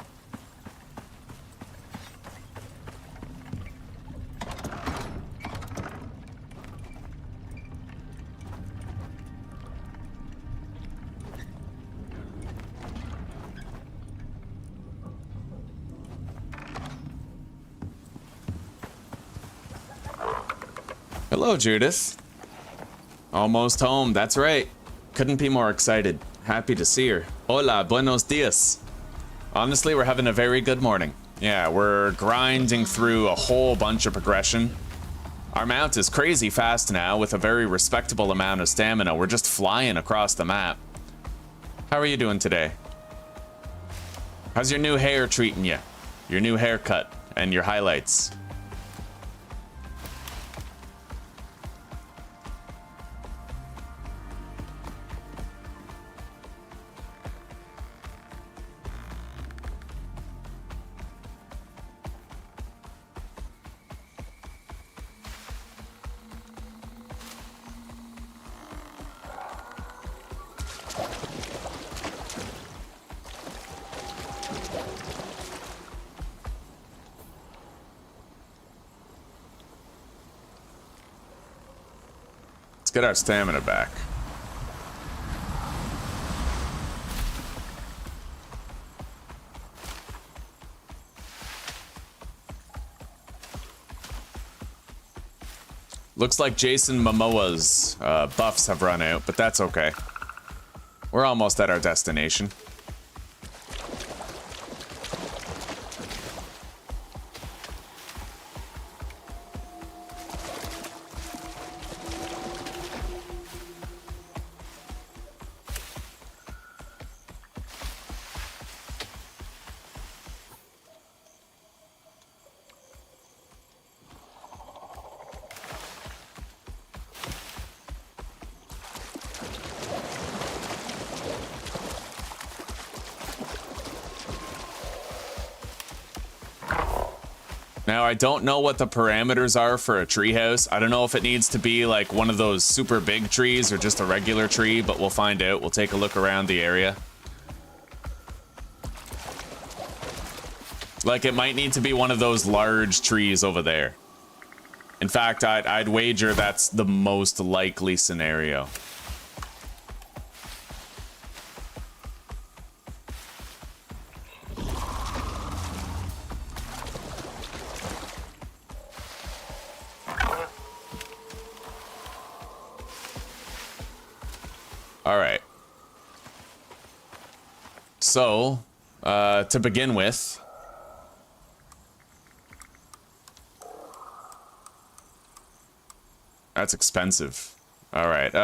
Speaker 1: Hello, Judith. Almost home, that's right. Couldn't be more excited. Happy to see her. Hola, buenos dias. Honestly, we're having a very good morning. Yeah, we're grinding through a whole bunch of progression. Our mount is crazy fast now with a very respectable amount of stamina. We're just flying across the map. How are you doing today? How's your new hair treating you? Your new haircut and your highlights? Let's get our stamina back. Looks like Jason Momoa's buffs have run out, but that's okay. We're almost at our destination. Now, I don't know what the parameters are for a treehouse. I don't know if it needs to be like one of those super big trees or just a regular tree, but we'll find out. We'll take a look around the area. Like, it might need to be one of those large trees over there. In fact, I'd wager that's the most likely scenario. Alright. So, to begin with, that's expensive. Alright,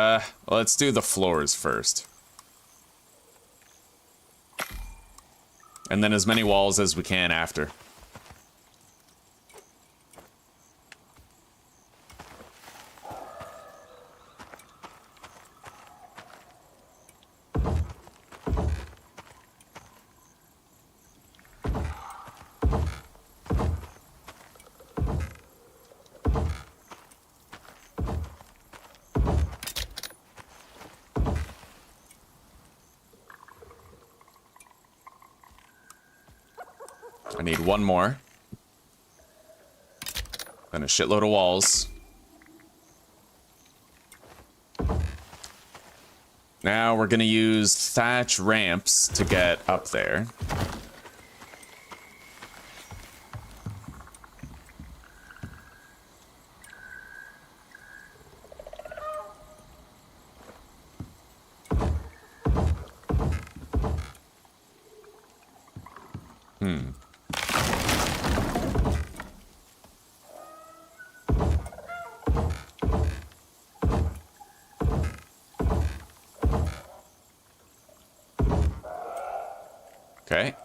Speaker 1: let's do the floors first. And then as many walls as we can after. I need one more. Then a shitload of walls. Now we're gonna use thatch ramps to get up there. Okay.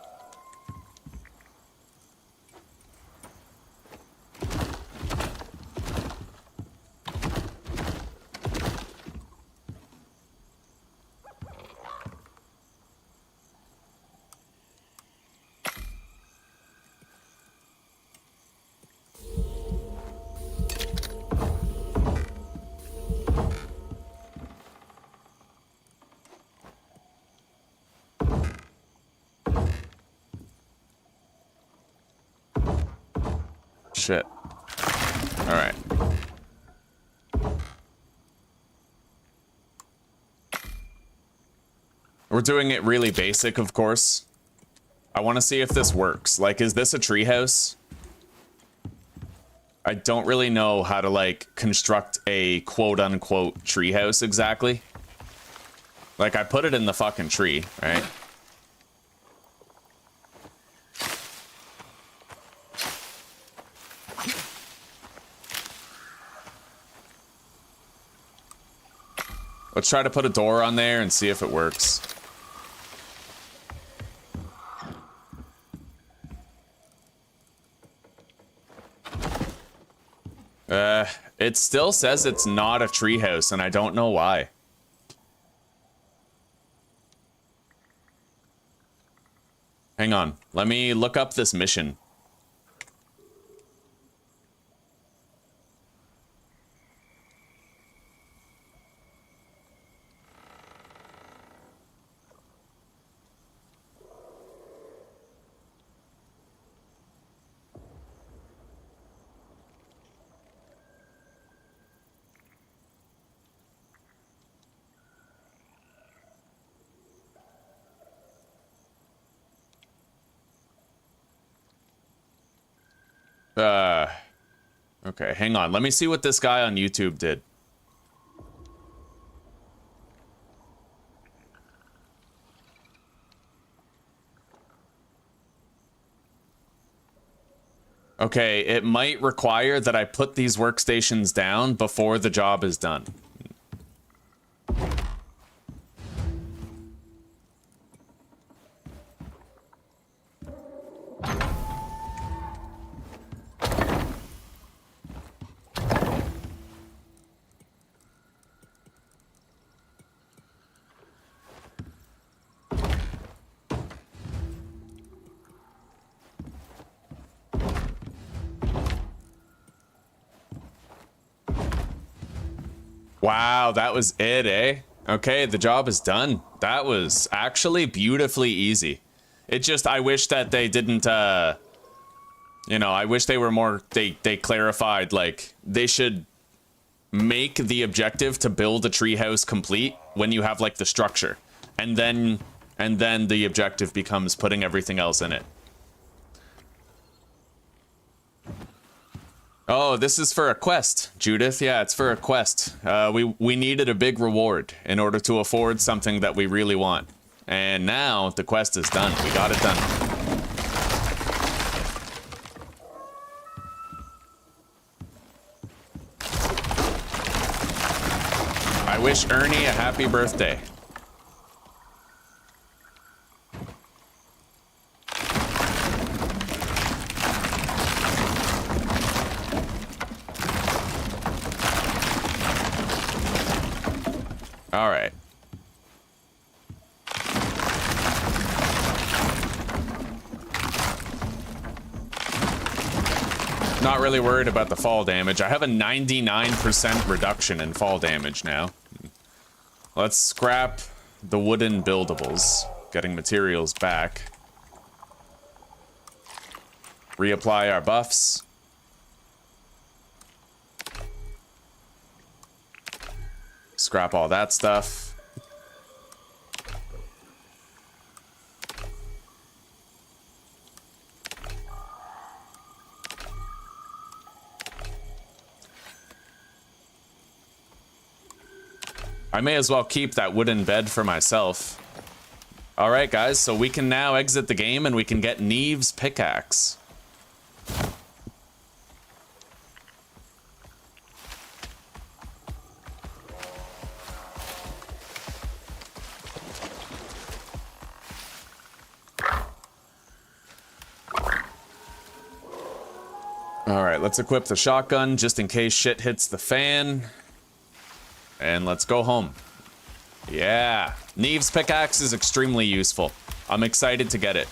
Speaker 1: shit. Alright. We're doing it really basic, of course. I want to see if this works. Like, is this a treehouse? I don't really know how to, like, construct a quote-unquote treehouse exactly. Like, I put it in the fucking tree, right? Let's try to put a door on there and see if it works. It still says it's not a treehouse, and I don't know why. Hang on, let me look up this mission. Okay, hang on. Let me see what this guy on YouTube did. Okay, it might require that I put these workstations down before the job is done. Wow, that was it, eh? Okay, the job is done. That was actually beautifully easy. It just, I wish that they didn't, you know, I wish they were more, they clarified, like, they should make the objective to build a treehouse complete when you have, like, the structure. And then the objective becomes putting everything else in it. Oh, this is for a quest, Judith. Yeah, it's for a quest. We needed a big reward in order to afford something that we really want. And now the quest is done. We got it done. I wish Ernie a happy birthday. All right. Not really worried about the fall damage. I have a 99% reduction in fall damage now. Let's scrap the wooden buildables, getting materials back. Reapply our buffs. Scrap all that stuff. I may as well keep that wooden bed for myself. Alright guys, so we can now exit the game and we can get MaliCiouS pickaxe. Alright, let's equip the shotgun just in case shit hits the fan. And let's go home. Yeah, MaliCiouS pickaxe is extremely useful. I'm excited to get it.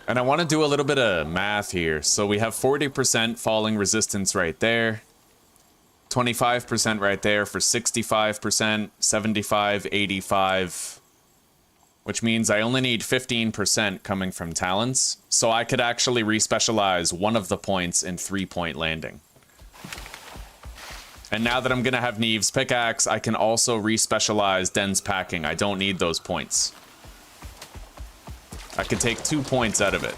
Speaker 1: And I want to do a little bit of math here. So we have 40% falling resistance right there. 25% right there for 65%, 75, 85. Which means I only need 15% coming from talents. So I could actually respecialize one of the points in 3-point landing. And now that I'm going to have Neve's pickaxe, I can also respecialize dense packing. I don't need those points. I could take 2 points out of it.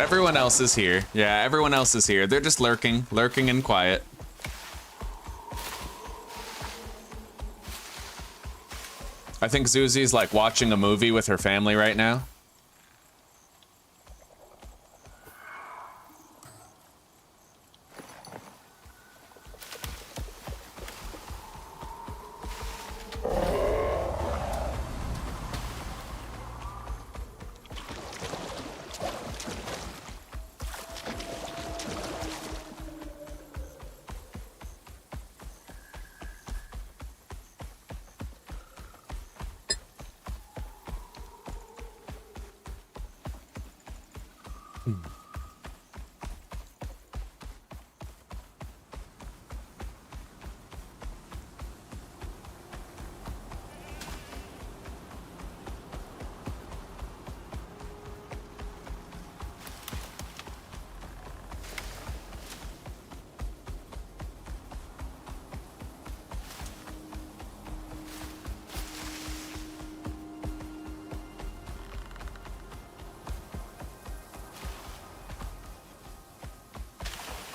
Speaker 1: Everyone else is here. Yeah, everyone else is here. They're just lurking and quiet. I think Zuzi's like watching a movie with her family right now.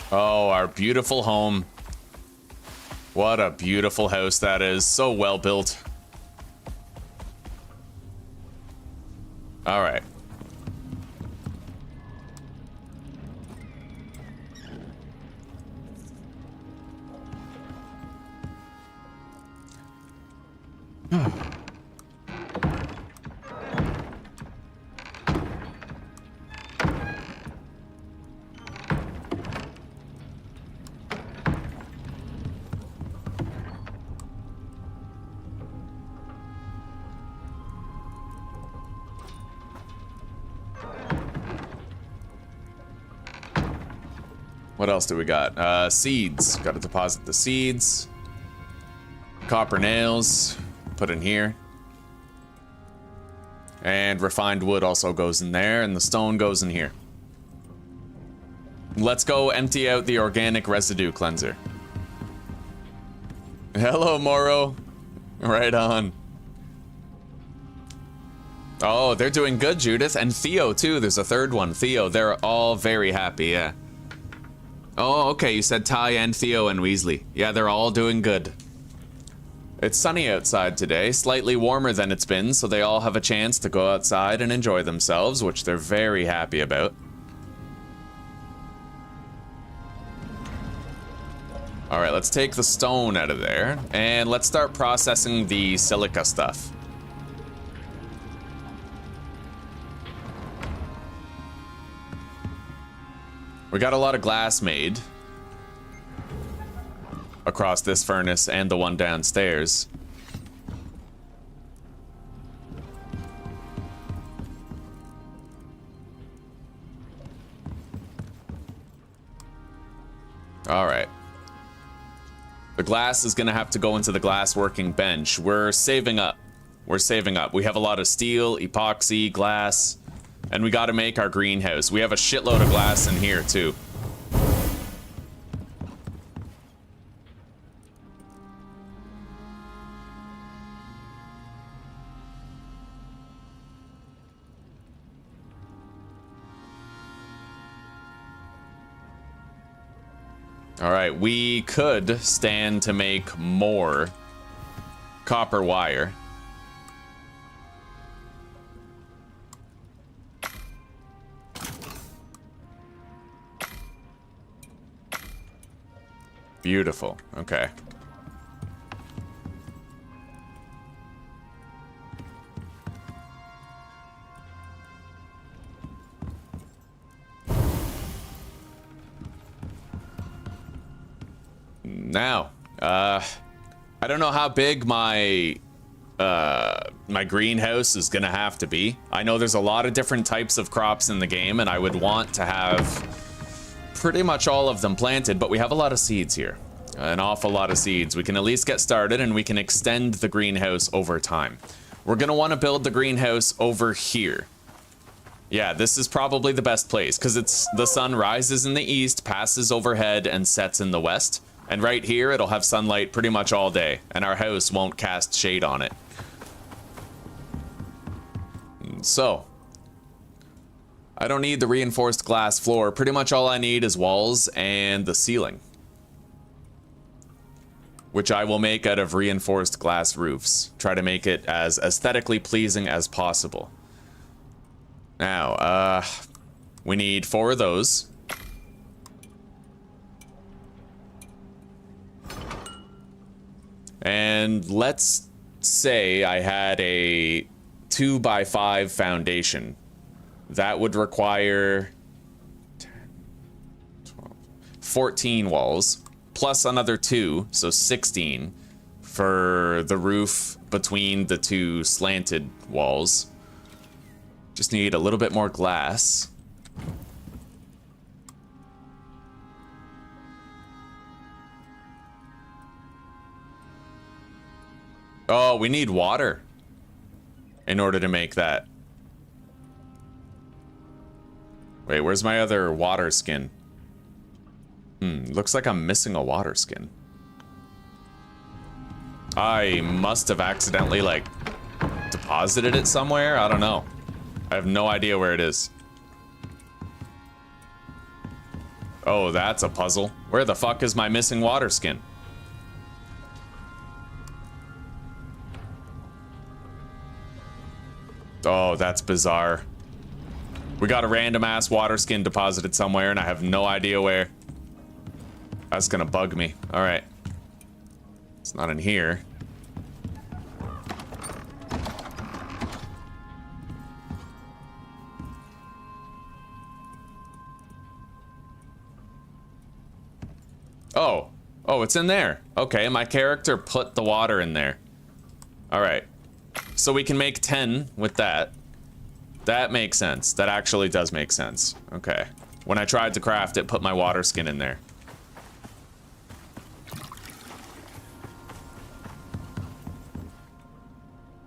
Speaker 1: Oh, our beautiful home. What a beautiful house that is. So well built. All right. What else do we got? Seeds. Got to deposit the seeds. Copper nails. Put in here. And refined wood also goes in there, and the stone goes in here. Let's go empty out the organic residue cleanser. Hello, Moro. Right on. Oh, they're doing good, Judith. And Theo, too. There's a third one. Theo, they're all very happy, yeah. Oh, okay, you said Ty and Theo and Weasley. Yeah, they're all doing good. It's sunny outside today, slightly warmer than it's been, so they all have a chance to go outside and enjoy themselves, which they're very happy about. Alright, let's take the stone out of there, and let's start processing the silica stuff. We got a lot of glass made across this furnace and the one downstairs. All right. The glass is going to have to go into the glass working bench. We're saving up. We're saving up. We have a lot of steel, epoxy, glass. And we gotta make our greenhouse. We have a shitload of glass in here, too. Alright, we could stand to make more copper wire. Beautiful. Okay. Now, I don't know how big my my greenhouse is gonna have to be. I know there's a lot of different types of crops in the game, and I would want to have pretty much all of them planted, but we have a lot of seeds here. An awful lot of seeds. We can at least get started, and we can extend the greenhouse over time. We're gonna want to build the greenhouse over here. Yeah, this is probably the best place, because it's the sun rises in the east, passes overhead, and sets in the west. And right here, it'll have sunlight pretty much all day, and our house won't cast shade on it. So, I don't need the reinforced glass floor. Pretty much all I need is walls and the ceiling, which I will make out of reinforced glass roofs. Try to make it as aesthetically pleasing as possible. Now, we need 4 of those. And let's say I had a 2x5 foundation. That would require 10, 12, 14 walls, plus another 2, so 16 for the roof between the 2 slanted walls. Just need a little bit more glass. Oh, we need water in order to make that. Wait, where's my other water skin? Looks like I'm missing a water skin. I must have accidentally, like, deposited it somewhere. I don't know. I have no idea where it is. Oh, that's a puzzle. Where the fuck is my missing water skin? Oh, that's bizarre. We got a random ass water skin deposited somewhere and I have no idea where. That's gonna bug me. All right. It's not in here. Oh. Oh, it's in there. Okay, my character put the water in there. All right. So we can make 10 with that. That makes sense. That actually does make sense. Okay. When I tried to craft it, put my water skin in there.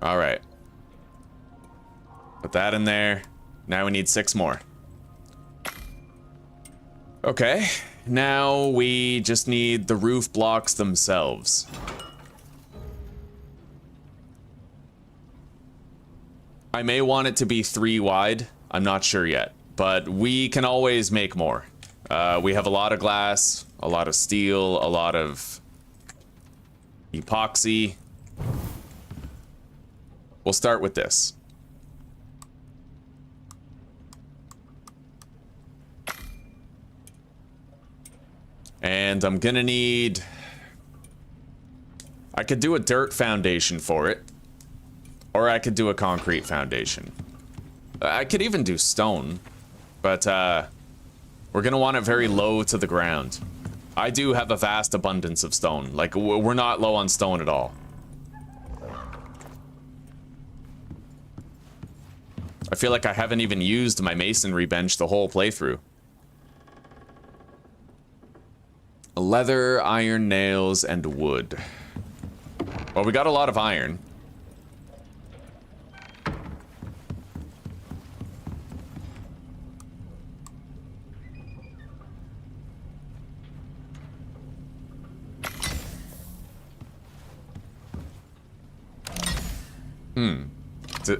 Speaker 1: All right. Put that in there. Now we need 6 more. Okay. Now we just need the roof blocks themselves. I may want it to be 3 wide. I'm not sure yet, but we can always make more. We have a lot of glass, a lot of steel, a lot of epoxy. We'll start with this. And I'm gonna need... I could do a dirt foundation for it. Or I could do a concrete foundation. I could even do stone. But, we're gonna want it very low to the ground. I do have a vast abundance of stone. Like, we're not low on stone at all. I feel like I haven't even used my masonry bench the whole playthrough. Leather, iron, nails, and wood. Well, we got a lot of iron.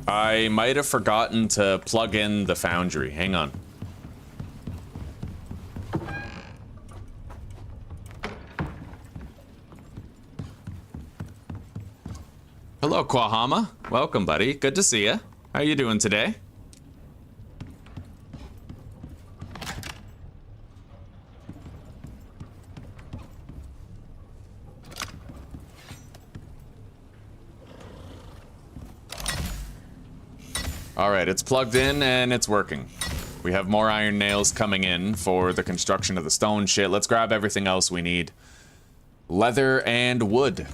Speaker 1: I might have forgotten to plug in the foundry. Hang on. Hello, Kwahama. Welcome, buddy. Good to see you. How you doing today? All right, it's plugged in and it's working. We have more iron nails coming in for the construction of the stone shit. Let's grab everything else we need. Leather and wood.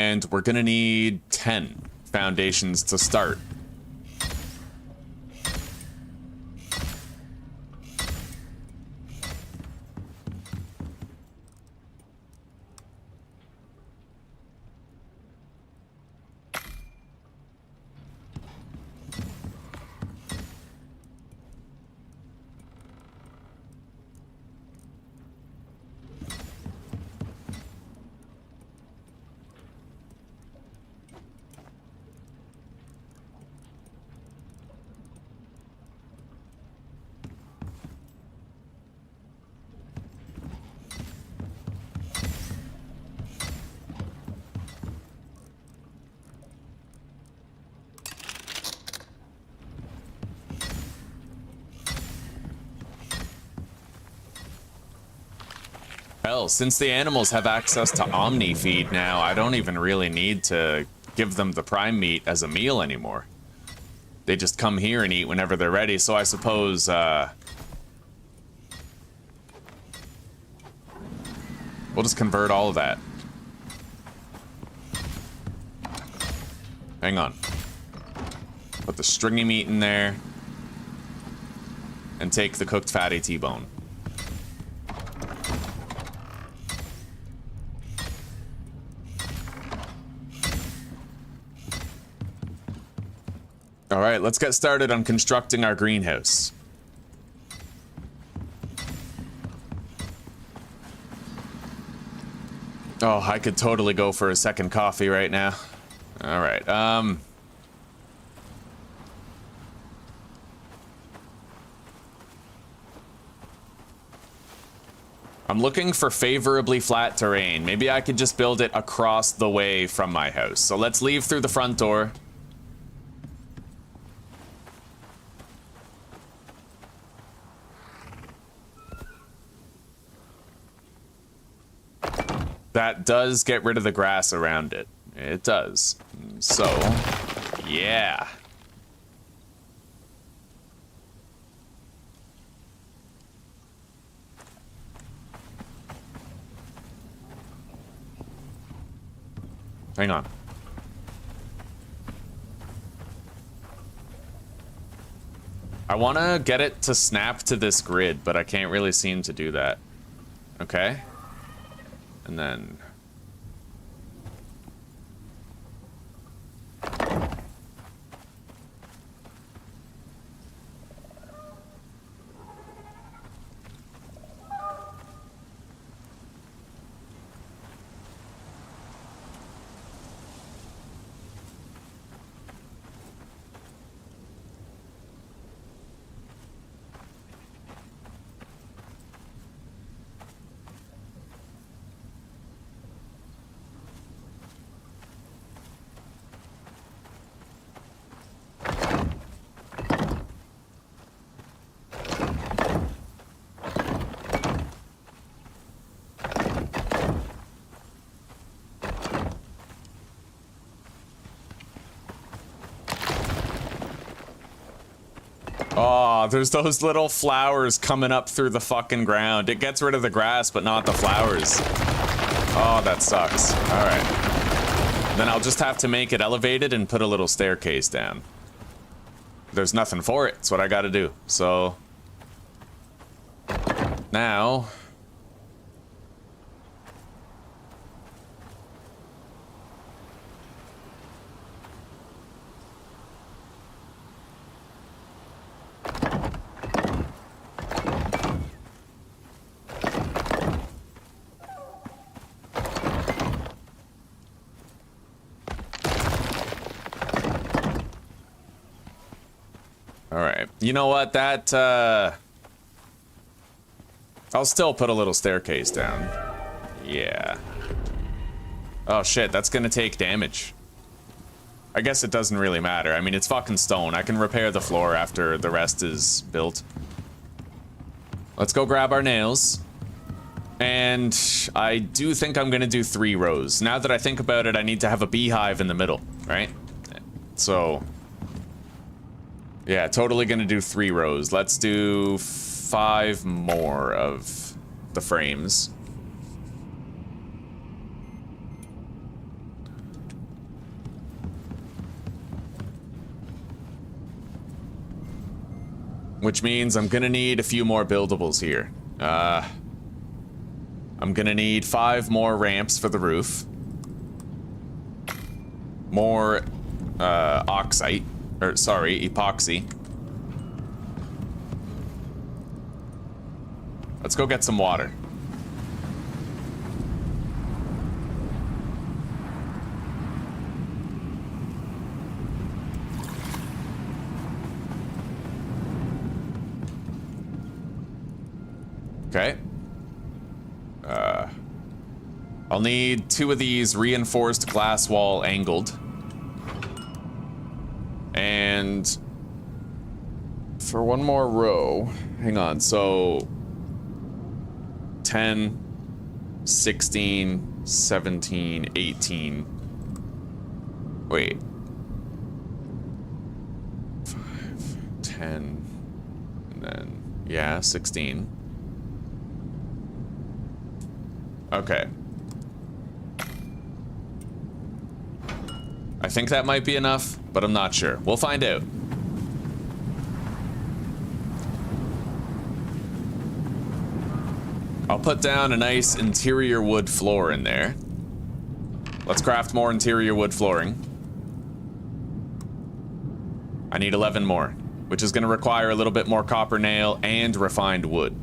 Speaker 1: And we're gonna need 10 foundations to start. Hell, since the animals have access to Omni Feed now, I don't even really need to give them the prime meat as a meal anymore. They just come here and eat whenever they're ready, so I suppose, we'll just convert all of that. Hang on. Put the stringy meat in there. And take the cooked fatty T-bone. All right, let's get started on constructing our greenhouse. Oh, I could totally go for a second coffee right now. All right, I'm looking for favorably flat terrain. Maybe I could just build it across the way from my house. So let's leave through the front door. That does get rid of the grass around it. It does. So, yeah. Hang on. I want to get it to snap to this grid, but I can't really seem to do that. Okay. And then... Oh, there's those little flowers coming up through the fucking ground. It gets rid of the grass, but not the flowers. Oh, that sucks. All right. Then I'll just have to make it elevated and put a little staircase down. There's nothing for it. It's what I gotta do. So... now... you know what, that, I'll still put a little staircase down. Yeah. Oh shit, that's gonna take damage. I guess it doesn't really matter. I mean, it's fucking stone. I can repair the floor after the rest is built. Let's go grab our nails. And I do think I'm gonna do 3 rows. Now that I think about it, I need to have a beehive in the middle, right? So... yeah, totally gonna do 3 rows. Let's do 5 more of the frames. Which means I'm gonna need a few more buildables here. I'm gonna need 5 more ramps for the roof. More, epoxy. Let's go get some water. Okay. I'll need 2 of these reinforced glass wall angled. And for 1 more row, hang on, so 10, 16, 17, 18. Wait. 5, 10, and then, yeah, 16. Okay. I think that might be enough, but I'm not sure. We'll find out. I'll put down a nice interior wood floor in there. Let's craft more interior wood flooring. I need 11 more, which is going to require a little bit more copper nail and refined wood.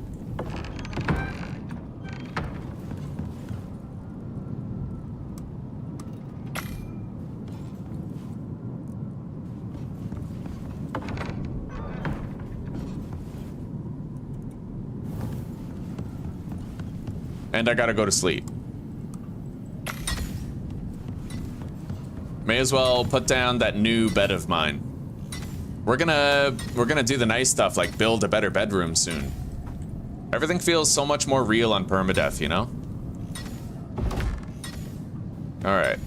Speaker 1: And I gotta go to sleep. May as well put down that new bed of mine. We're gonna do the nice stuff, like build a better bedroom soon. Everything feels so much more real on Permadeath, you know? Alright.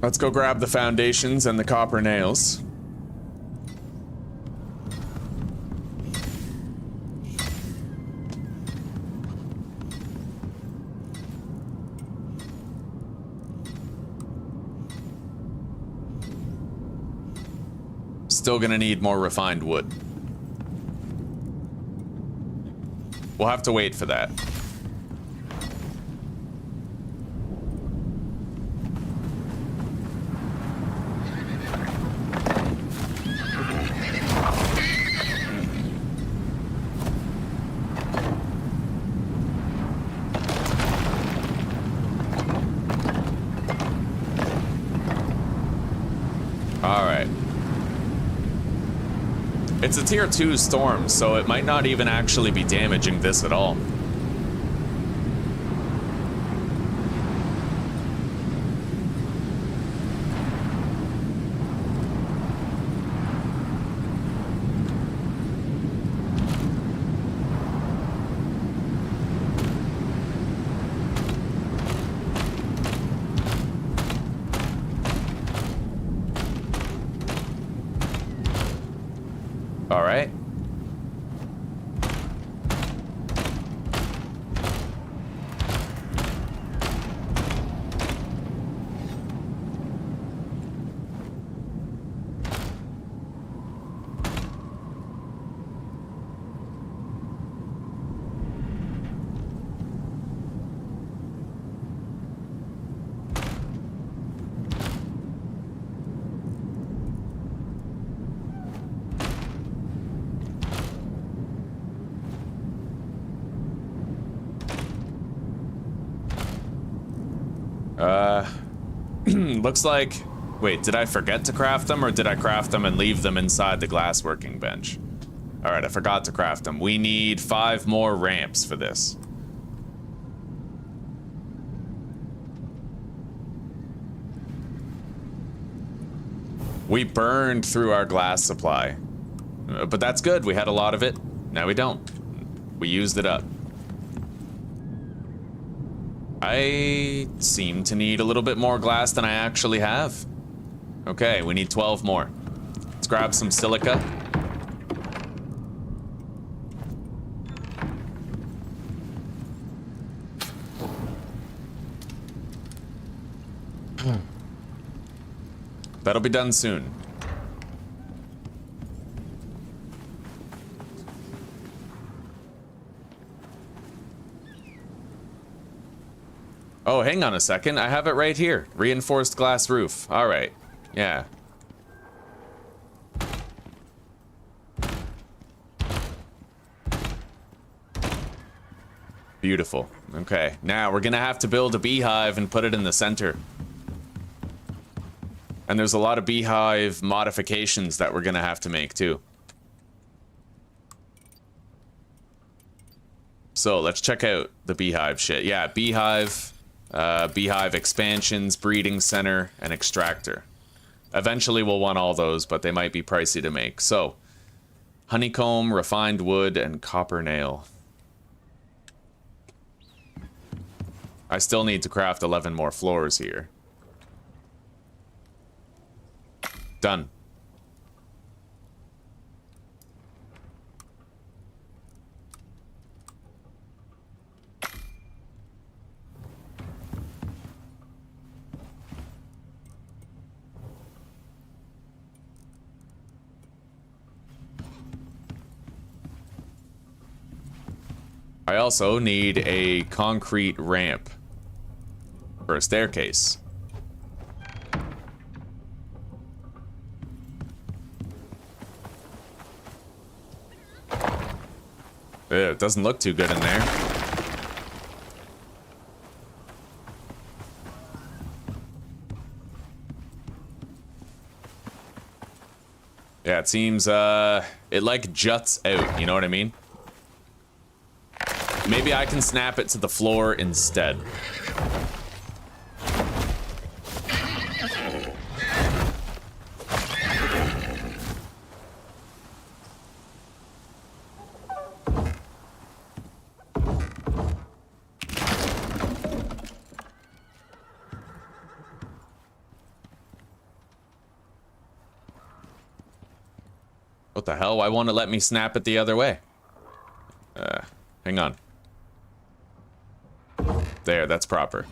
Speaker 1: Let's go grab the foundations and the copper nails. Still gonna need more refined wood. We'll have to wait for that. It's a tier 2 storm, so it might not even actually be damaging this at all. All right. Looks like... Wait, did I forget to craft them, or did I craft them and leave them inside the glass working bench? Alright, I forgot to craft them. We need 5 more ramps for this. We burned through our glass supply. But that's good, we had a lot of it. Now we don't. We used it up. I seem to need a little bit more glass than I actually have. Okay, we need 12 more. Let's grab some silica. That'll be done soon. Oh, hang on a second. I have it right here. Reinforced glass roof. All right. Yeah. Beautiful. Okay. Now we're gonna have to build a beehive and put it in the center. And there's a lot of beehive modifications that we're gonna have to make too. So let's check out the beehive shit. Yeah, beehive, beehive expansions, breeding center, and extractor. Eventually we'll want all those, but they might be pricey to make. So, honeycomb, refined wood, and copper nail. I still need to craft 11 more floors here. Done. I also need a concrete ramp for a staircase. Ew, it doesn't look too good in there. Yeah, it seems, it like juts out, you know what I mean? Maybe I can snap it to the floor instead. What the hell? Why won't it let me snap it the other way? Hang on. There, that's proper.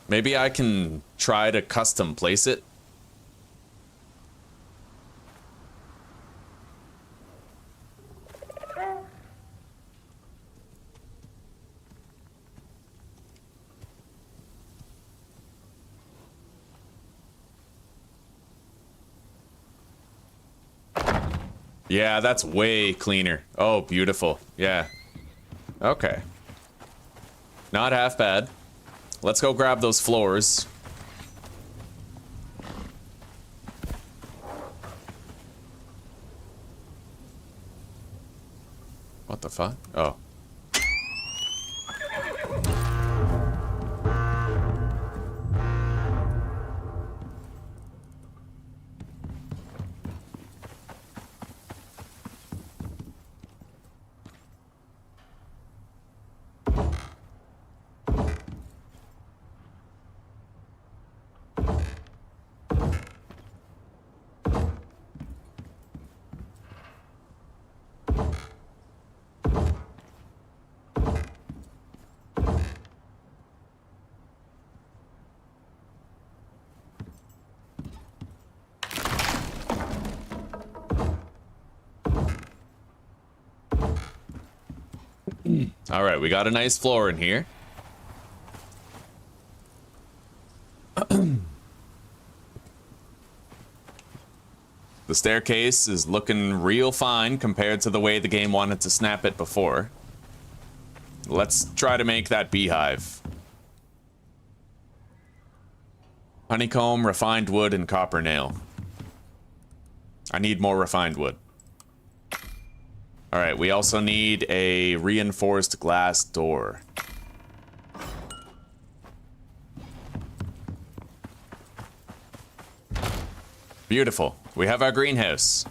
Speaker 1: Maybe I can try to custom place it. Yeah, that's way cleaner. Oh, beautiful. Yeah. Okay. Not half bad. Let's go grab those floors. What the fuck? Oh. All right, we got a nice floor in here. The staircase is looking real fine compared to the way the game wanted to snap it before. Let's try to make that beehive. Honeycomb, refined wood, and copper nail. I need more refined wood. All right, we also need a reinforced glass door. Beautiful. We have our greenhouse.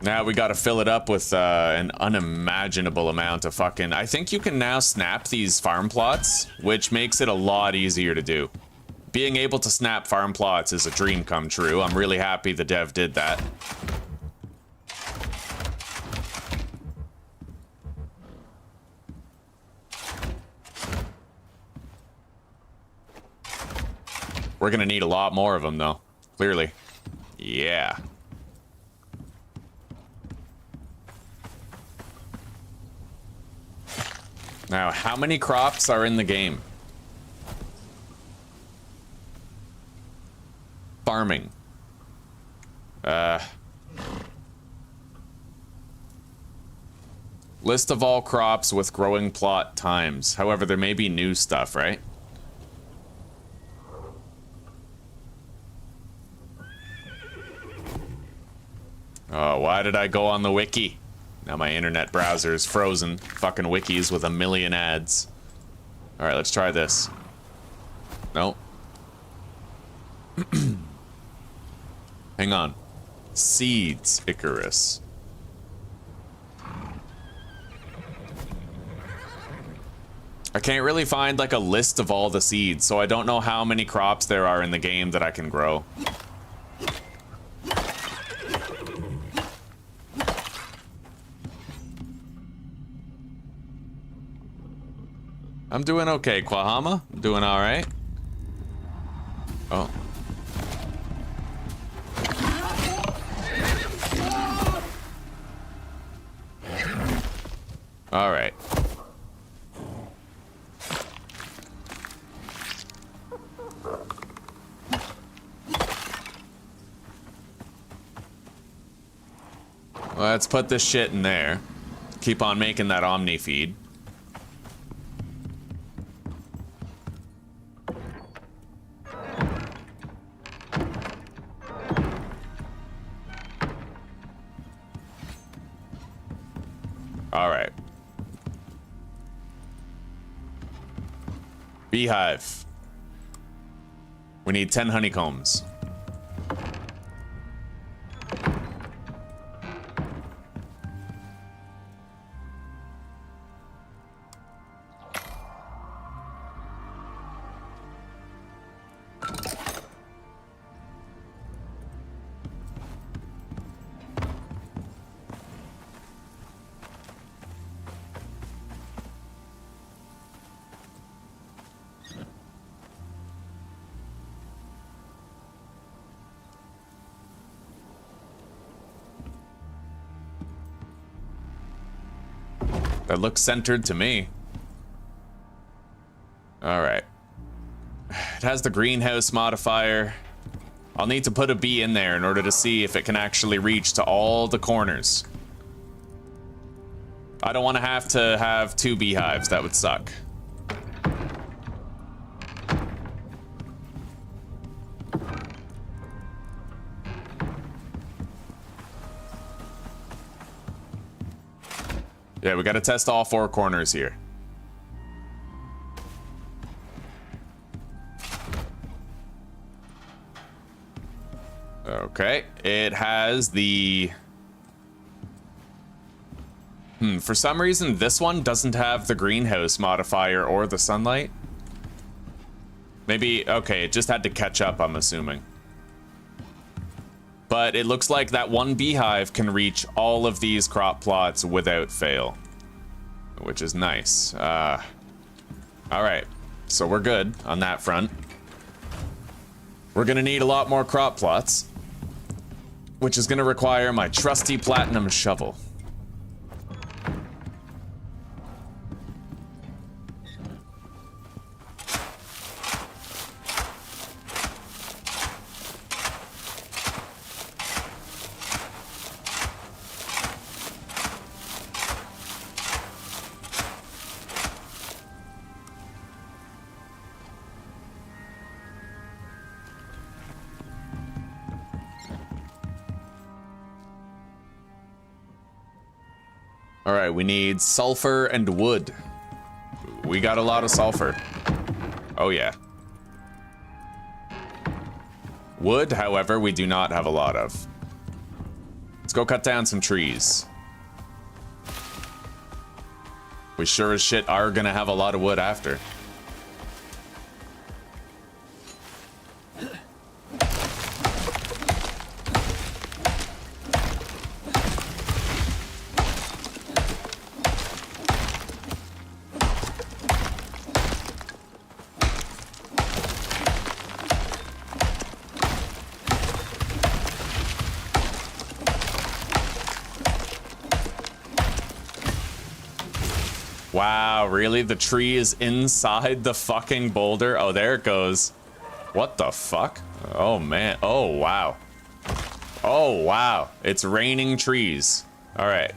Speaker 1: Now we gotta fill it up with an unimaginable amount of fucking... I think you can now snap these farm plots, which makes it a lot easier to do. Being able to snap farm plots is a dream come true. I'm really happy the dev did that. We're gonna need a lot more of them, though. Clearly. Yeah. Now, how many crops are in the game? Farming. List of all crops with growing plot times. However, there may be new stuff, right? Oh, why did I go on the wiki? Now my internet browser is frozen. Fucking wikis with a million ads. Alright, let's try this. Nope. Hang on. Seeds, Icarus. I can't really find like a list of all the seeds, so I don't know how many crops there are in the game that I can grow. I'm doing okay, Kwahama. I'm doing alright. Oh. Alright. Let's put this shit in there. Keep on making that Omni feed. Alright. Beehive. We need 10 honeycombs. That looks centered to me. Alright. It has the greenhouse modifier. I'll need to put a bee in there in order to see if it can actually reach to all the corners. I don't want to have 2 beehives. That would suck. Yeah, we gotta test all 4 corners here. Okay, it has the... for some reason this one doesn't have the greenhouse modifier or the sunlight. Maybe, okay, it just had to catch up, I'm assuming. But it looks like that one beehive can reach all of these crop plots without fail, which is nice. All right, so we're good on that front. We're gonna need a lot more crop plots, which is gonna require my trusty platinum shovel. Alright, we need sulfur and wood. We got a lot of sulfur. Oh yeah. Wood, however, we do not have a lot of. Let's go cut down some trees. We sure as shit are gonna have a lot of wood after. Wow, really? The tree is inside the fucking boulder? Oh, there it goes. What the fuck? Oh, man. Oh, wow. Oh, wow. It's raining trees. All right.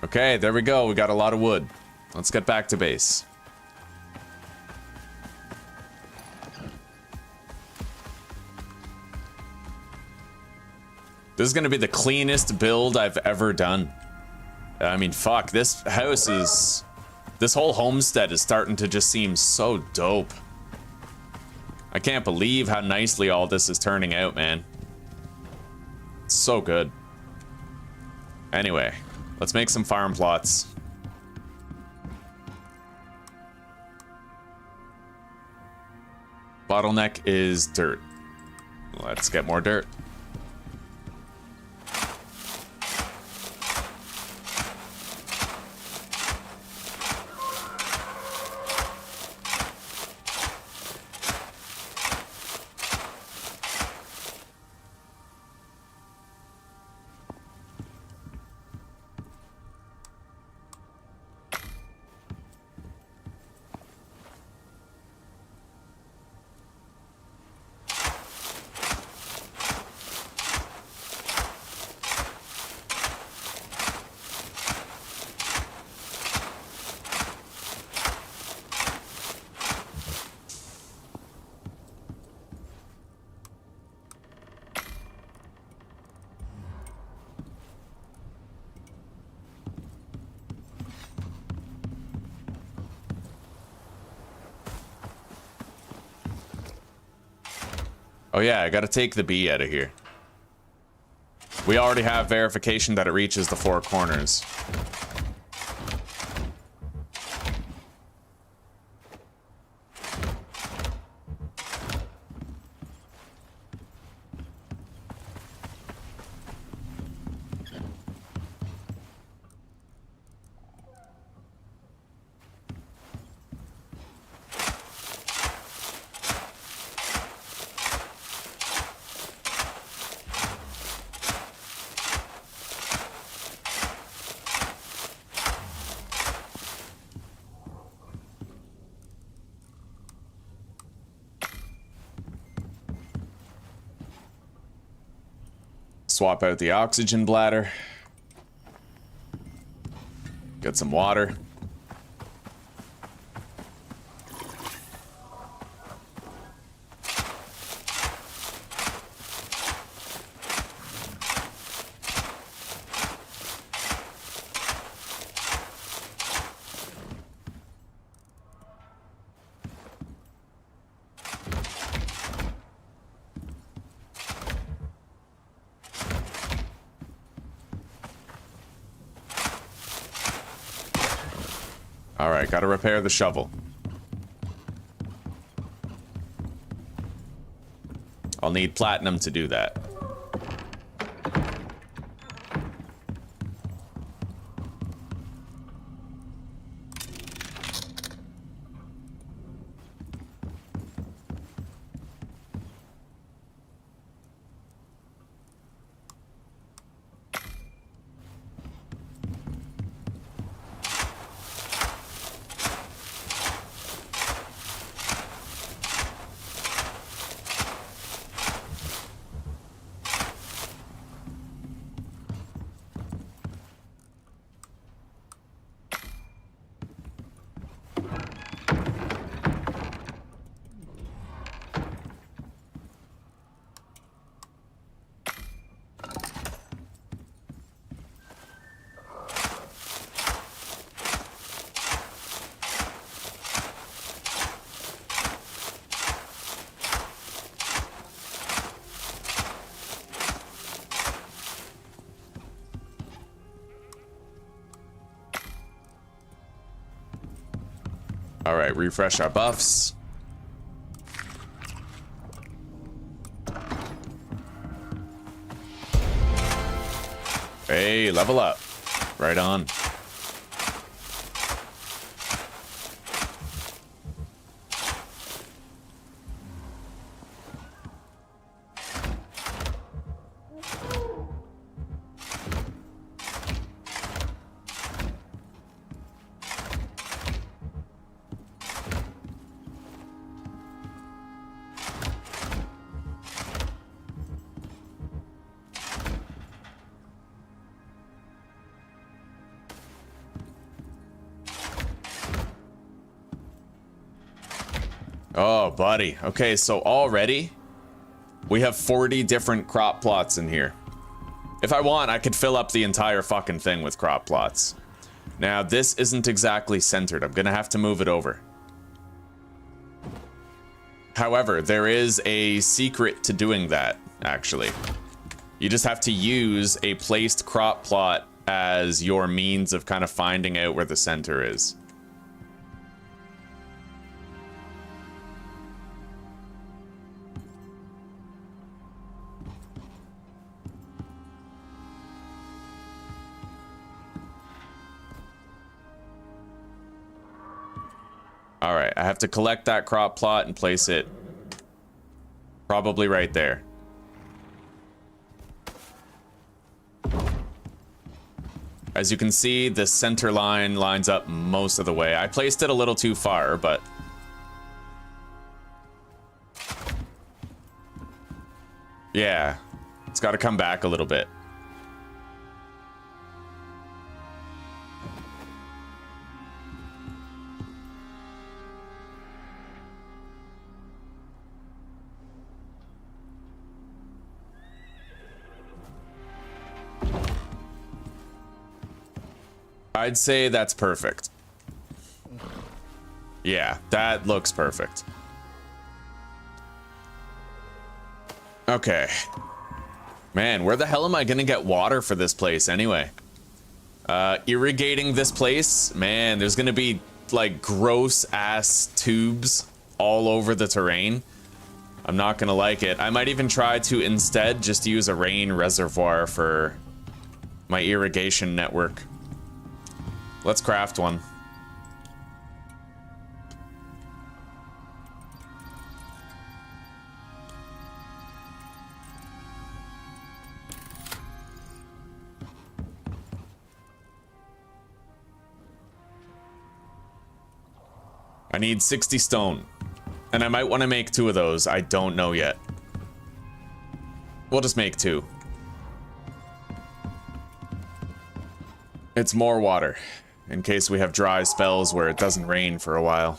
Speaker 1: Okay, there we go. We got a lot of wood. Let's get back to base. This is gonna be the cleanest build I've ever done. I mean, fuck, this house is... This whole homestead is starting to just seem so dope. I can't believe how nicely all this is turning out, man. It's so good. Anyway. Let's make some farm plots. Bottleneck is dirt. Let's get more dirt. Oh yeah, I gotta take the bee out of here. We already have verification that it reaches the 4 corners. Swap out the oxygen bladder. Get some water. Alright, gotta repair the shovel. I'll need platinum to do that. All right, refresh our buffs. Hey, level up. Right on. Oh, buddy. Okay, so already we have 40 different crop plots in here. If I want, I could fill up the entire fucking thing with crop plots. Now, this isn't exactly centered. I'm gonna have to move it over. However, there is a secret to doing that, actually. You just have to use a placed crop plot as your means of kind of finding out where the center is. All right, I have to collect that crop plot and place it probably right there. As you can see, the center line lines up most of the way. I placed it a little too far, but yeah, it's got to come back a little bit. I'd say that's perfect. Yeah, that looks perfect. Okay. Man, where the hell am I gonna get water for this place anyway? Irrigating this place? Man, there's gonna be like gross ass tubes all over the terrain. I'm not gonna like it. I might even try to instead just use a rain reservoir for my irrigation network. Let's craft one. I need 60 stone. And I might want to make 2 of those. I don't know yet. We'll just make 2. It's more water, in case we have dry spells where it doesn't rain for a while.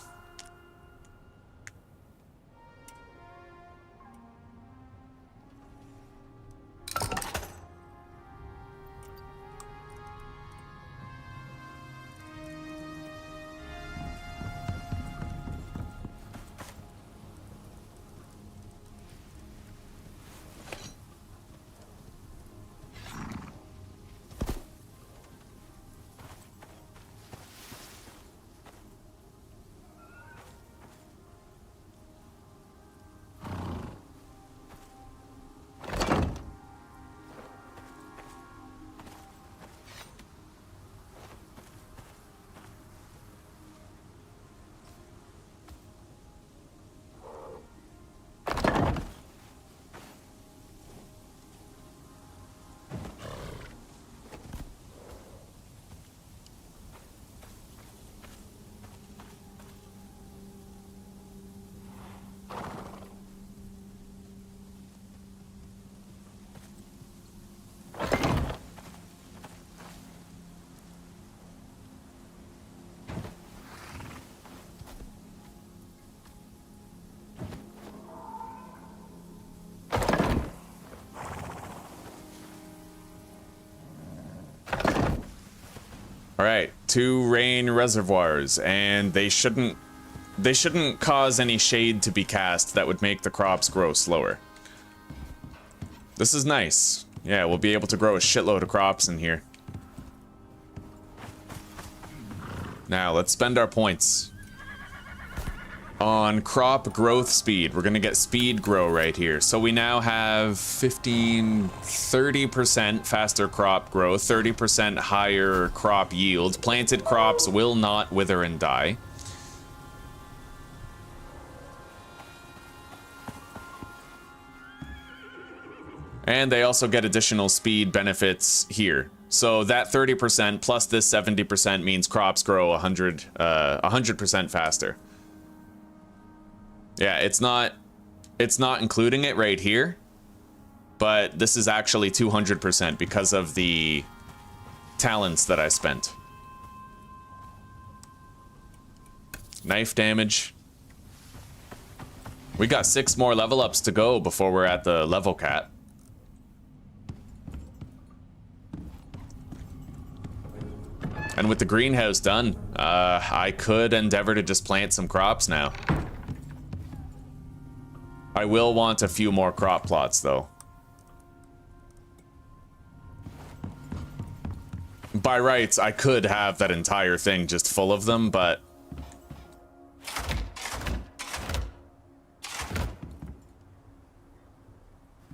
Speaker 1: All right, 2 rain reservoirs, and they shouldn't cause any shade to be cast that would make the crops grow slower. This is nice. Yeah, we'll be able to grow a shitload of crops in here. Now, let's spend our points. On crop growth speed, we're gonna get speed grow right here. So we now have 30% faster crop growth, 30% higher crop yield. Planted crops will not wither and die. And they also get additional speed benefits here. So that 30% plus this 70% means crops grow 100% faster. Yeah, it's not including it right here, but this is actually 200% because of the talents that I spent. Knife damage. We got 6 more level ups to go before we're at the level cap. And with the greenhouse done, I could endeavor to just plant some crops now. I will want a few more crop plots, though. By rights, I could have that entire thing just full of them, but...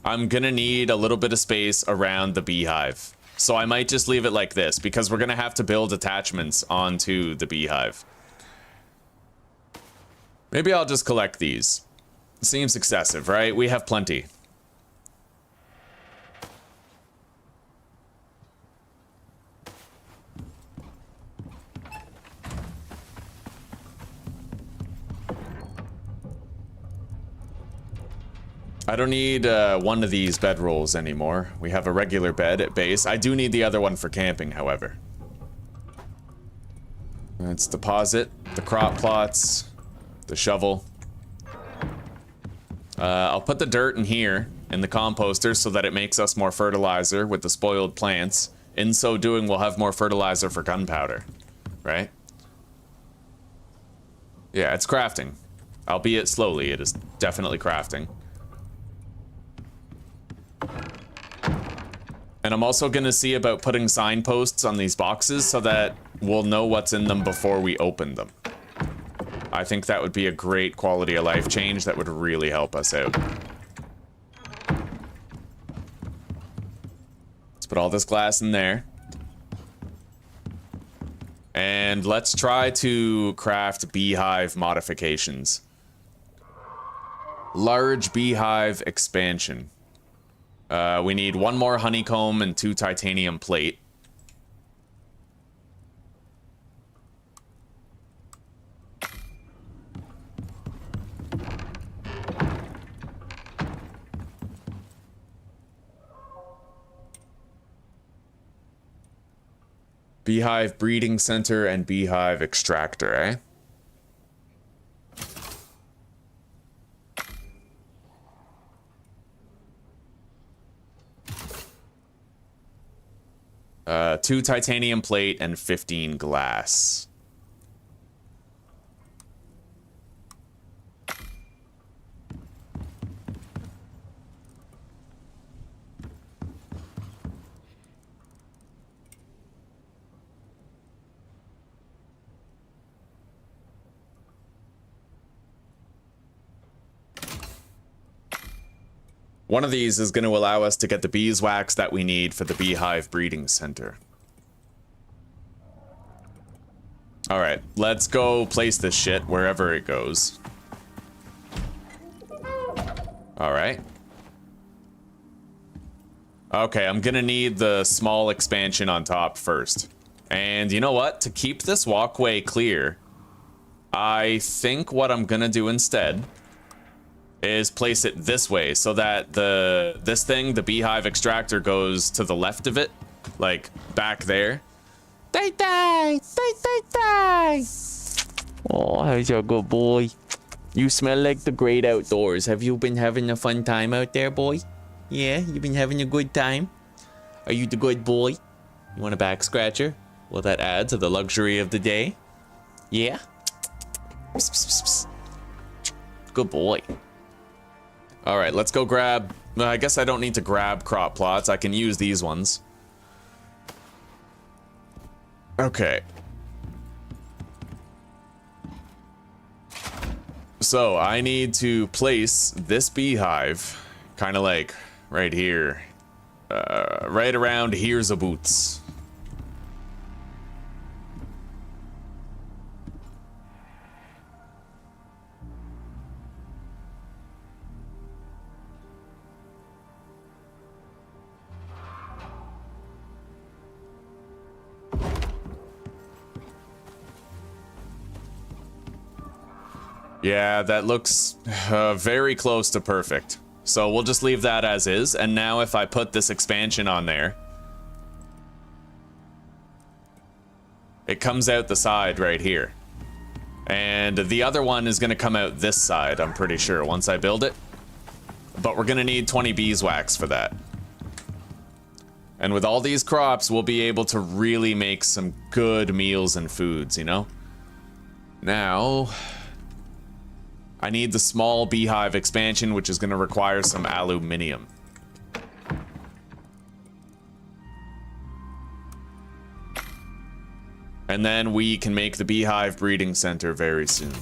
Speaker 1: I'm gonna need a little bit of space around the beehive. So I might just leave it like this, because we're gonna have to build attachments onto the beehive. Maybe I'll just collect these. Seems excessive, right? We have plenty. I don't need one of these bedrolls anymore. We have a regular bed at base. I do need the other one for camping, however. Let's deposit the crop plots, the shovel. I'll put the dirt in here in the composter so that it makes us more fertilizer with the spoiled plants. In so doing, we'll have more fertilizer for gunpowder, right? Yeah, it's crafting. Albeit slowly, it is definitely crafting. And I'm also gonna see about putting signposts on these boxes so that we'll know what's in them before we open them. I think that would be a great quality of life change that would really help us out. Let's put all this glass in there. And let's try to craft beehive modifications. Large beehive expansion. We need 1 more honeycomb and 2 titanium plate. Beehive breeding center and beehive extractor, eh? Two titanium plate and 15 glass. One of these is going to allow us to get the beeswax that we need for the beehive breeding center. All right, let's go place this shit wherever it goes. All right. Okay, I'm gonna need the small expansion on top first. And you know what? To keep this walkway clear, I think what I'm gonna do instead is place it this way so that this thing, the beehive extractor, goes to the left of it, like back there. Oh, how's your good boy? You smell like the great outdoors. Have you been having a fun time out there, boy? Yeah, you been having a good time? Are you the good boy? You want a back scratcher? Will that add to the luxury of the day? Yeah? Psst, psst, psst. Good boy. All right, let's go grab... Well, I guess I don't need to grab crop plots. I can use these ones. Okay. So I need to place this beehive kind of like right here. Right around here's a boots. Yeah, that looks very close to perfect. So we'll just leave that as is. And now if I put this expansion on there, it comes out the side right here. And the other one is going to come out this side, I'm pretty sure, once I build it. But we're going to need 20 beeswax for that. And with all these crops, we'll be able to really make some good meals and foods, you know? Now, I need the small beehive expansion, which is going to require some aluminium. And then we can make the beehive breeding center very soon.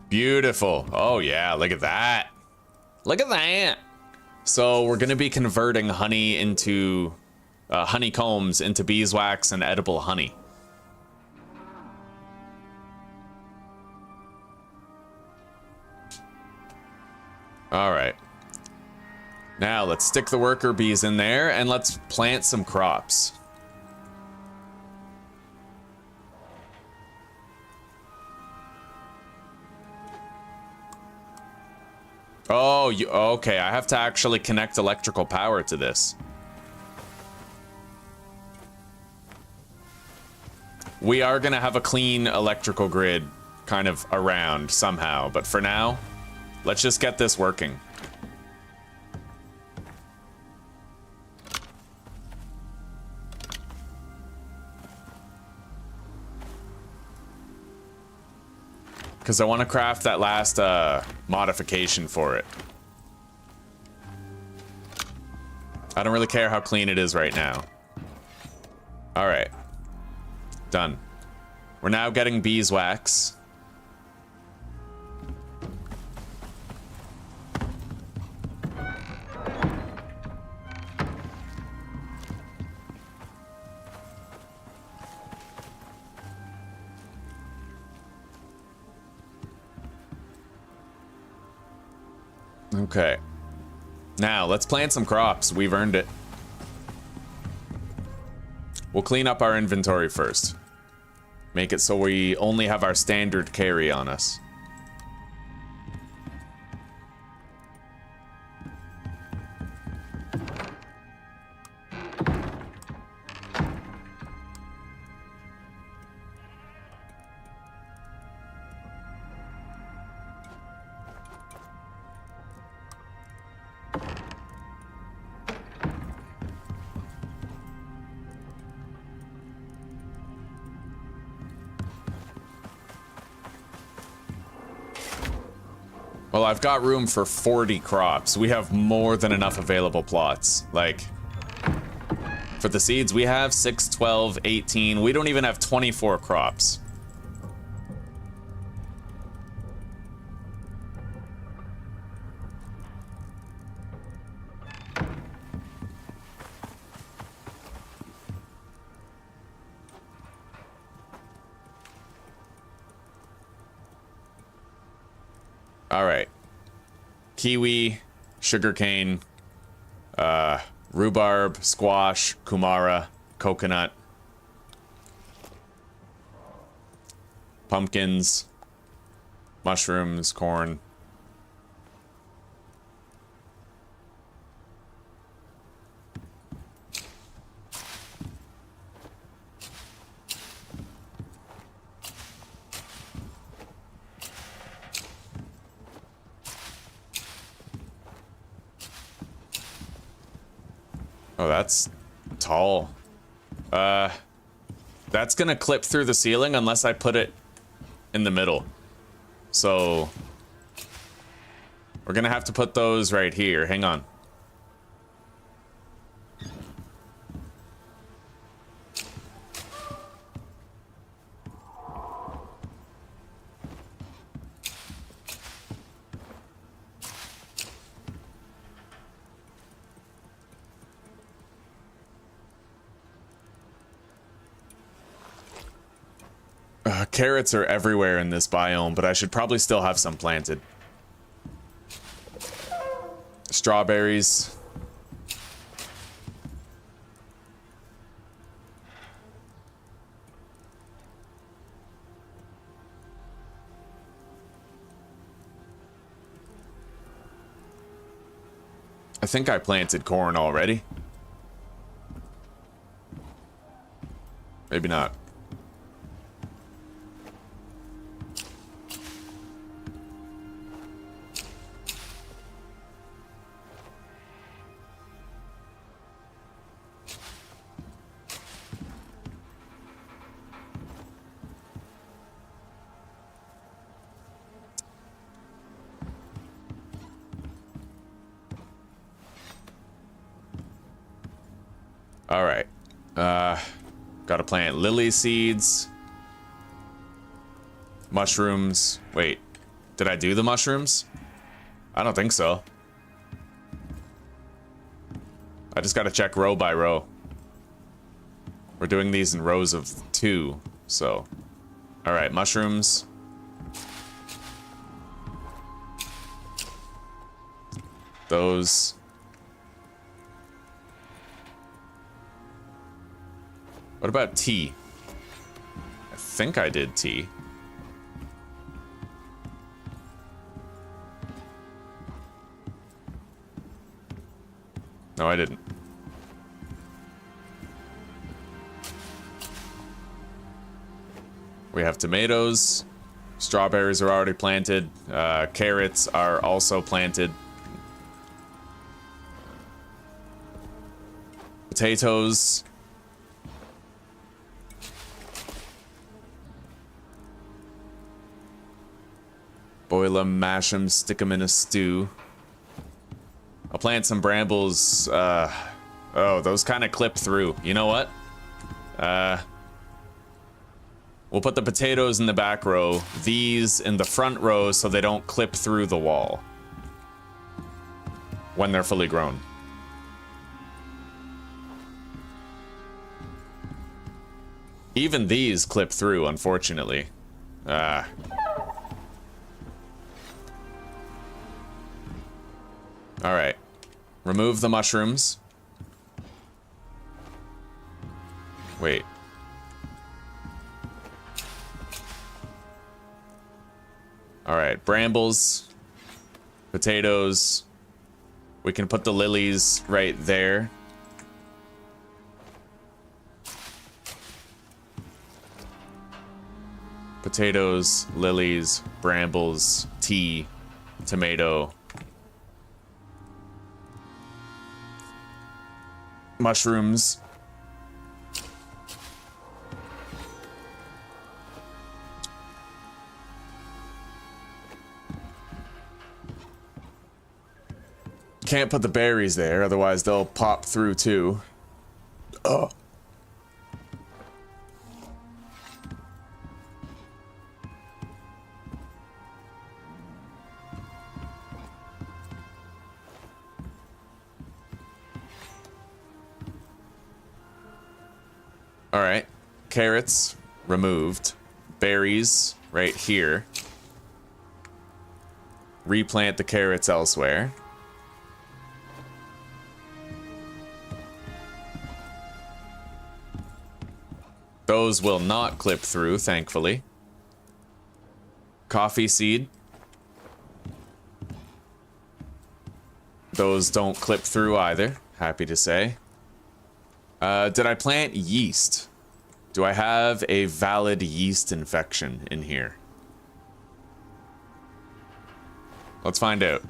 Speaker 1: Beautiful. Oh yeah, look at that. Look at that. So we're going to be converting honey into honeycombs into beeswax and edible honey. All right. Now let's stick the worker bees in there and let's plant some crops. Oh, okay. I have to actually connect electrical power to this. We are going to have a clean electrical grid kind of around somehow, but for now, let's just get this working. Because I want to craft that last modification for it. I don't really care how clean it is right now. All right. Done. We're now getting beeswax. Okay. Now, let's plant some crops. We've earned it. We'll clean up our inventory first. Make it so we only have our standard carry on us. Well, I've got room for 40 crops. We have more than enough available plots. Like, for the seeds, we have 6, 12, 18. We don't even have 24 crops. All right. Kiwi, sugarcane, rhubarb, squash, kumara, coconut, pumpkins, mushrooms, corn. Oh, that's tall. That's gonna clip through the ceiling unless I put it in the middle. So We're gonna have to put those right here. Hang on. Carrots are everywhere in this biome, but I should probably still have some planted. Strawberries. I think I planted corn already. Maybe not. All right. Gotta plant lily seeds. Mushrooms. Wait, did I do the mushrooms? I don't think so. I just gotta check row by row. We're doing these in rows of 2, so. All right, mushrooms. Those. What about tea? I think I did tea. No, I didn't. We have tomatoes. Strawberries are already planted. Carrots are also planted. Potatoes. Boil them, mash them, stick them in a stew. I'll plant some brambles. Oh, those kind of clip through. You know what? We'll put the potatoes in the back row, these in the front row so they don't clip through the wall when they're fully grown. Even these clip through, unfortunately. All right, remove the mushrooms. Wait. All right, brambles, potatoes. We can put the lilies right there. Potatoes, lilies, brambles, tea, tomato. Mushrooms. Can't put the berries there, otherwise they'll pop through too. Oh. All right, carrots removed, berries right here. Replant the carrots elsewhere. Those will not clip through, thankfully. Coffee seed. Those don't clip through either, happy to say. Did I plant yeast? Do I have a valid yeast infection in here? Let's find out.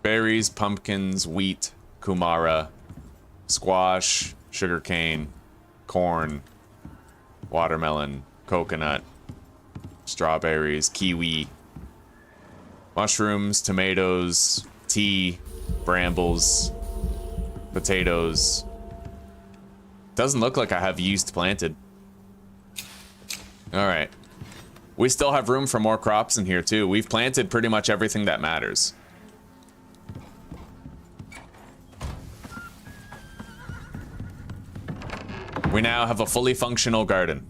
Speaker 1: Berries, pumpkins, wheat, kumara, squash, sugarcane, corn, watermelon, coconut, strawberries, kiwi, Mushrooms, tomatoes, tea, brambles, potatoes. Doesn't look like I have yeast planted. All right. We still have room for more crops in here too. We've planted pretty much everything that matters. We now have a fully functional garden.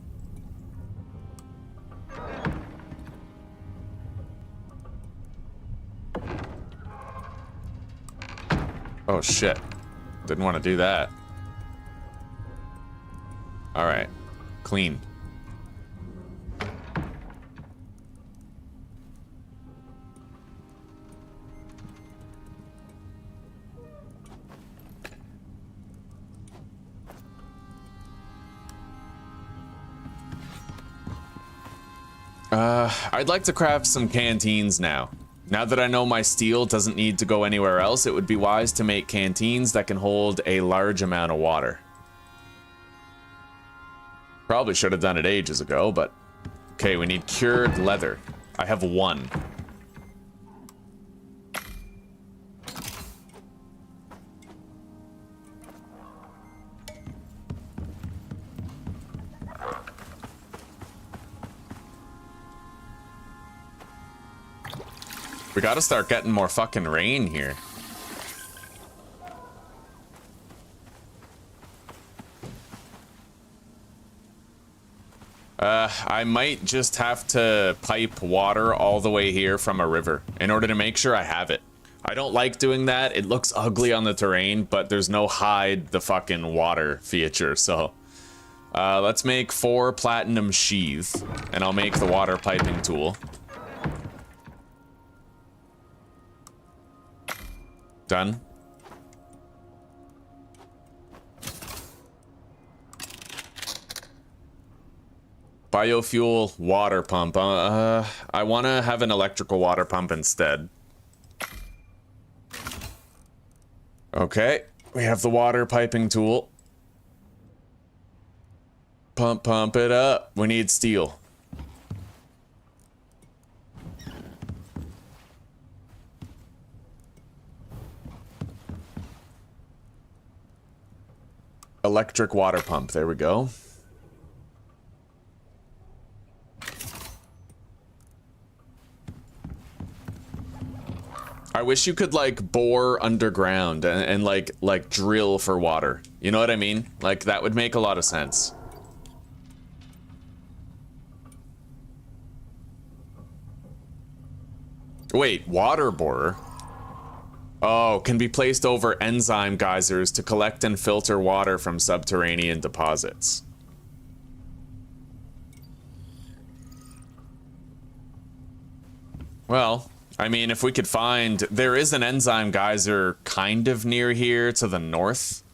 Speaker 1: Oh shit. Didn't want to do that. All right. Clean. I'd like to craft some canteens now. Now that I know my steel doesn't need to go anywhere else, it would be wise to make canteens that can hold a large amount of water. Probably should have done it ages ago, but... Okay, we need cured leather. I have 1. We gotta start getting more fucking rain here. I might just have to pipe water all the way here from a river in order to make sure I have it. I don't like doing that. It looks ugly on the terrain, but there's no hide the fucking water feature, so... let's make 4 platinum sheath, and I'll make the water piping tool. Done. Biofuel water pump. I want to have an electrical water pump instead. Okay, we have the water piping tool. Pump it up. We need steel. Electric water pump. There we go. I wish you could like bore underground and like drill for water. You know what I mean? Like that would make a lot of sense. Wait, water borer? Oh, can be placed over enzyme geysers to collect and filter water from subterranean deposits. Well, I mean, if we could find... There is an enzyme geyser kind of near here to the north.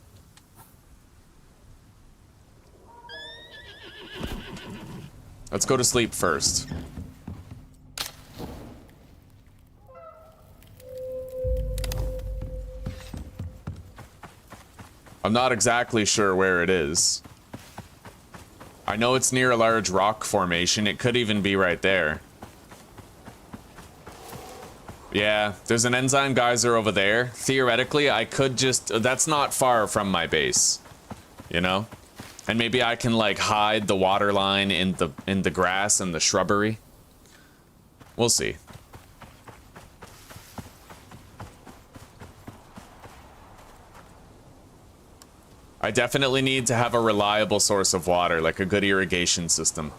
Speaker 1: Let's go to sleep first. I'm not exactly sure where it is. I know it's near a large rock formation. It could even be right there. Yeah, there's an enzyme geyser over there. Theoretically, I could just... That's not far from my base. You know? And maybe I can, like, hide the water line in the grass and the shrubbery. We'll see. I definitely need to have a reliable source of water, like a good irrigation system.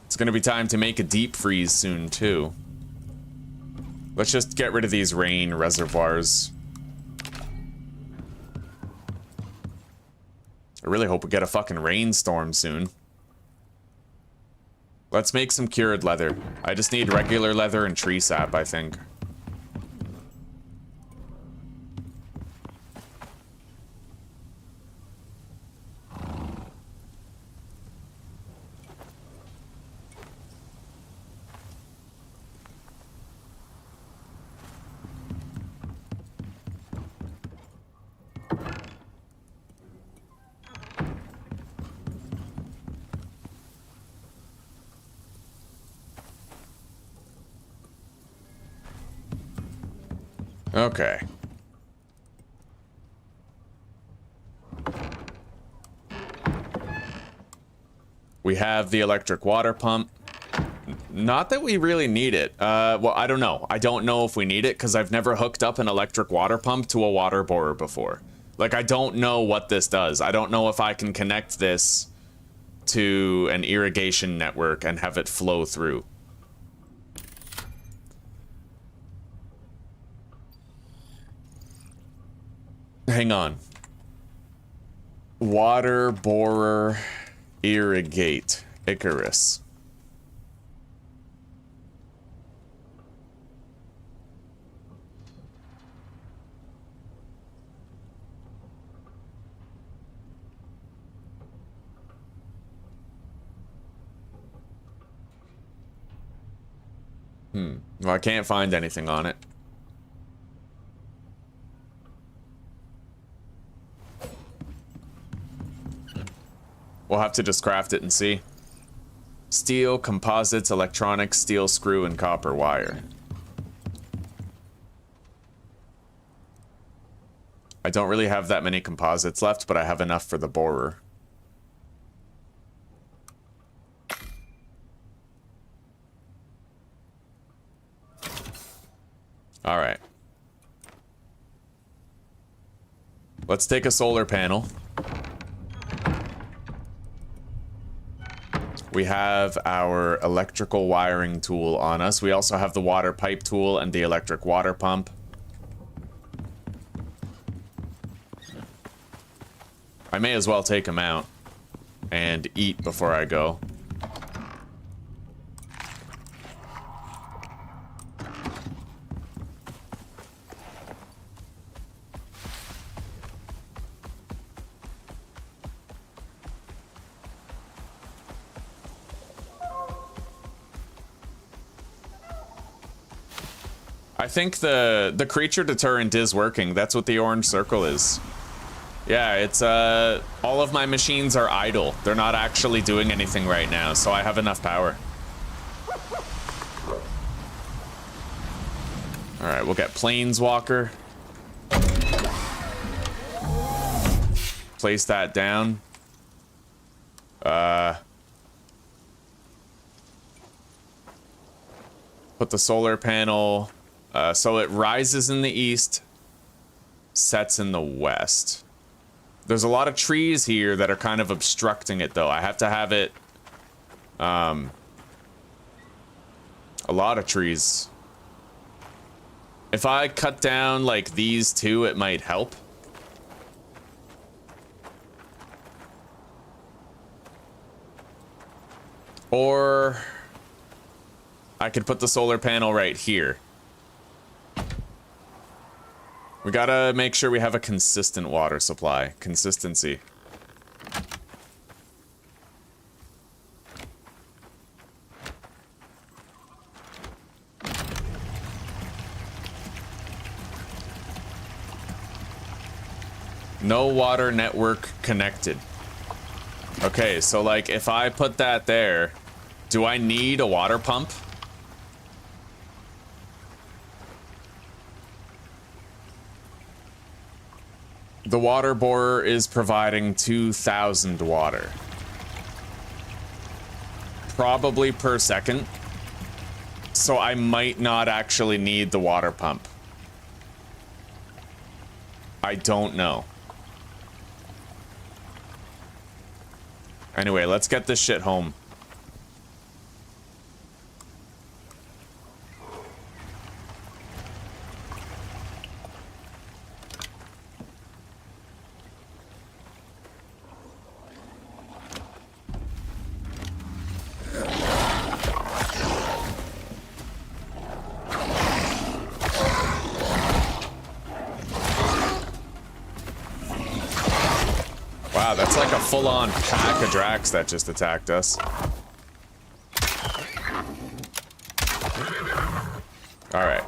Speaker 1: It's gonna be time to make a deep freeze soon, too. Let's just get rid of these rain reservoirs. I really hope we get a fucking rainstorm soon. Let's make some cured leather. I just need regular leather and tree sap, I think. Okay. We have the electric water pump. Not that we really need it. Well, I don't know. I don't know if we need it because I've never hooked up an electric water pump to a water borer before. Like, I don't know what this does. I don't know if I can connect this to an irrigation network and have it flow through. Hang on. Water borer irrigate Icarus. Well, I can't find anything on it. We'll have to just craft it and see. Steel, composites, electronics, steel screw, and copper wire. I don't really have that many composites left, but I have enough for the borer. All right. Let's take a solar panel. We have our electrical wiring tool on us. We also have the water pipe tool and the electric water pump. I may as well take them out and eat before I go. I think the creature deterrent is working. That's what the orange circle is. Yeah, it's all of my machines are idle. They're not actually doing anything right now, so I have enough power. All right, we'll get Planeswalker. Place that down. Put the solar panel. So it rises in the east, sets in the west. There's a lot of trees here that are kind of obstructing it, though. I have to have it... a lot of trees. If I cut down, like, these two, it might help. Or... I could put the solar panel right here. We gotta make sure we have a consistent water supply. Consistency. No water network connected. Okay, so like if I put that there, do I need a water pump? The water borer is providing 2,000 water. Probably per second. So I might not actually need the water pump. I don't know. Anyway, let's get this shit home. Wow, that's like a full-on pack of Drax that just attacked us. All right.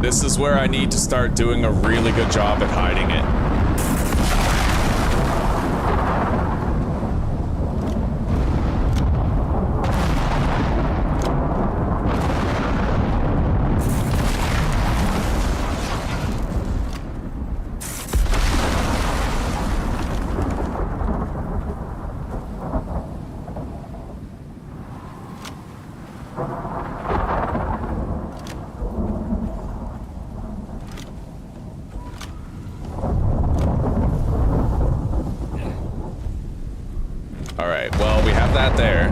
Speaker 1: This is where I need to start doing a really good job at hiding it. There.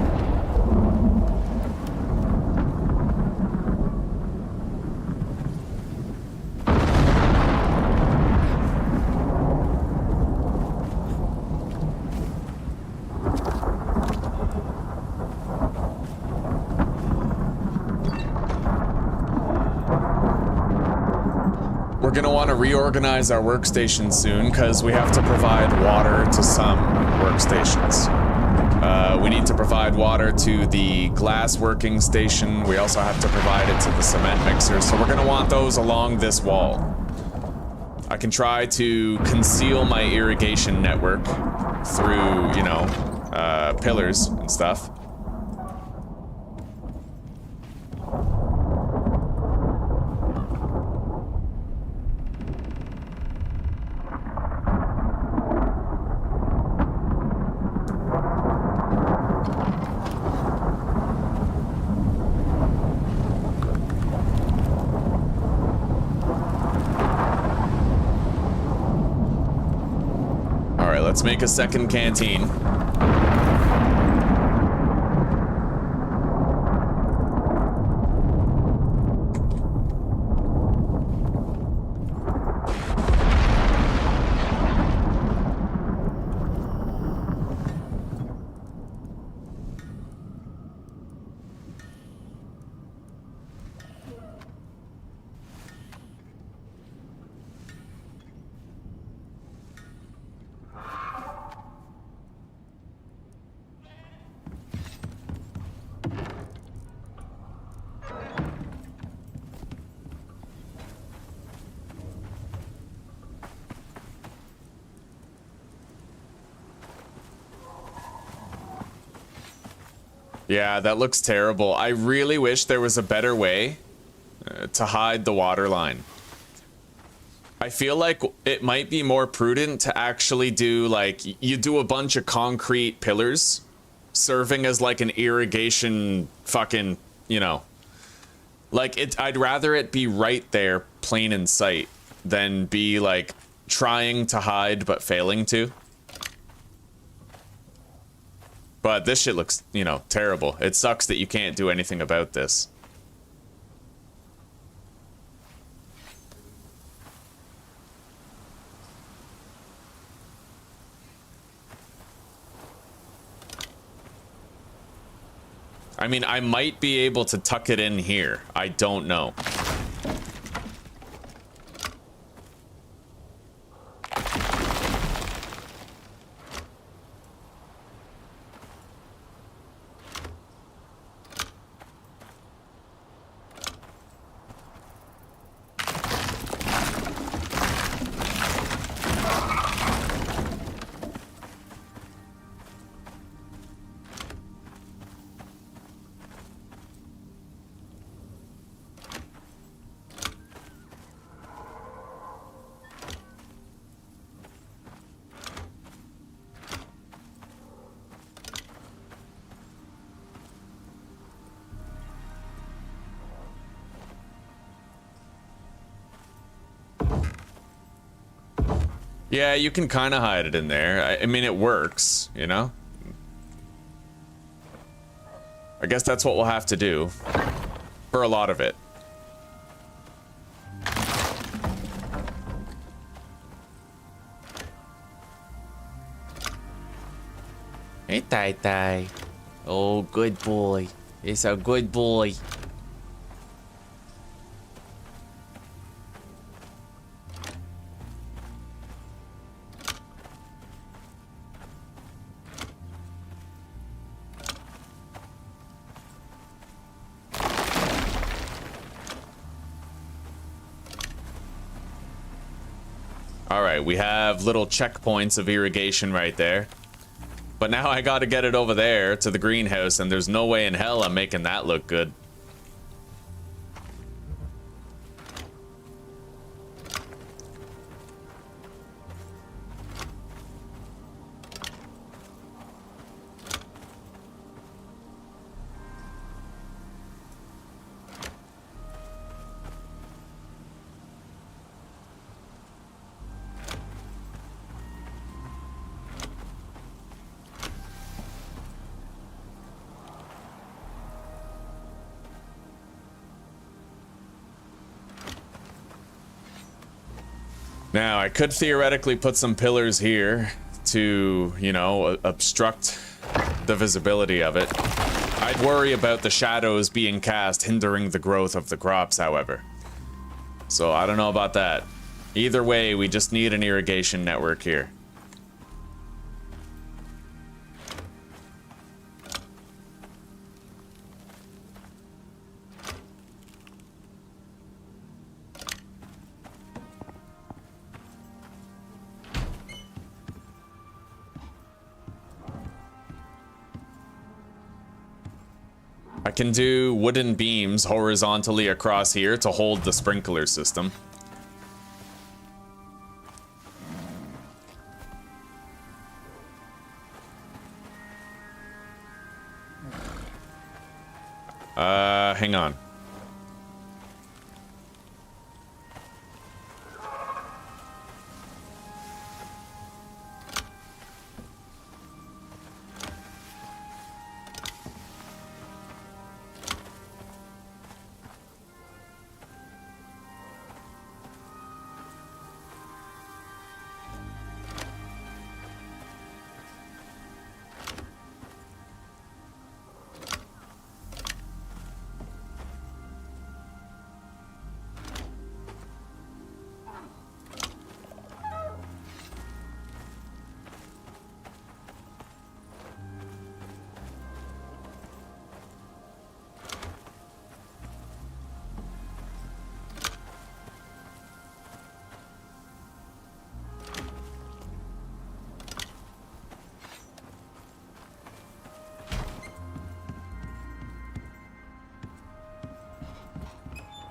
Speaker 1: We're gonna want to reorganize our workstation soon because we have to provide water to some workstations. We need to provide water to the glass working station. We also have to provide it to the cement mixer, so we're gonna want those along this wall. I can try to conceal my irrigation network through, you know, pillars and stuff. Let's make a second canteen. Yeah, that looks terrible. I really wish there was a better way to hide the water line. I feel like it might be more prudent to actually do, like, you do a bunch of concrete pillars serving as, like, an irrigation fucking, you know. Like, I'd rather it be right there, plain in sight, than be, like, trying to hide but failing to. But this shit looks, you know, terrible. It sucks that you can't do anything about this. I mean, I might be able to tuck it in here. I don't know. Yeah, you can kind of hide it in there. I mean, it works, you know? I guess that's what we'll have to do. For a lot of it. Hey, Tai Tai. Oh, good boy. It's a good boy. Alright, we have little checkpoints of irrigation right there. But now I gotta get it over there to the greenhouse, and there's no way in hell I'm making that look good. Now, I could theoretically put some pillars here to, you know, obstruct the visibility of it. I'd worry about the shadows being cast hindering the growth of the crops, however. So, I don't know about that. Either way, we just need an irrigation network here. I can do wooden beams horizontally across here to hold the sprinkler system. Hang on.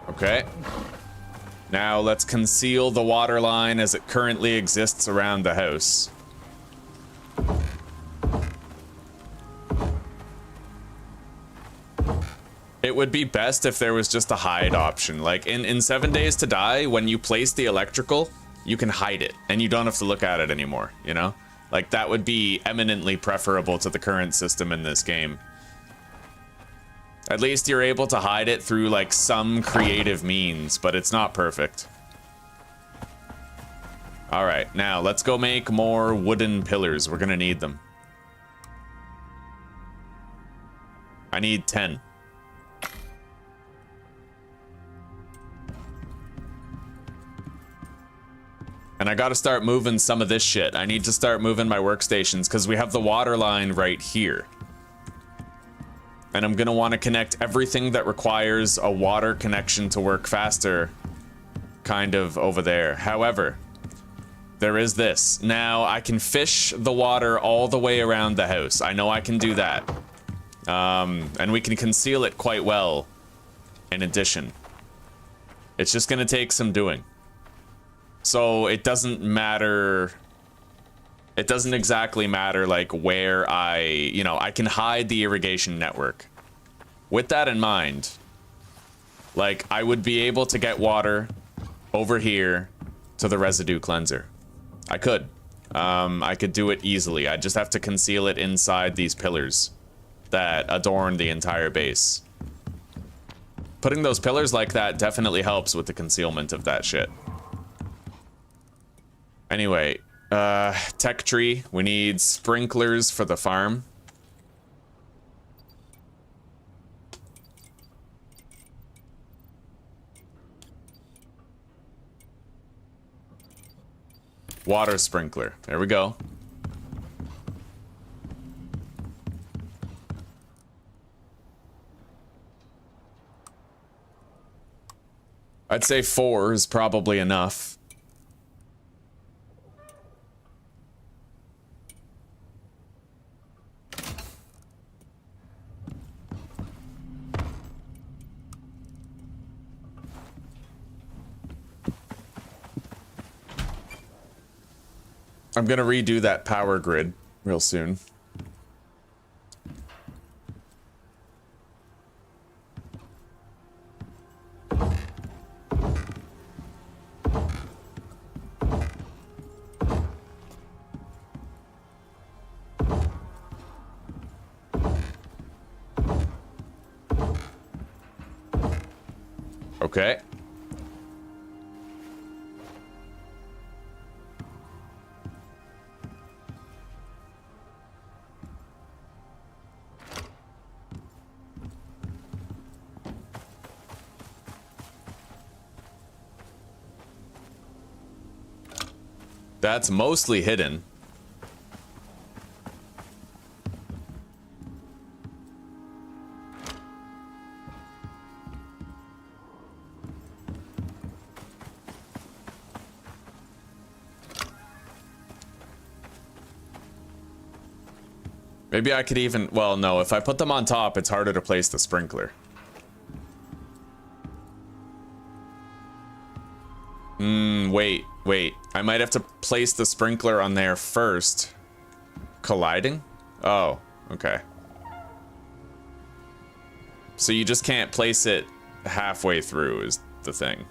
Speaker 1: Okay. Now let's conceal the water line as it currently exists around the house. It would be best if there was just a hide option. Like in 7 Days to Die, when you place the electrical, you can hide it and you don't have to look at it anymore, you know? Like that would be eminently preferable to the current system in this game. At least you're able to hide it through like some creative means, but it's not perfect. All right, now let's go make more wooden pillars. We're gonna need them. I need 10. And I gotta start moving some of this shit. I need to start moving my workstations because we have the water line right here. And I'm gonna want to connect everything that requires a water connection to work faster kind of over there. However, there is this. Now, I can fish the water all the way around the house. I know I can do that. And we can conceal it quite well in addition. It's just gonna take some doing. So it doesn't matter. It doesn't exactly matter like where I can hide the irrigation network. With that in mind, like I would be able to get water over here to the residue cleanser. I could do it easily. I just have to conceal it inside these pillars that adorn the entire base. Putting those pillars like that definitely helps with the concealment of that shit. Anyway, tech tree. We need sprinklers for the farm. Water sprinkler. There we go. I'd say 4 is probably enough. I'm gonna redo that power grid real soon. Okay. That's mostly hidden. Maybe I could even, well, no, if I put them on top, it's harder to place the sprinkler. Wait. I might have to place the sprinkler on there first. Colliding? Oh, okay. So you just can't place it halfway through is the thing.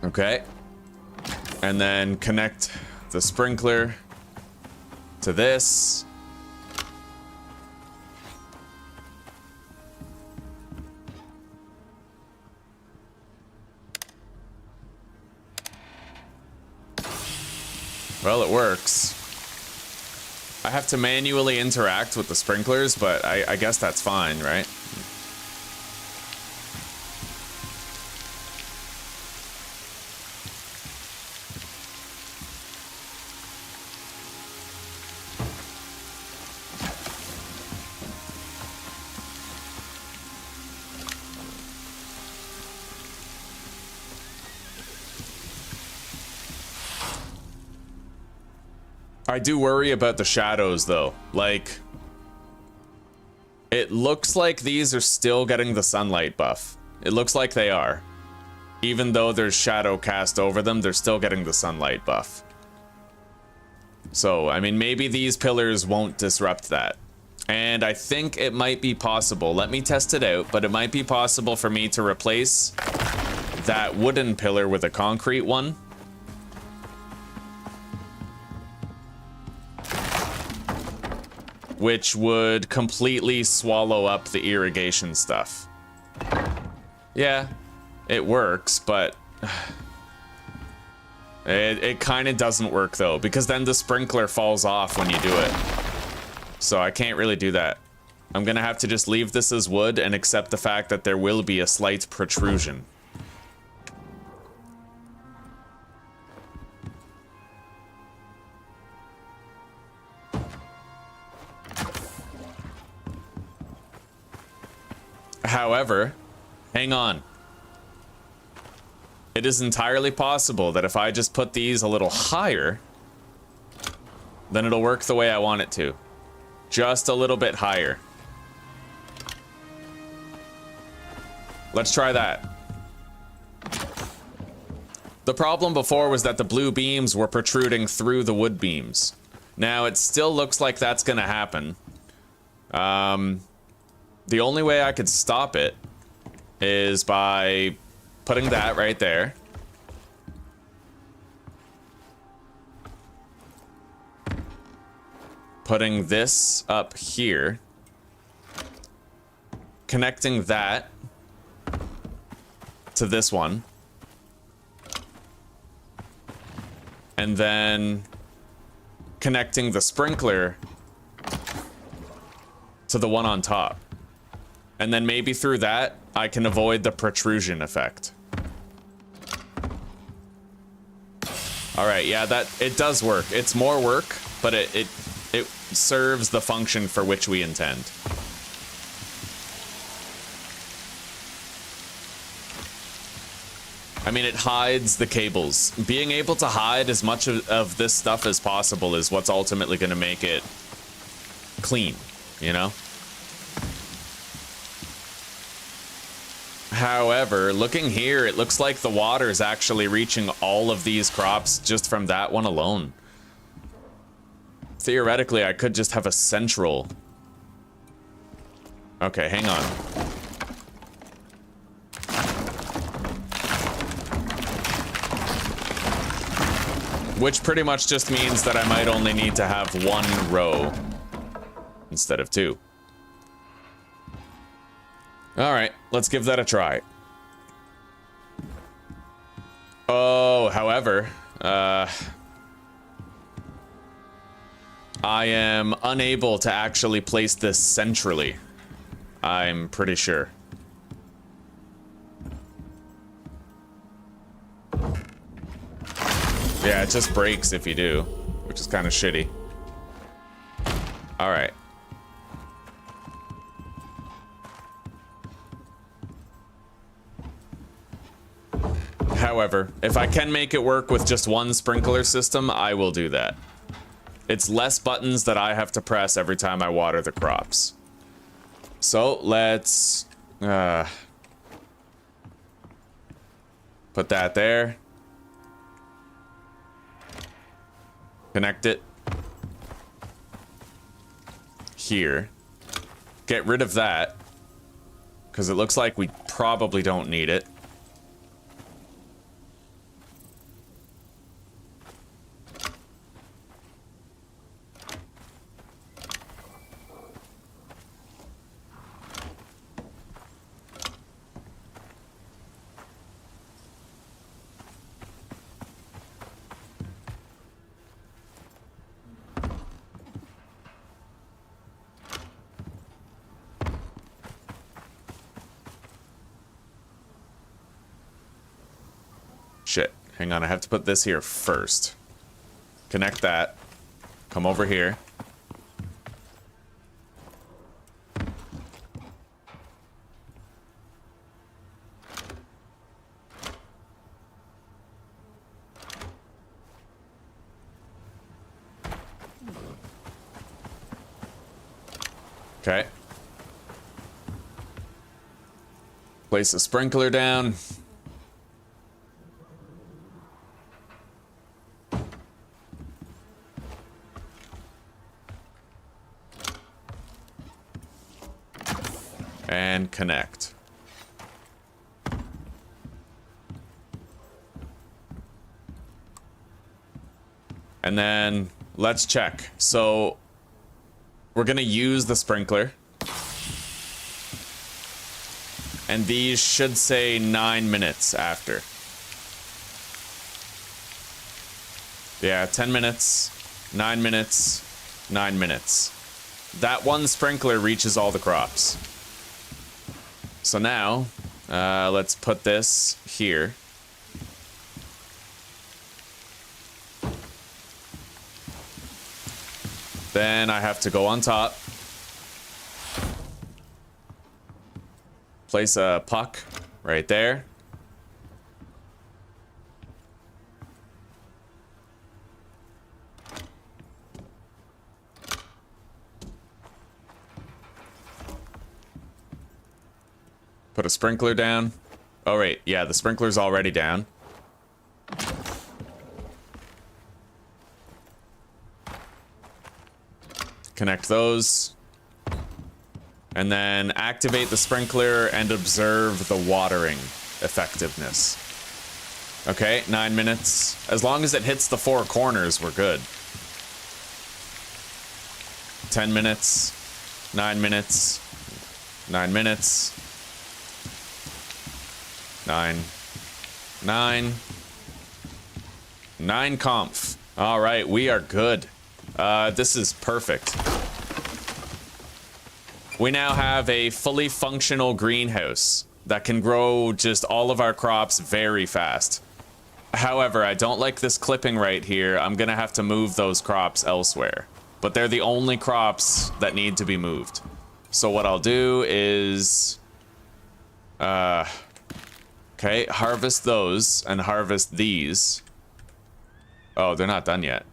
Speaker 1: Okay. And then connect the sprinkler to this. Well, it works. I have to manually interact with the sprinklers, but I guess that's fine, right? I do worry about the shadows, though. Like, it looks like these are still getting the sunlight buff. It looks like they are. Even though there's shadow cast over them, they're still getting the sunlight buff. So, I mean, maybe these pillars won't disrupt that. And I think it might be possible. Let me test it out, but it might be possible for me to replace that wooden pillar with a concrete one. Which would completely swallow up the irrigation stuff. Yeah, it works, but it kind of doesn't work though, because then the sprinkler falls off when you do it. So I can't really do that. I'm gonna have to just leave this as wood and accept the fact that there will be a slight protrusion. However, hang on. It is entirely possible that if I just put these a little higher, then it'll work the way I want it to. Just a little bit higher. Let's try that. The problem before was that the blue beams were protruding through the wood beams. Now, it still looks like that's gonna happen. The only way I could stop it is by putting that right there. Putting this up here. Connecting that to this one. And then connecting the sprinkler to the one on top. And then maybe through that, I can avoid the protrusion effect. All right, yeah, it does work. It's more work, but it serves the function for which we intend. I mean, it hides the cables. Being able to hide as much of this stuff as possible is what's ultimately going to make it clean, you know? However, looking here, it looks like the water is actually reaching all of these crops just from that one alone. Theoretically, I could just have a central. Okay, hang on. Which pretty much just means that I might only need to have one row instead of two. All right, let's give that a try. Oh, however, I am unable to actually place this centrally. I'm pretty sure. Yeah, it just breaks if you do, which is kind of shitty. All right. However, if I can make it work with just one sprinkler system, I will do that. It's less buttons that I have to press every time I water the crops. So let's put that there. Connect it here. Get rid of that, because it looks like we probably don't need it. Shit, hang on, I have to put this here first. Connect that. Come over here. Okay. Place the sprinkler down. And connect. And then let's check. So we're gonna use the sprinkler. And these should say 9 minutes after. Yeah, 10 minutes, 9 minutes, 9 minutes. That one sprinkler reaches all the crops. So now, let's put this here. Then I have to go on top. Place a puck right there. Put a sprinkler down. Oh, wait. Yeah, the sprinkler's already down. Connect those. And then activate the sprinkler and observe the watering effectiveness. Okay, 9 minutes. As long as it hits the 4 corners, we're good. 10 minutes. 9 minutes. 9 minutes. 9 conf. All right, we are good. This is perfect. We now have a fully functional greenhouse that can grow just all of our crops very fast. However, I don't like this clipping right here. I'm gonna have to move those crops elsewhere. But they're the only crops that need to be moved. So what I'll do is... okay, harvest those and harvest these. Oh, they're not done yet.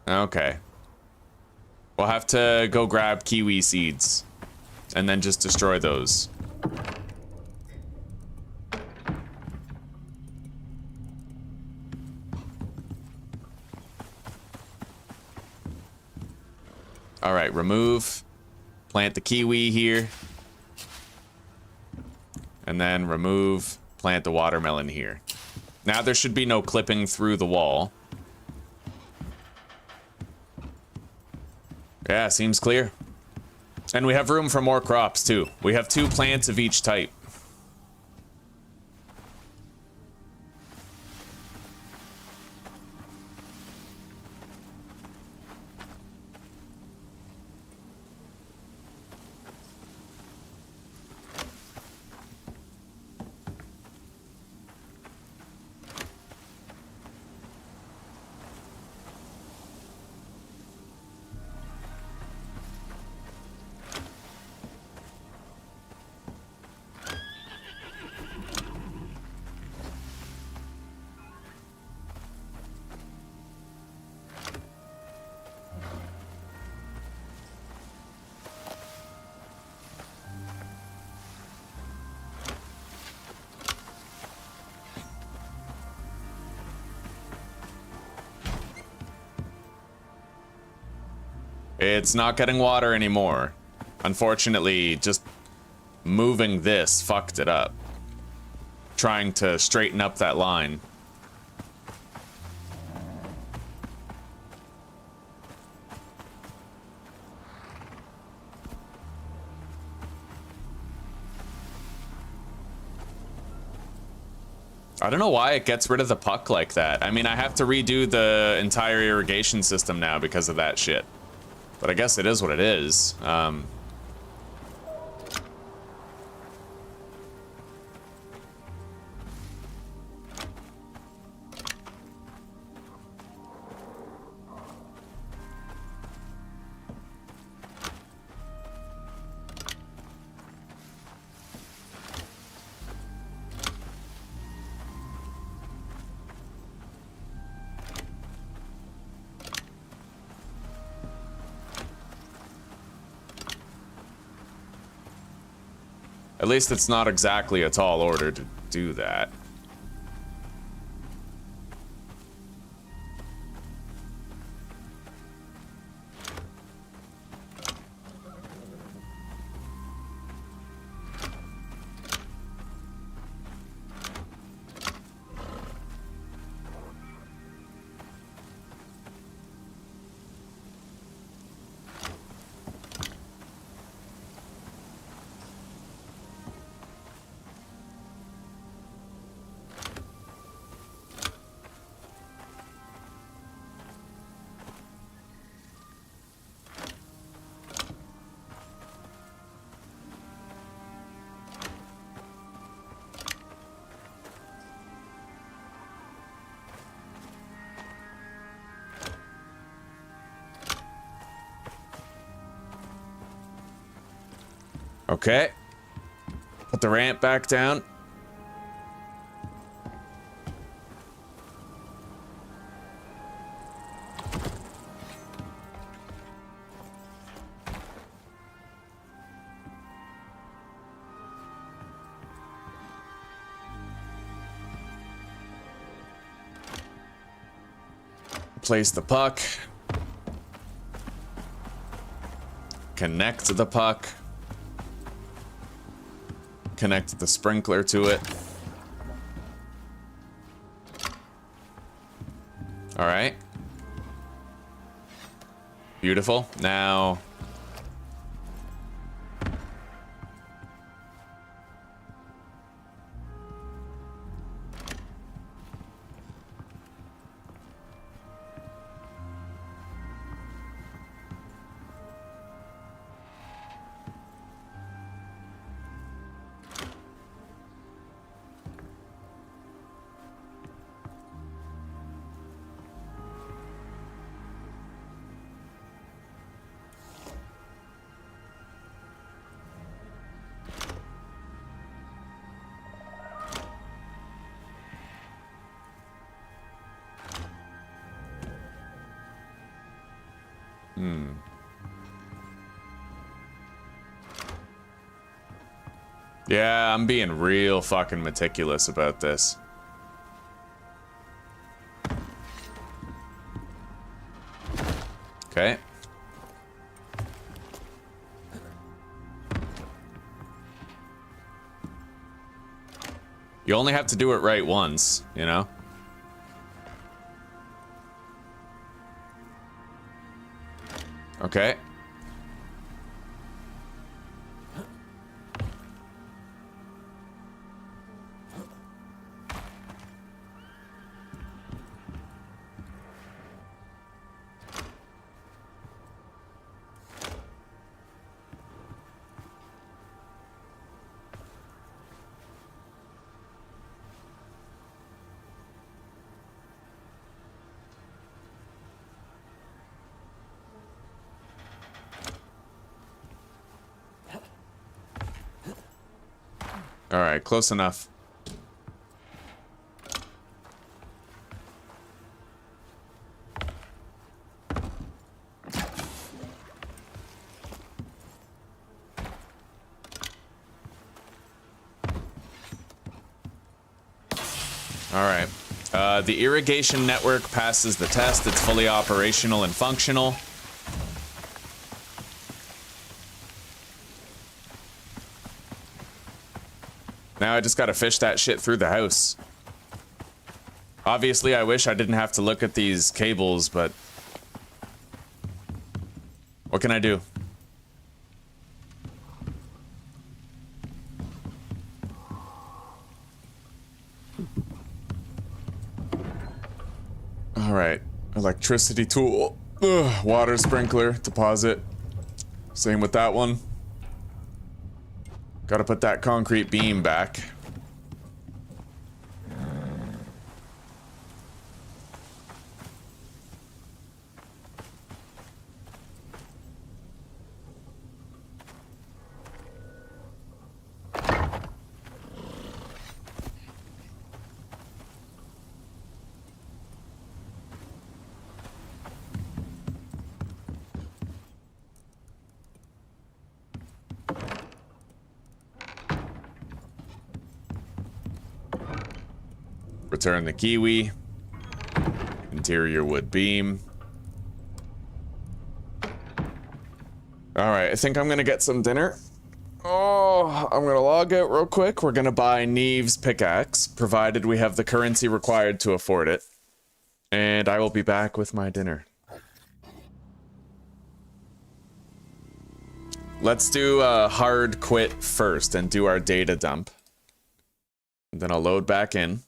Speaker 1: Okay. We'll have to go grab kiwi seeds and then just destroy those. Alright, remove. Plant the kiwi here. And then remove, plant the watermelon here. Now there should be no clipping through the wall. Yeah, seems clear. And we have room for more crops too. We have 2 plants of each type. It's not getting water anymore. Unfortunately, just moving this fucked it up. Trying to straighten up that line. I don't know why it gets rid of the puck like that. I mean, I have to redo the entire irrigation system now because of that shit. But I guess it is what it is. At least it's not exactly a tall order to do that. Okay. Put the ramp back down. Place the puck. Connect the puck. Connect the sprinkler to it. All right. Beautiful. Now, Yeah, I'm being real fucking meticulous about this. Okay. You only have to do it right once, you know? Okay. All right, close enough. All right. The irrigation network passes the test. It's fully operational and functional. Now I just gotta fish that shit through the house. Obviously, I wish I didn't have to look at these cables, but what can I do? All right, electricity tool. Ugh, water sprinkler, deposit. Same with that one. Gotta put that concrete beam back. Return the kiwi. Interior wood beam. Alright, I think I'm gonna get some dinner. Oh, I'm gonna log out real quick. We're gonna buy MaliCiouS pickaxe, provided we have the currency required to afford it. And I will be back with my dinner. Let's do a hard quit first and do our data dump. And then I'll load back in.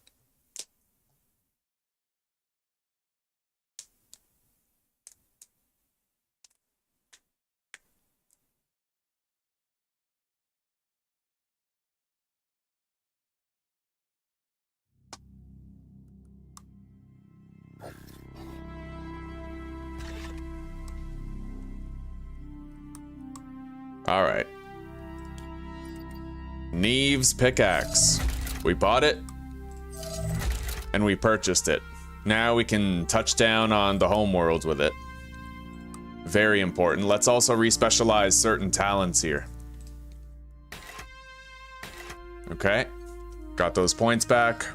Speaker 1: All right. MaliCiouS pickaxe. We bought it and we purchased it. Now we can touch down on the homeworld with it. Very important. Let's also respecialize certain talents here. Okay. Got those points back.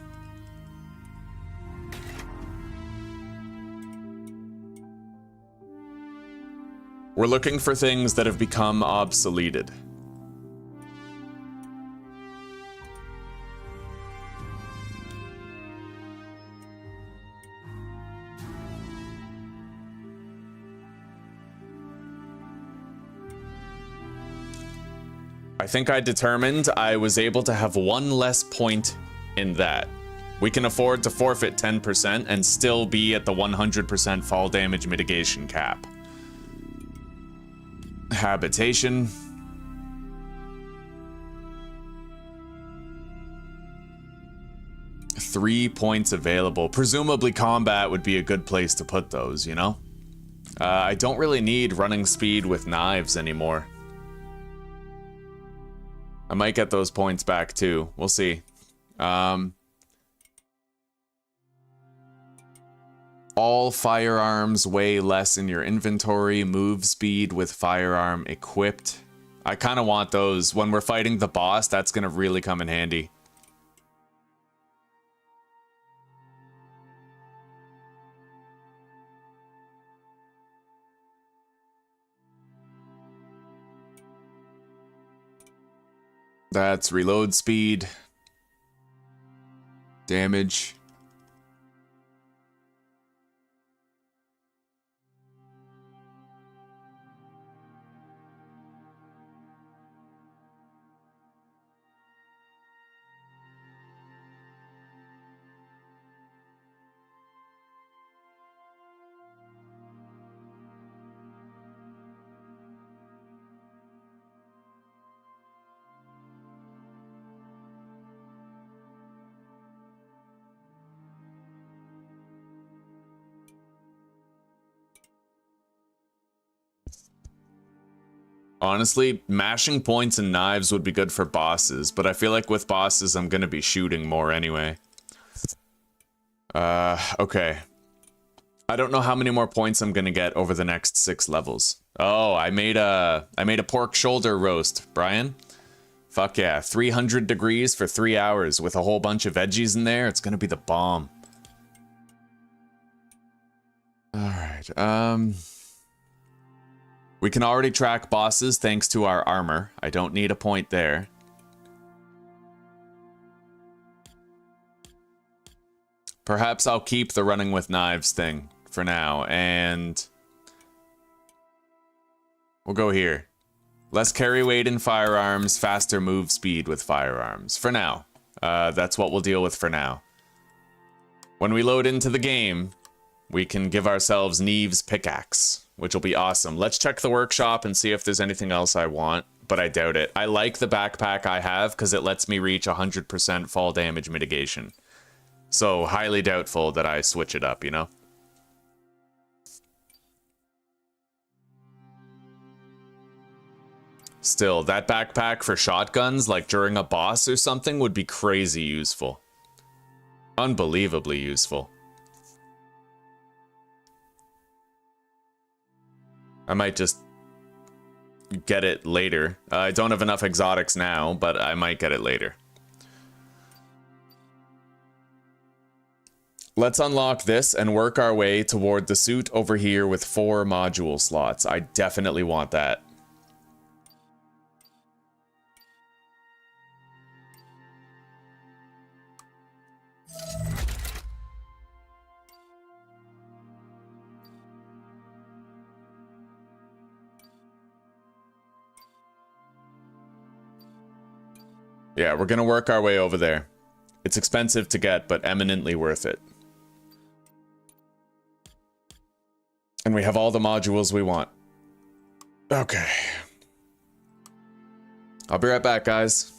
Speaker 1: We're looking for things that have become obsoleted. I think I determined I was able to have one less point in that. We can afford to forfeit 10% and still be at the 100% fall damage mitigation cap. Habitation. Three points available. Presumably combat would be a good place to put those, you know? I don't really need running speed with knives anymore. I might get those points back too. We'll see. All firearms weigh less in your inventory. Move speed with firearm equipped. I kind of want those. When we're fighting the boss, that's going to really come in handy. That's reload speed. Damage. Honestly, mashing points and knives would be good for bosses, but I feel like with bosses I'm gonna be shooting more anyway. Okay. I don't know how many more points I'm gonna get over the next 6 levels. Oh, I made a pork shoulder roast, Brian. Fuck yeah, 300 degrees for 3 hours with a whole bunch of veggies in there. It's gonna be the bomb. Alright, we can already track bosses thanks to our armor. I don't need a point there. Perhaps I'll keep the running with knives thing for now, and we'll go here. Less carry weight in firearms, faster move speed with firearms. For now. That's what we'll deal with for now. When we load into the game, we can give ourselves Neve's pickaxe, which will be awesome. Let's check the workshop and see if there's anything else I want, but I doubt it. I like the backpack I have because it lets me reach 100% fall damage mitigation. So highly doubtful that I switch it up, you know? Still, that backpack for shotguns, like during a boss or something, would be crazy useful. Unbelievably useful. I might just get it later. I don't have enough exotics now, but I might get it later. Let's unlock this and work our way toward the suit over here with 4 module slots. I definitely want that. Yeah, we're gonna work our way over there. It's expensive to get, but eminently worth it. And we have all the modules we want. Okay. I'll be right back, guys.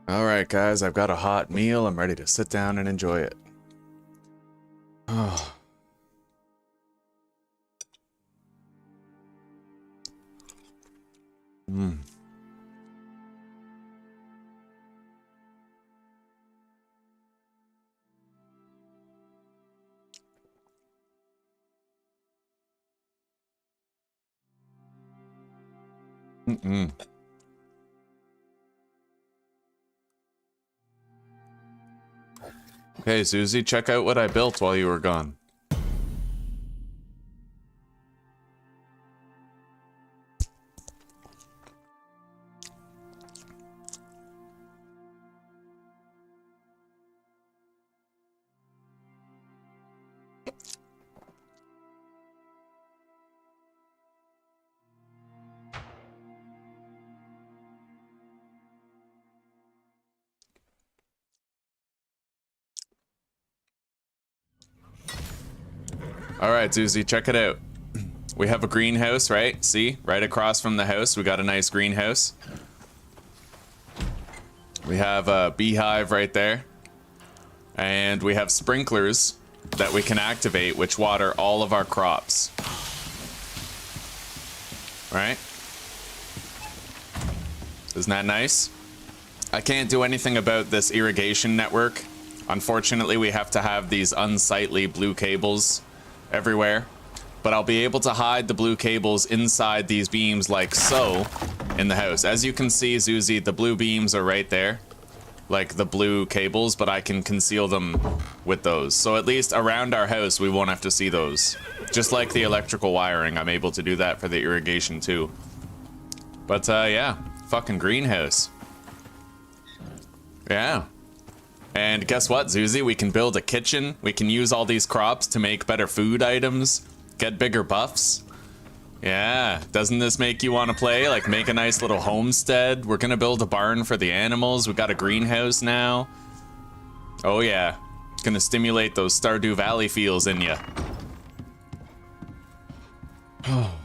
Speaker 1: Alright, guys, I've got a hot meal. I'm ready to sit down and enjoy it. Oh. Mmm. Mm-mm. Hey, Susie, check out what I built while you were gone. Alright, Susie, check it out. We have a greenhouse, right? See? Right across from the house, we got a nice greenhouse. We have a beehive right there. And we have sprinklers that we can activate, which water all of our crops. Right? Isn't that nice? I can't do anything about this irrigation network. Unfortunately, we have to have these unsightly blue cables everywhere, but I'll be able to hide the blue cables inside these beams like so in the house. As you can see, Zuzi, the blue beams are right there, like the blue cables, but I can conceal them with those. So at least around our house, we won't have to see those. Just like the electrical wiring, I'm able to do that for the irrigation too. But yeah, fucking greenhouse. Yeah. And guess what, Zuzi? We can build a kitchen. We can use all these crops to make better food items, get bigger buffs. Yeah, doesn't this make you want to play? Like, make a nice little homestead. We're gonna build a barn for the animals. We got a greenhouse now. Oh yeah, it's gonna stimulate those Stardew Valley feels in ya. Oh.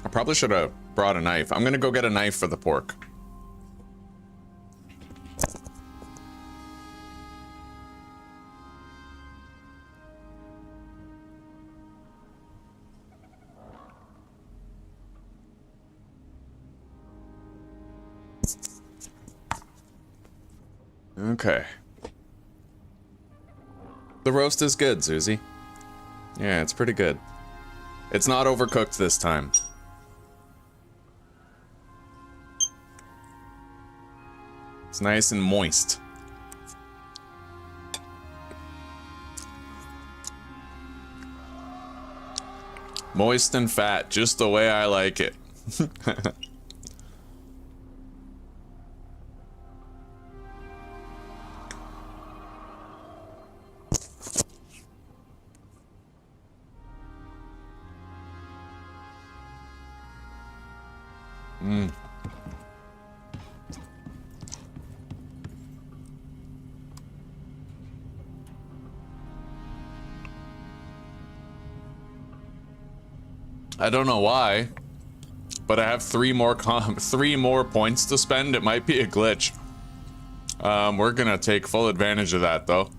Speaker 1: I probably should have brought a knife. I'm gonna go get a knife for the pork. Okay. The roast is good, Susie. Yeah, it's pretty good. It's not overcooked this time. It's nice and moist. Moist and fat, just the way I like it. I don't know why, but I have three more points to spend. It might be a glitch. We're gonna take full advantage of that, though.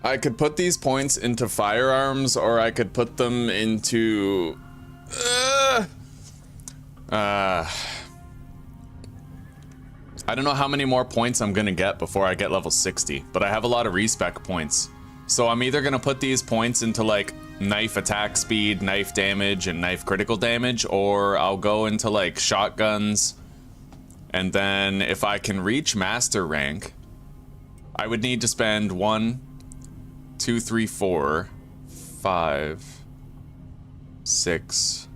Speaker 1: I could put these points into firearms, or I could put them into... I don't know how many more points I'm gonna get before I get level 60, but I have a lot of respec points. So I'm either gonna put these points into, like, knife attack speed, knife damage, and knife critical damage, or I'll go into, like, shotguns And then if I can reach master rank, I would need to spend 1, 2, 3, 4, 5, 6.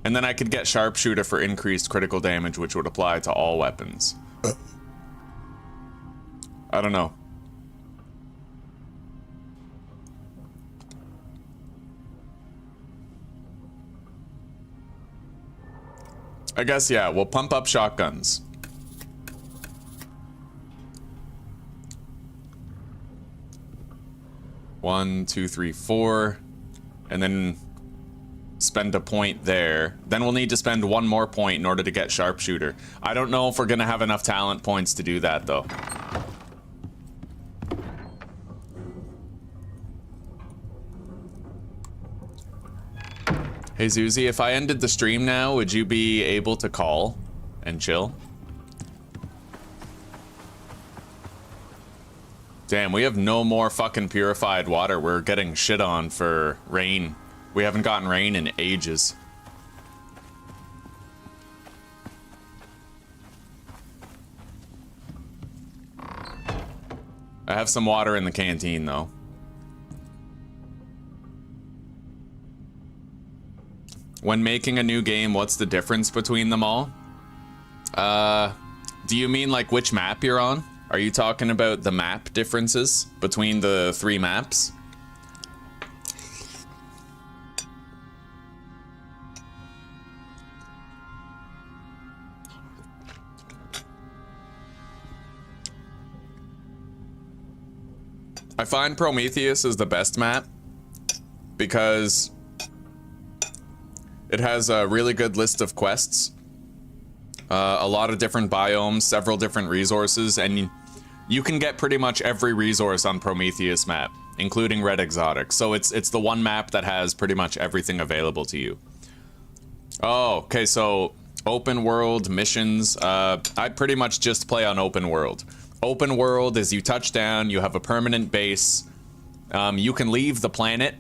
Speaker 1: And then I could get sharpshooter for increased critical damage, which would apply to all weapons. I don't know. I guess, yeah, we'll pump up shotguns. One, two, three, 4. And then spend a point there. Then we'll need to spend 1 more point in order to get sharpshooter. I don't know if we're gonna have enough talent points to do that, though. Hey Zuzi, if I ended the stream now, would you be able to call and chill? Damn, we have no more fucking purified water. We're getting shit on for rain. We haven't gotten rain in ages. I have some water in the canteen, though. When making a new game, what's the difference between them all? Do you mean like which map you're on? Are you talking about the map differences between the 3 maps? I find Prometheus is the best map because it has a really good list of quests, a lot of different biomes, several different resources, and you can get pretty much every resource on Prometheus map, including red exotics. So it's the one map that has pretty much everything available to you. Oh, okay, so open world missions. I pretty much just play on open world. Open world is you touch down, you have a permanent base. You can leave the planet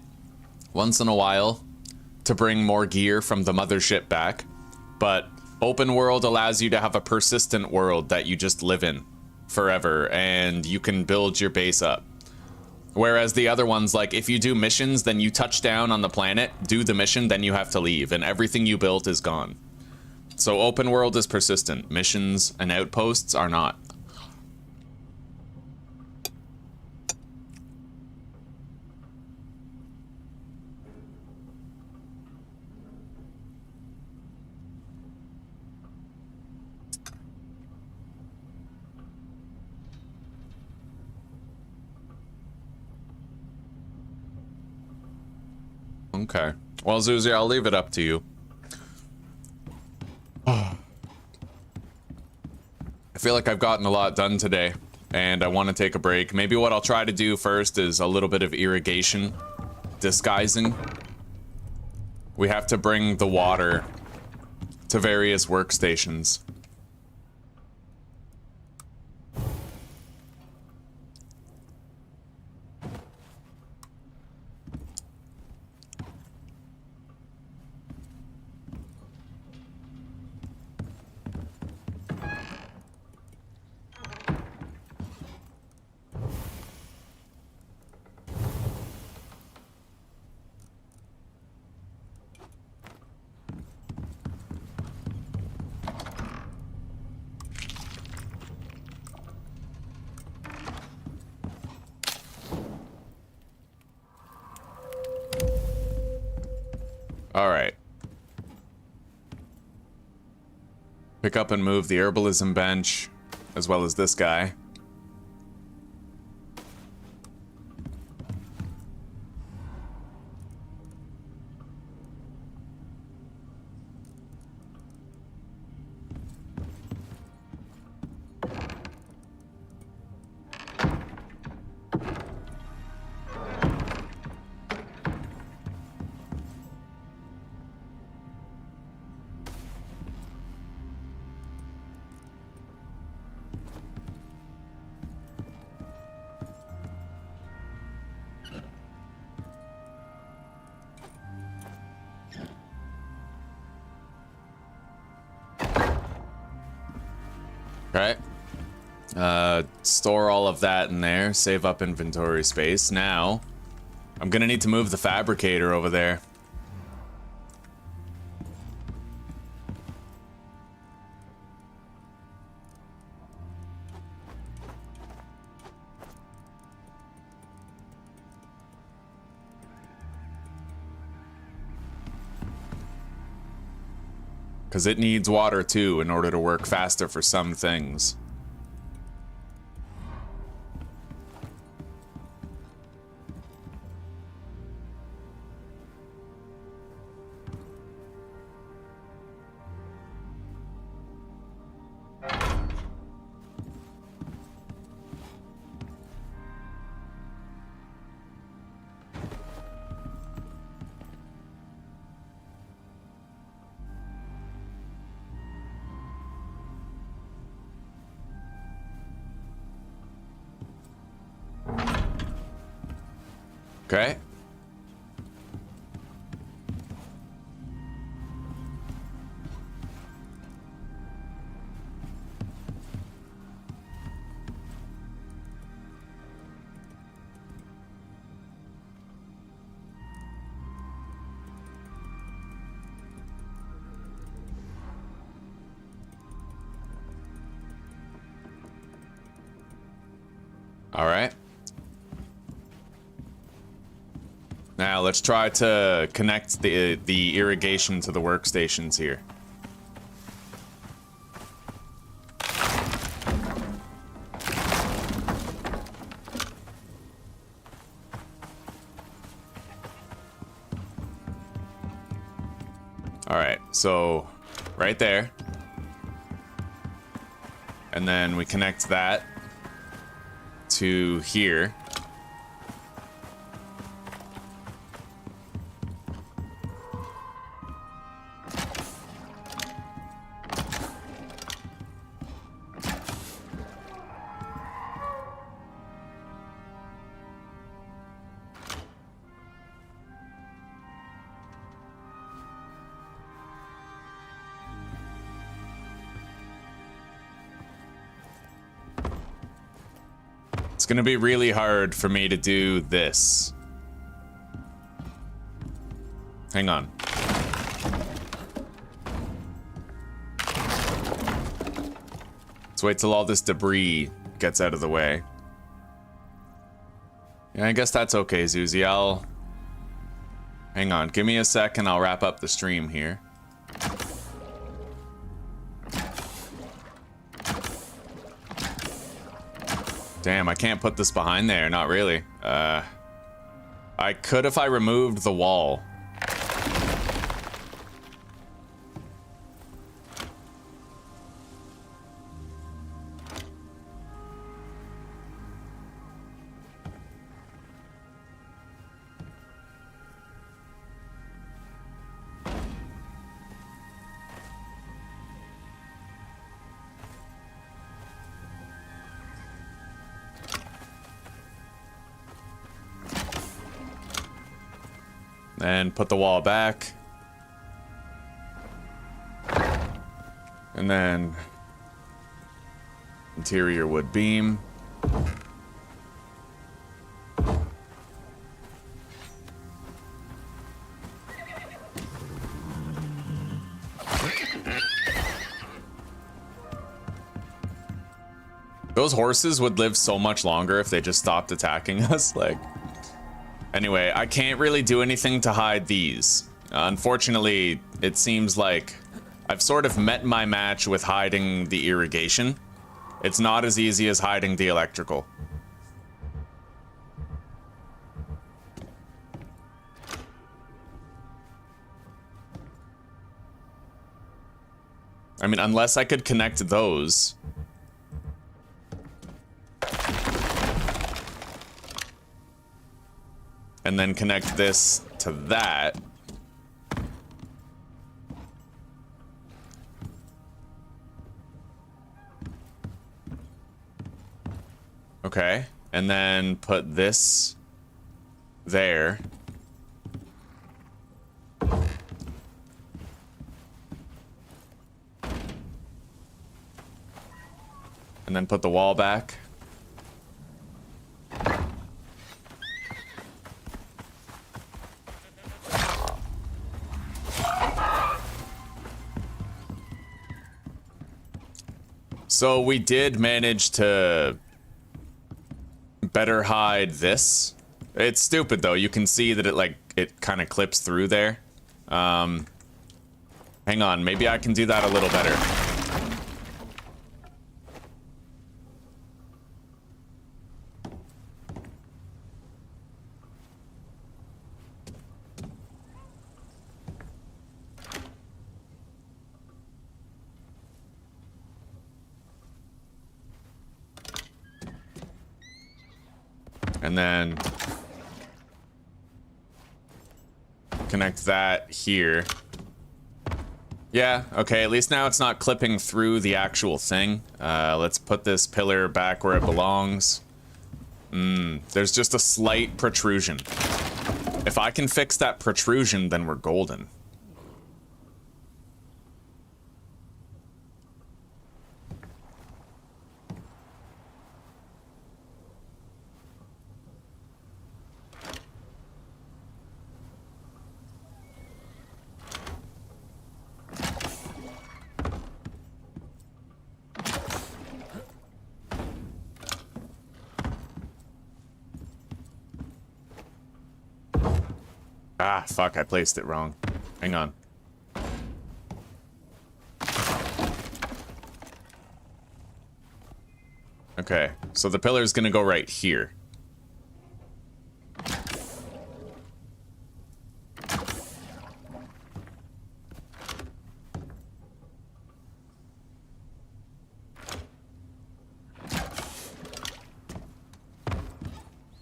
Speaker 1: once in a while to bring more gear from the mothership back, but open world allows you to have a persistent world that you just live in forever, and you can build your base up. Whereas the other ones, like if you do missions, then you touch down on the planet, do the mission, then you have to leave, and everything you built is gone. So open world is persistent. Missions and outposts are not. Okay. Well, Zuzi, I'll leave it up to you. I feel like I've gotten a lot done today, and I want to take a break. Maybe what I'll try to do first is a little bit of irrigation, disguising. We have to bring the water to various workstations. Alright. Pick up and move the herbalism bench, as well as this guy. Okay. Store all of that in there. Save up inventory space. Now, I'm gonna need to move the fabricator over there. Because it needs water too in order to work faster for some things. Okay. All right. Now let's try to connect the irrigation to the workstations here. All right, so right there. And then we connect that to here. It's gonna be really hard for me to do this. Hang on. Let's wait till all this debris gets out of the way. Yeah, I guess that's okay, Zuzi. Hang on, give me a sec and I'll wrap up the stream here. Damn, I can't put this behind there, not really. I could if I removed the wall. And put the wall back. And then interior wood beam. Those horses would live so much longer if they just stopped attacking us, like. Anyway, I can't really do anything to hide these. Unfortunately, it seems like I've sort of met my match with hiding the irrigation. It's not as easy as hiding the electrical. I mean, unless I could connect those. And then connect this to that. Okay, and then put this there. And then put the wall back. So we did manage to better hide this. It's stupid though. You can see that it kind of clips through there. Hang on, maybe I can do that a little better. And then connect that here. Yeah, okay, at least now it's not clipping through the actual thing. Let's put this pillar back where it belongs. There's just a slight protrusion. If I can fix that protrusion, then we're golden. Ah, fuck, I placed it wrong. Hang on. Okay, so the pillar's gonna go right here.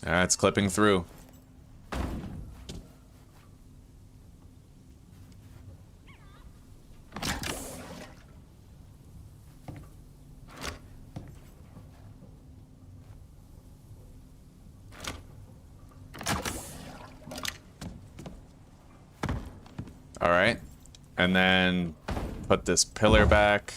Speaker 1: It's clipping through. And then put this pillar back.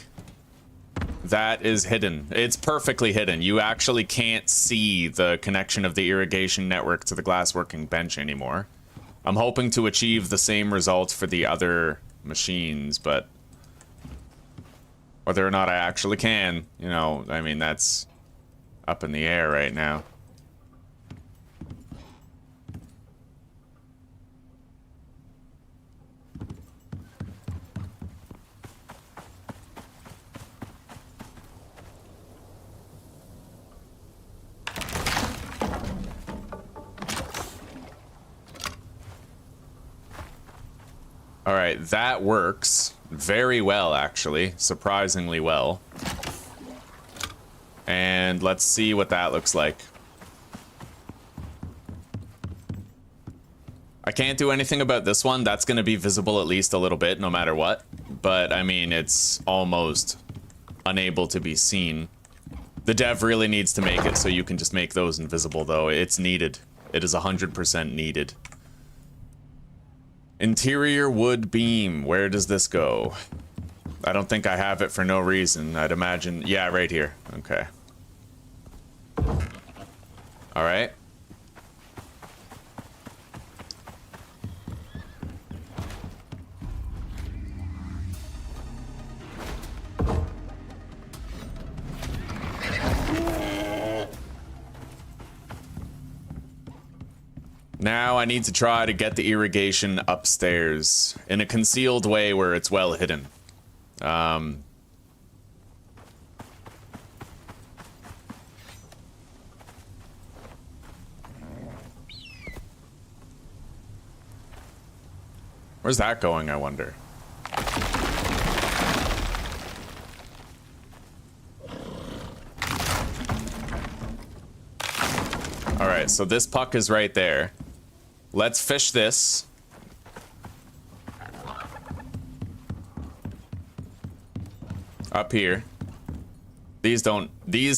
Speaker 1: That is hidden. It's perfectly hidden. You actually can't see the connection of the irrigation network to the glassworking bench anymore. I'm hoping to achieve the same results for the other machines, but whether or not I actually can, you know, I mean, that's up in the air right now. All right, that works very well, actually. Surprisingly well. And let's see what that looks like. I can't do anything about this one. That's going to be visible at least a little bit, no matter what. But, I mean, it's almost unable to be seen. The dev really needs to make it so you can just make those invisible, though. It's needed. It is 100% needed. Interior wood beam. Where does this go? I don't think I have it for no reason. I'd imagine... Yeah, right here. Okay. All right. Now I need to try to get the irrigation upstairs in a concealed way where it's well hidden. Where's that going, I wonder? All right, so this puck is right there. Let's fish this. Up here. These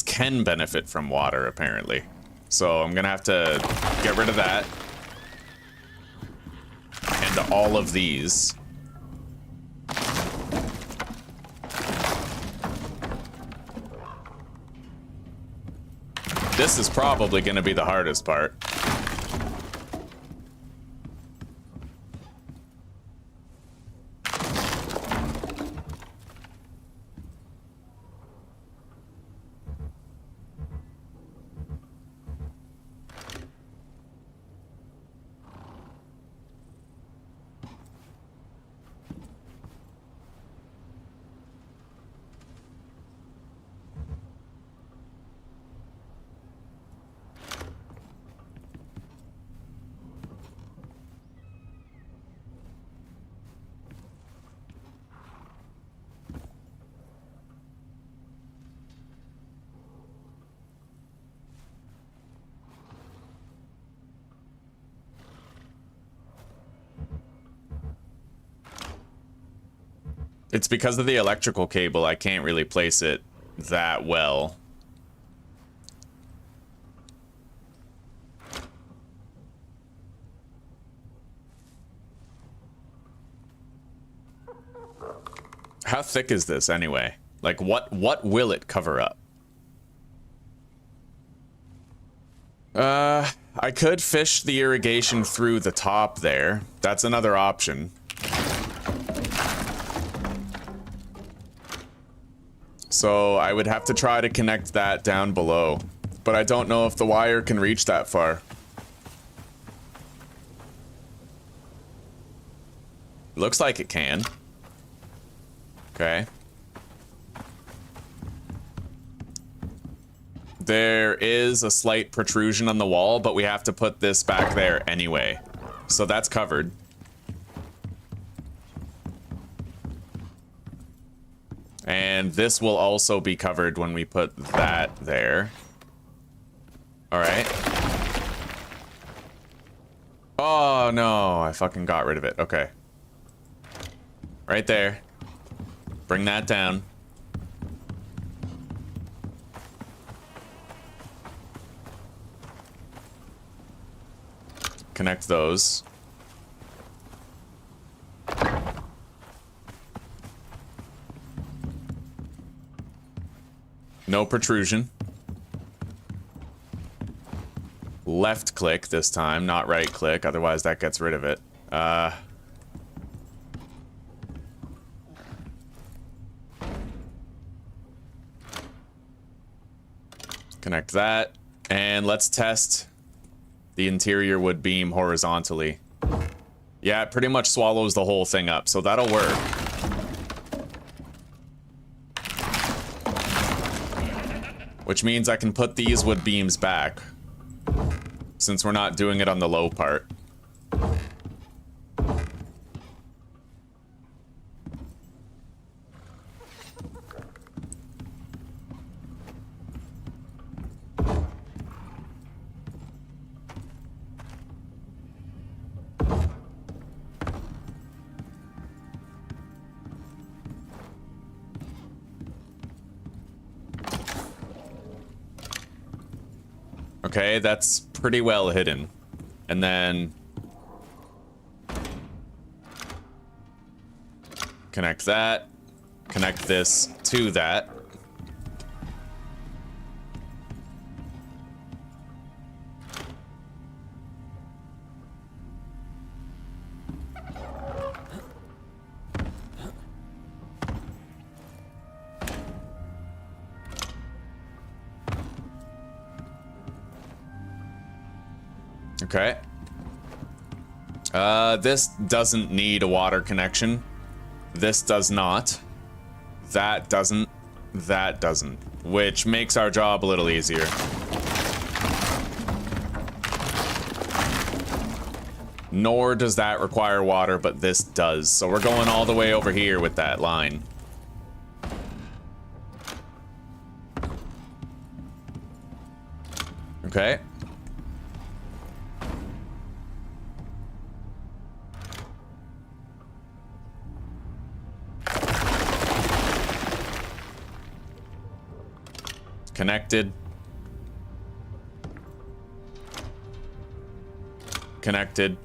Speaker 1: can benefit from water, apparently. So I'm gonna have to get rid of that. And all of these. This is probably going to be the hardest part. It's because of the electrical cable, I can't really place it that well. How thick is this anyway? Like what will it cover up? I could fish the irrigation through the top there. That's another option. So I would have to try to connect that down below. But I don't know if the wire can reach that far. Looks like it can. Okay. There is a slight protrusion on the wall, but we have to put this back there anyway. So that's covered. And this will also be covered when we put that there. Alright. Oh no, I fucking got rid of it. Okay. Right there. Bring that down. Connect those. No protrusion. Left click this time, not right click, otherwise that gets rid of it. Connect that, and let's test the interior wood beam horizontally. Yeah, it pretty much swallows the whole thing up, so that'll work. Which means I can put these wood beams back, since we're not doing it on the low part. Okay, that's pretty well hidden. And then connect that, connect this to that. Okay. This doesn't need a water connection. This does not. That doesn't. That doesn't. Which makes our job a little easier. Nor does that require water, but this does. So we're going all the way over here with that line. Okay. Connected. Connected.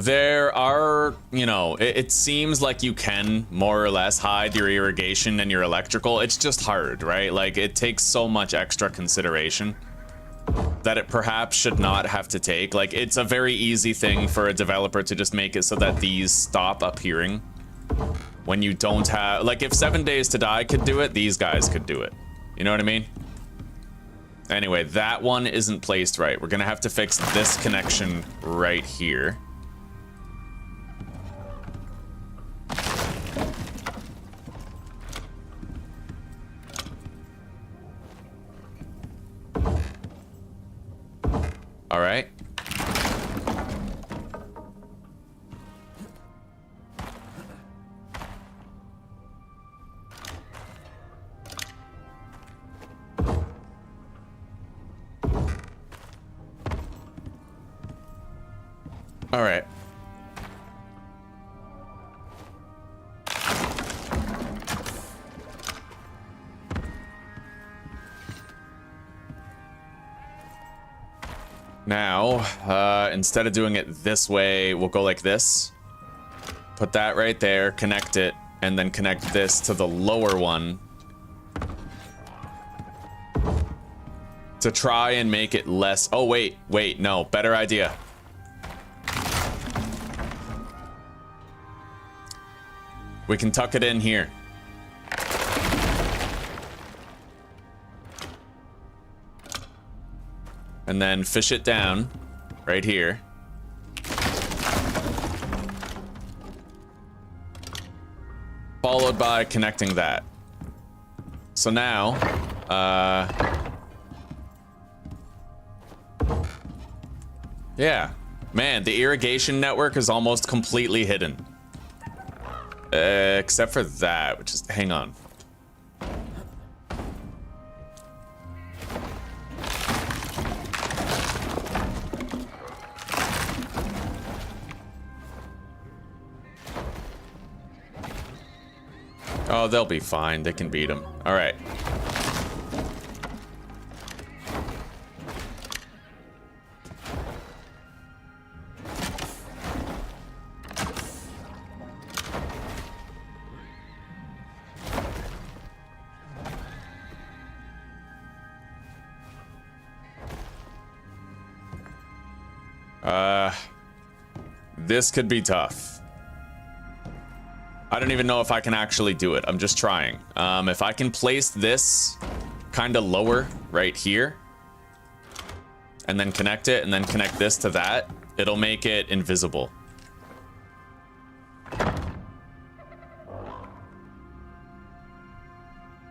Speaker 1: There are, you know, it seems like you can more or less hide your irrigation and your electrical. It's just hard, right? Like, it takes so much extra consideration that it perhaps should not have to take. Like, it's a very easy thing for a developer to just make it so that these stop appearing when you don't have, like, if 7 Days to Die could do it, these guys could do it. You know what I mean? Anyway, that one isn't placed right. We're gonna have to fix this connection right here. All right. All right. Now, instead of doing it this way, we'll go like this. Put that right there, connect it, and then connect this to the lower one to try and make it less. Oh, wait, no, better idea. We can tuck it in here. And then fish it down right here. Followed by connecting that. So now, yeah, man, the irrigation network is almost completely hidden. Except for that, which is, hang on. Oh, they'll be fine. They can beat them. All right. This could be tough. I don't even know if I can actually do it. I'm just trying. If I can place this kind of lower right here and then connect it and then connect this to that, it'll make it invisible.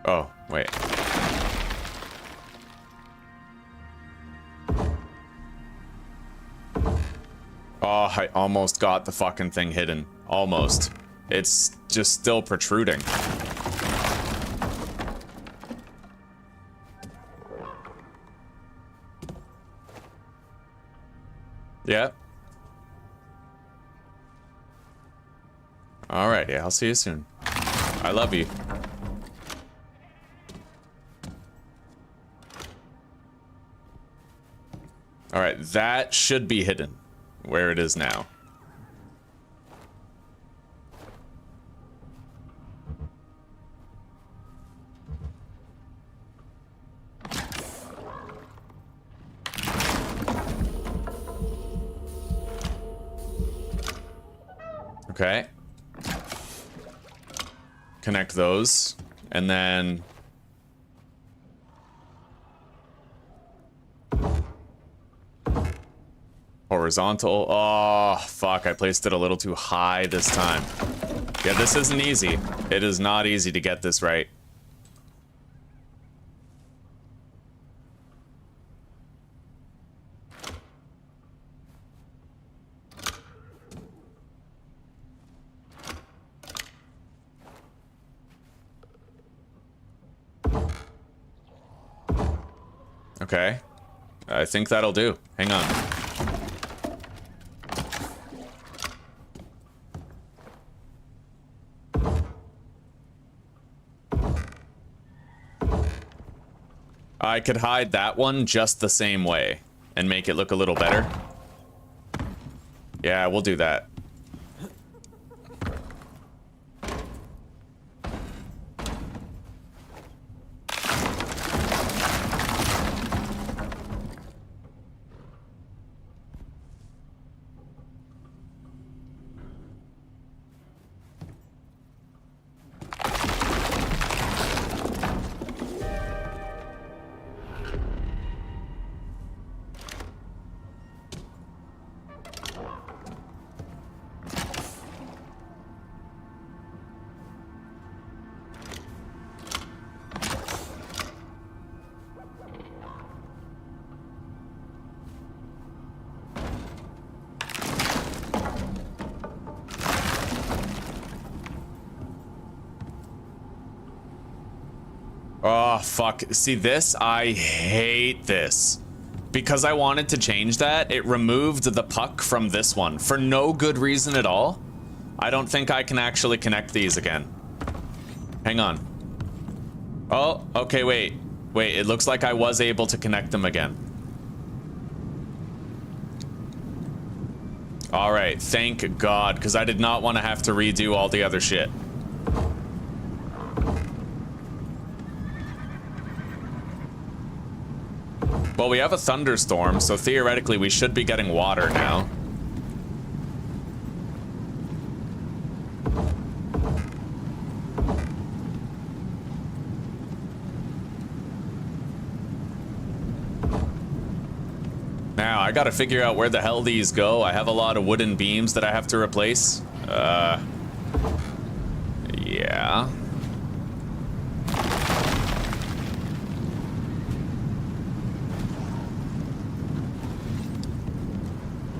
Speaker 1: Oh, wait. Oh, I almost got the fucking thing hidden. Almost. It's just still protruding. Yeah. Alright, yeah, I'll see you soon. I love you. Alright, that should be hidden where it is now. Okay. Connect those, and then horizontal. Oh, fuck, I placed it a little too high this time. Yeah, this isn't easy. It is not easy to get this right. Okay. I think that'll do. Hang on. I could hide that one just the same way and make it look a little better. Yeah, we'll do that. Oh, fuck. See this? I hate this. Because I wanted to change that, it removed the puck from this one for no good reason at all. I don't think I can actually connect these again. Hang on. Oh, okay, wait. Wait, it looks like I was able to connect them again. Alright, thank God, because I did not want to have to redo all the other shit. Well, we have a thunderstorm, so theoretically we should be getting water now. Now, I gotta figure out where the hell these go. I have a lot of wooden beams that I have to replace. Yeah.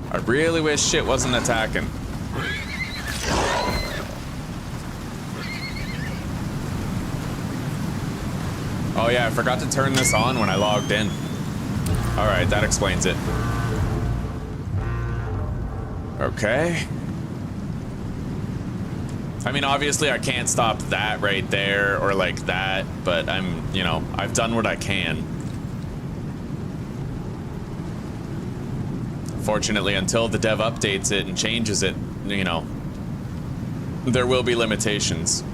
Speaker 1: I really wish shit wasn't attacking. Oh yeah, I forgot to turn this on when I logged in. Alright, that explains it. Okay. I mean, obviously I can't stop that right there or like that, but you know, I've done what I can. Fortunately, until the dev updates it and changes it, you know, there will be limitations.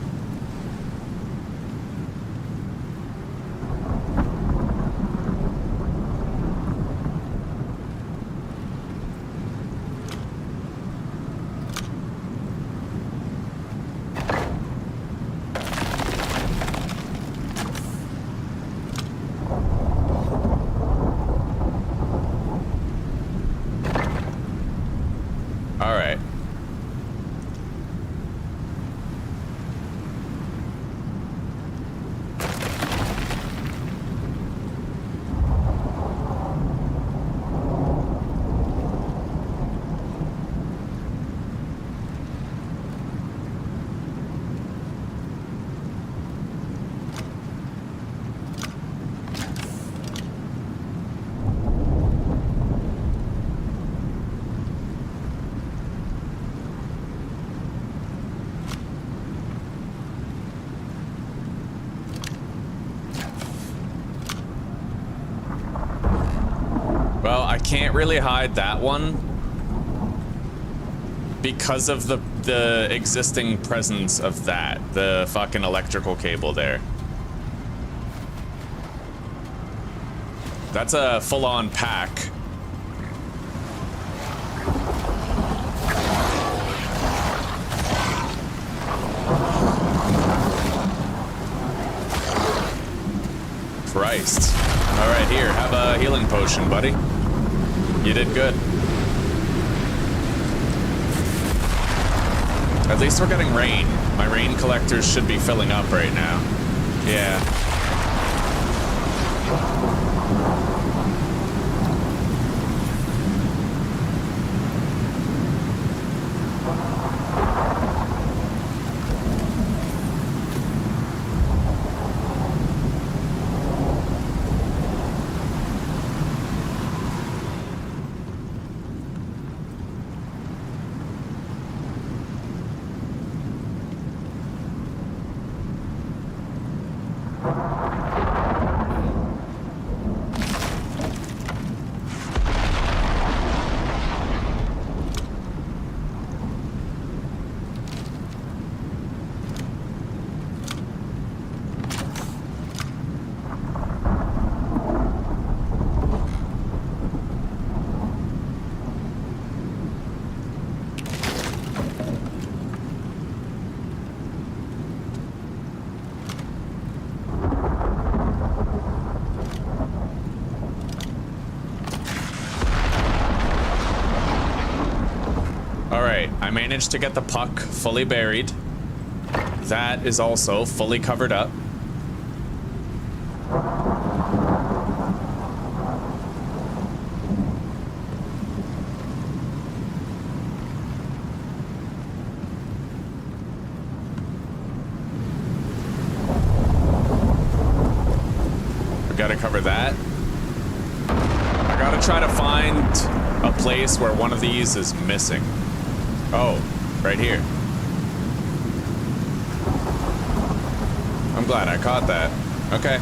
Speaker 1: Can't really hide that one because of the existing presence of the fucking electrical cable there. That's a full-on pack. Christ. All right, here, have a healing potion, buddy. You did good. At least we're getting rain. My rain collectors should be filling up right now. Yeah. managed to get the puck fully buried. That is also fully covered up. We gotta cover that. I gotta try to find a place where one of these is missing. Oh, right here. I'm glad I caught that. Okay.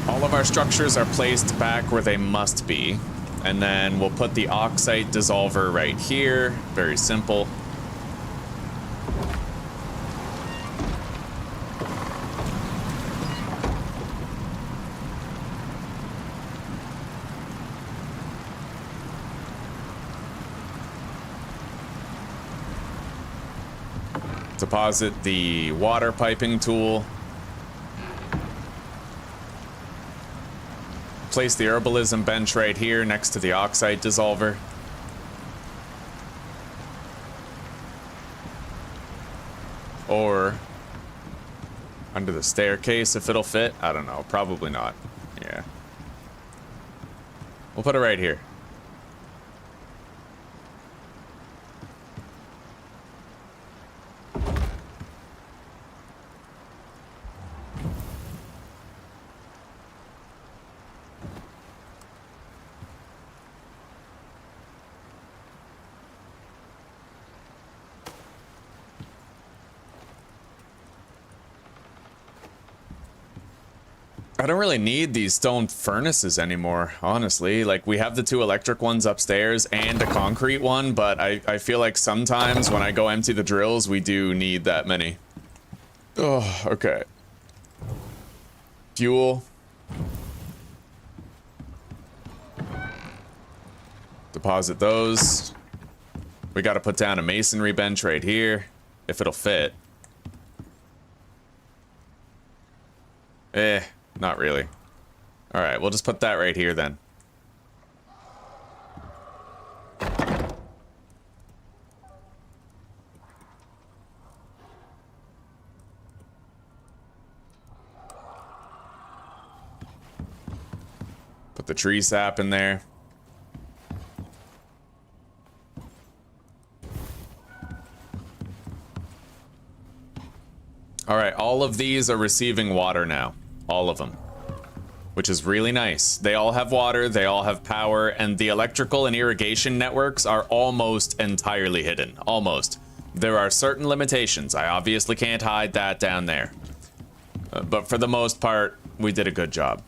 Speaker 1: All of our structures are placed back where they must be. And then we'll put the oxide dissolver right here. Very simple. Deposit the water piping tool. Place the herbalism bench right here next to the oxide dissolver. Or under the staircase if it'll fit. I don't know, probably not. Yeah. We'll put it right here. I don't really need these stone furnaces anymore, honestly. Like, we have the 2 electric ones upstairs and a concrete one, but I feel like sometimes when I go empty the drills, we do need that many. Oh, okay. Fuel. Deposit those. We gotta put down a masonry bench right here, if it'll fit. Not really. Alright, we'll just put that right here then. Put the tree sap in there. Alright, all of these are receiving water now. All of them. Which is really nice. They all have water, they all have power, and the electrical and irrigation networks are almost entirely hidden. Almost. There are certain limitations. I obviously can't hide that down there. But for the most part, we did a good job.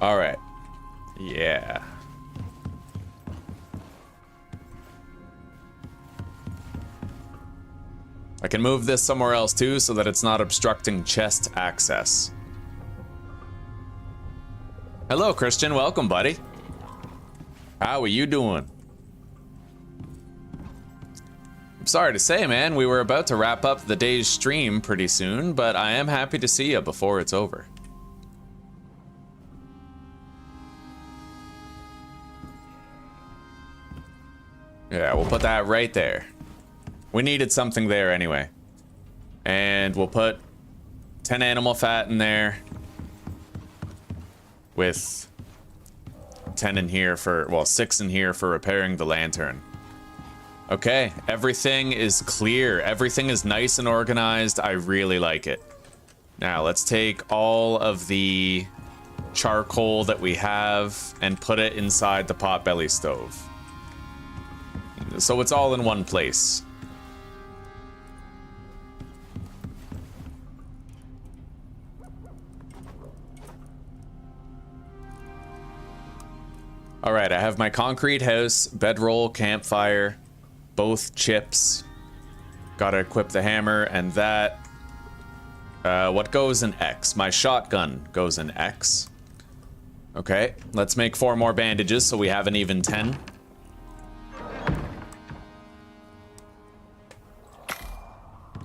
Speaker 1: All right. Yeah. I can move this somewhere else too so that it's not obstructing chest access. Hello, Christian. Welcome, buddy. How are you doing? I'm sorry to say, man, we were about to wrap up the day's stream pretty soon, but I am happy to see you before it's over. Yeah, we'll put that right there. We needed something there anyway. And we'll put 10 animal fat in there. With 10 in here for, well, 6 in here for repairing the lantern. Okay, everything is clear. Everything is nice and organized. I really like it. Now, let's take all of the charcoal that we have and put it inside the potbelly stove. So it's all in one place. Alright, I have my concrete house, bedroll, campfire, both chips. Gotta equip the hammer and that. What goes in X? My shotgun goes in X. Okay, let's make 4 more bandages so we have an even 10.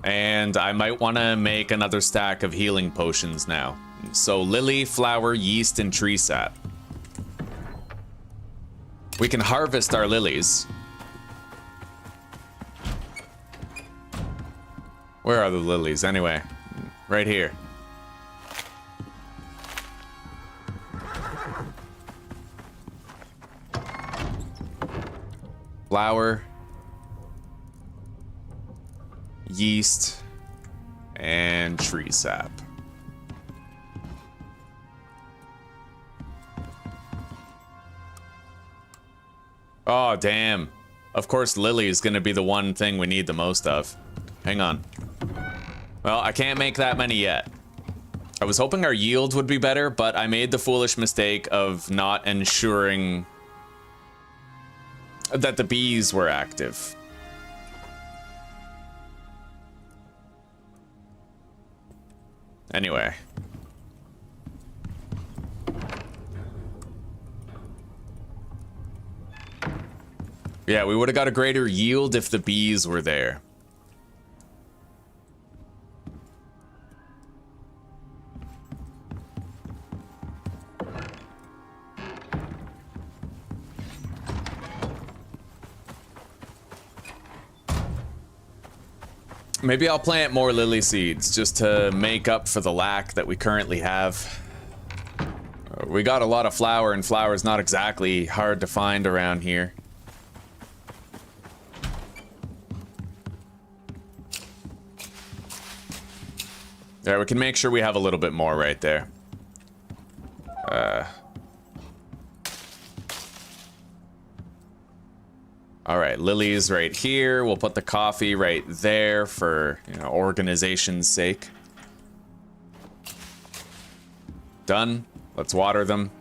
Speaker 1: And I might want to make another stack of healing potions now. So lily, flower, yeast, and tree sap. We can harvest our lilies. Where are the lilies anyway? Right here. Flour, yeast, and tree sap. Oh, damn. Of course, lily is going to be the one thing we need the most of. Hang on. Well, I can't make that many yet. I was hoping our yield would be better, but I made the foolish mistake of not ensuring that the bees were active. Anyway. Yeah, we would have got a greater yield if the bees were there. Maybe I'll plant more lily seeds just to make up for the lack that we currently have. We got a lot of flour, and flour is not exactly hard to find around here. Yeah, we can make sure we have a little bit more right there. All right, lilies right here. We'll put the coffee right there for, you know, organization's sake. Done. Let's water them.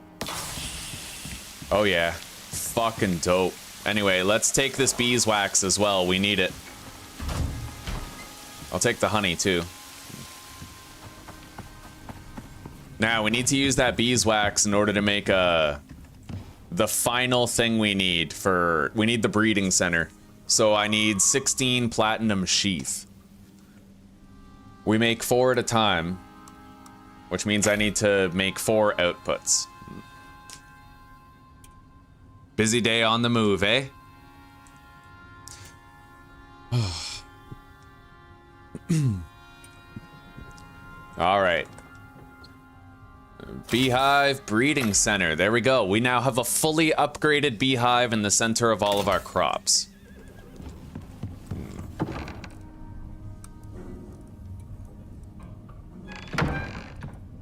Speaker 1: Oh yeah, fucking dope. Anyway, let's take this beeswax as well. We need it. I'll take the honey too. Now, we need to use that beeswax in order to make the final thing we need for... We need the breeding center. So I need 16 platinum sheath. We make 4 at a time, which means I need to make 4 outputs. Busy day on the move, eh? All right. Beehive breeding center. There we go. We now have a fully upgraded beehive in the center of all of our crops.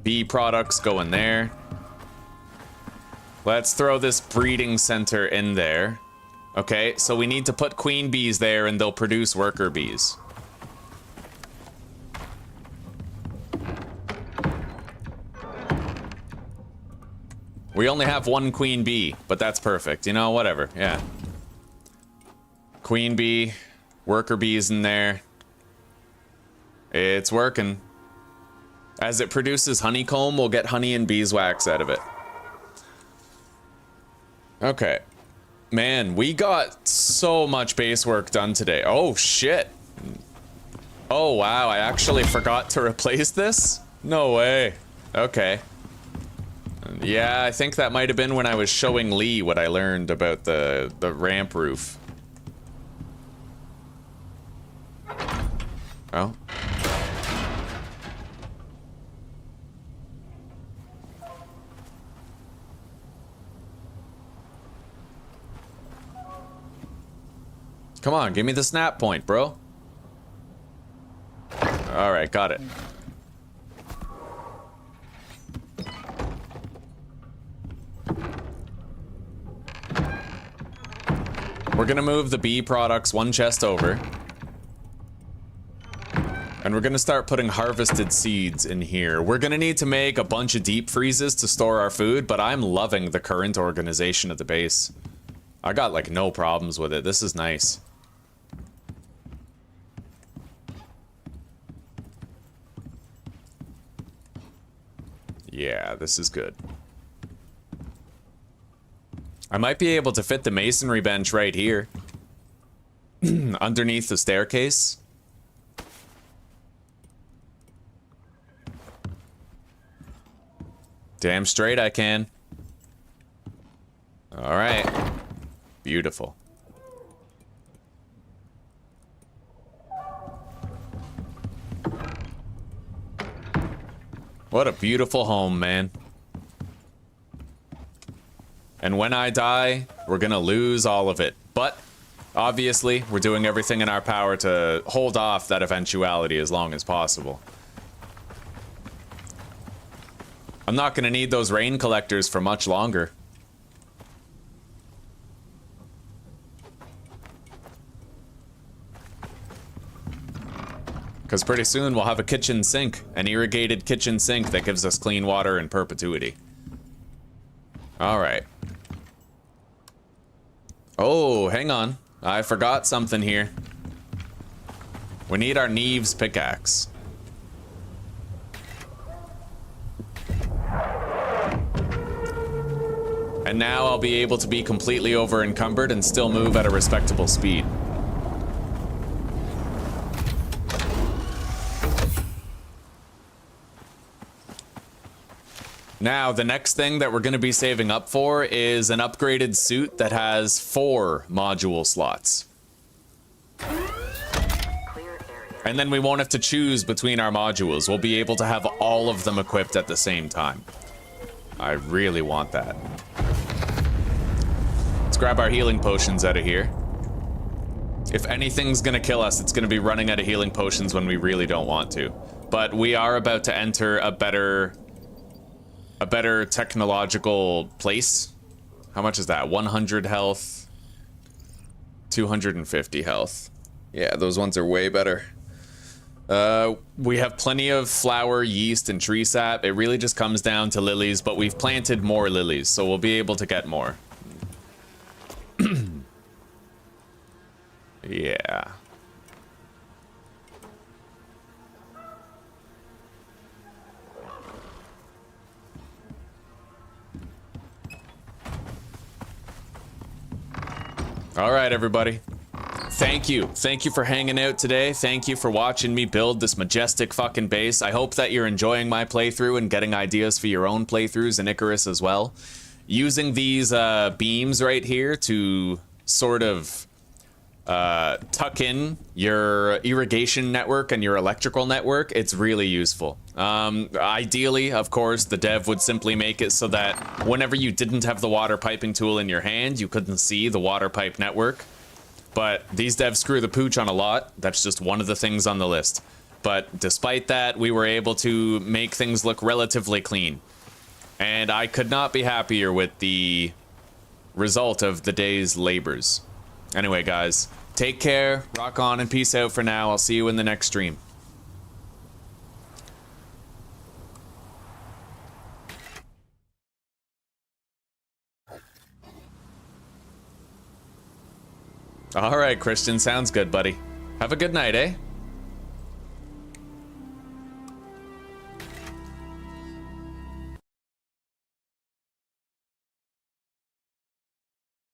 Speaker 1: Bee products go in there. Let's throw this breeding center in there. Okay, so we need to put queen bees there and they'll produce worker bees. We only have 1 queen bee, but that's perfect. You know, whatever, yeah. Queen bee, worker bees in there. It's working. As it produces honeycomb, we'll get honey and beeswax out of it. Okay. Man, we got so much base work done today. Oh, shit. Oh, wow, I actually forgot to replace this? No way. Okay. Yeah, I think that might have been when I was showing Lee what I learned about the ramp roof. Oh. Come on, give me the snap point, bro. All right, got it. We're gonna move the bee products one chest over. And we're gonna start putting harvested seeds in here. We're gonna need to make a bunch of deep freezes to store our food, but I'm loving the current organization of the base. I got like no problems with it. This is nice. Yeah, this is good. I might be able to fit the masonry bench right here. Underneath the staircase. Damn straight I can. Alright. Beautiful. What a beautiful home, man. And when I die, we're gonna lose all of it. But, obviously, we're doing everything in our power to hold off that eventuality as long as possible. I'm not gonna need those rain collectors for much longer. Because pretty soon we'll have a kitchen sink, an irrigated kitchen sink that gives us clean water in perpetuity. Alright. Oh, hang on. I forgot something here. We need our Neves pickaxe. And now I'll be able to be completely over encumbered and still move at a respectable speed. Now, the next thing that we're going to be saving up for is an upgraded suit that has 4 module slots. And then we won't have to choose between our modules. We'll be able to have all of them equipped at the same time. I really want that. Let's grab our healing potions out of here. If anything's going to kill us, it's going to be running out of healing potions when we really don't want to. But we are about to enter a better technological place. How much is that? 100 health, 250 health. Yeah, those ones are way better. We have plenty of flour, yeast, and tree sap. It really just comes down to lilies, but we've planted more lilies, so we'll be able to get more. Yeah. All right, everybody. Thank you. Thank you for hanging out today. Thank you for watching me build this majestic fucking base. I hope that you're enjoying my playthrough and getting ideas for your own playthroughs in Icarus as well. Using these beams right here to sort of tuck in your irrigation network and your electrical network, it's really useful. Ideally, of course, the dev would simply make it so that whenever you didn't have the water piping tool in your hand, you couldn't see the water pipe network. But these devs screw the pooch on a lot. That's just one of the things on the list. But despite that, we were able to make things look relatively clean. And I could not be happier with the result of the day's labors. Anyway, guys, take care, rock on, and peace out for now. I'll see you in the next stream. All right, Christian, sounds good, buddy. Have a good night, eh?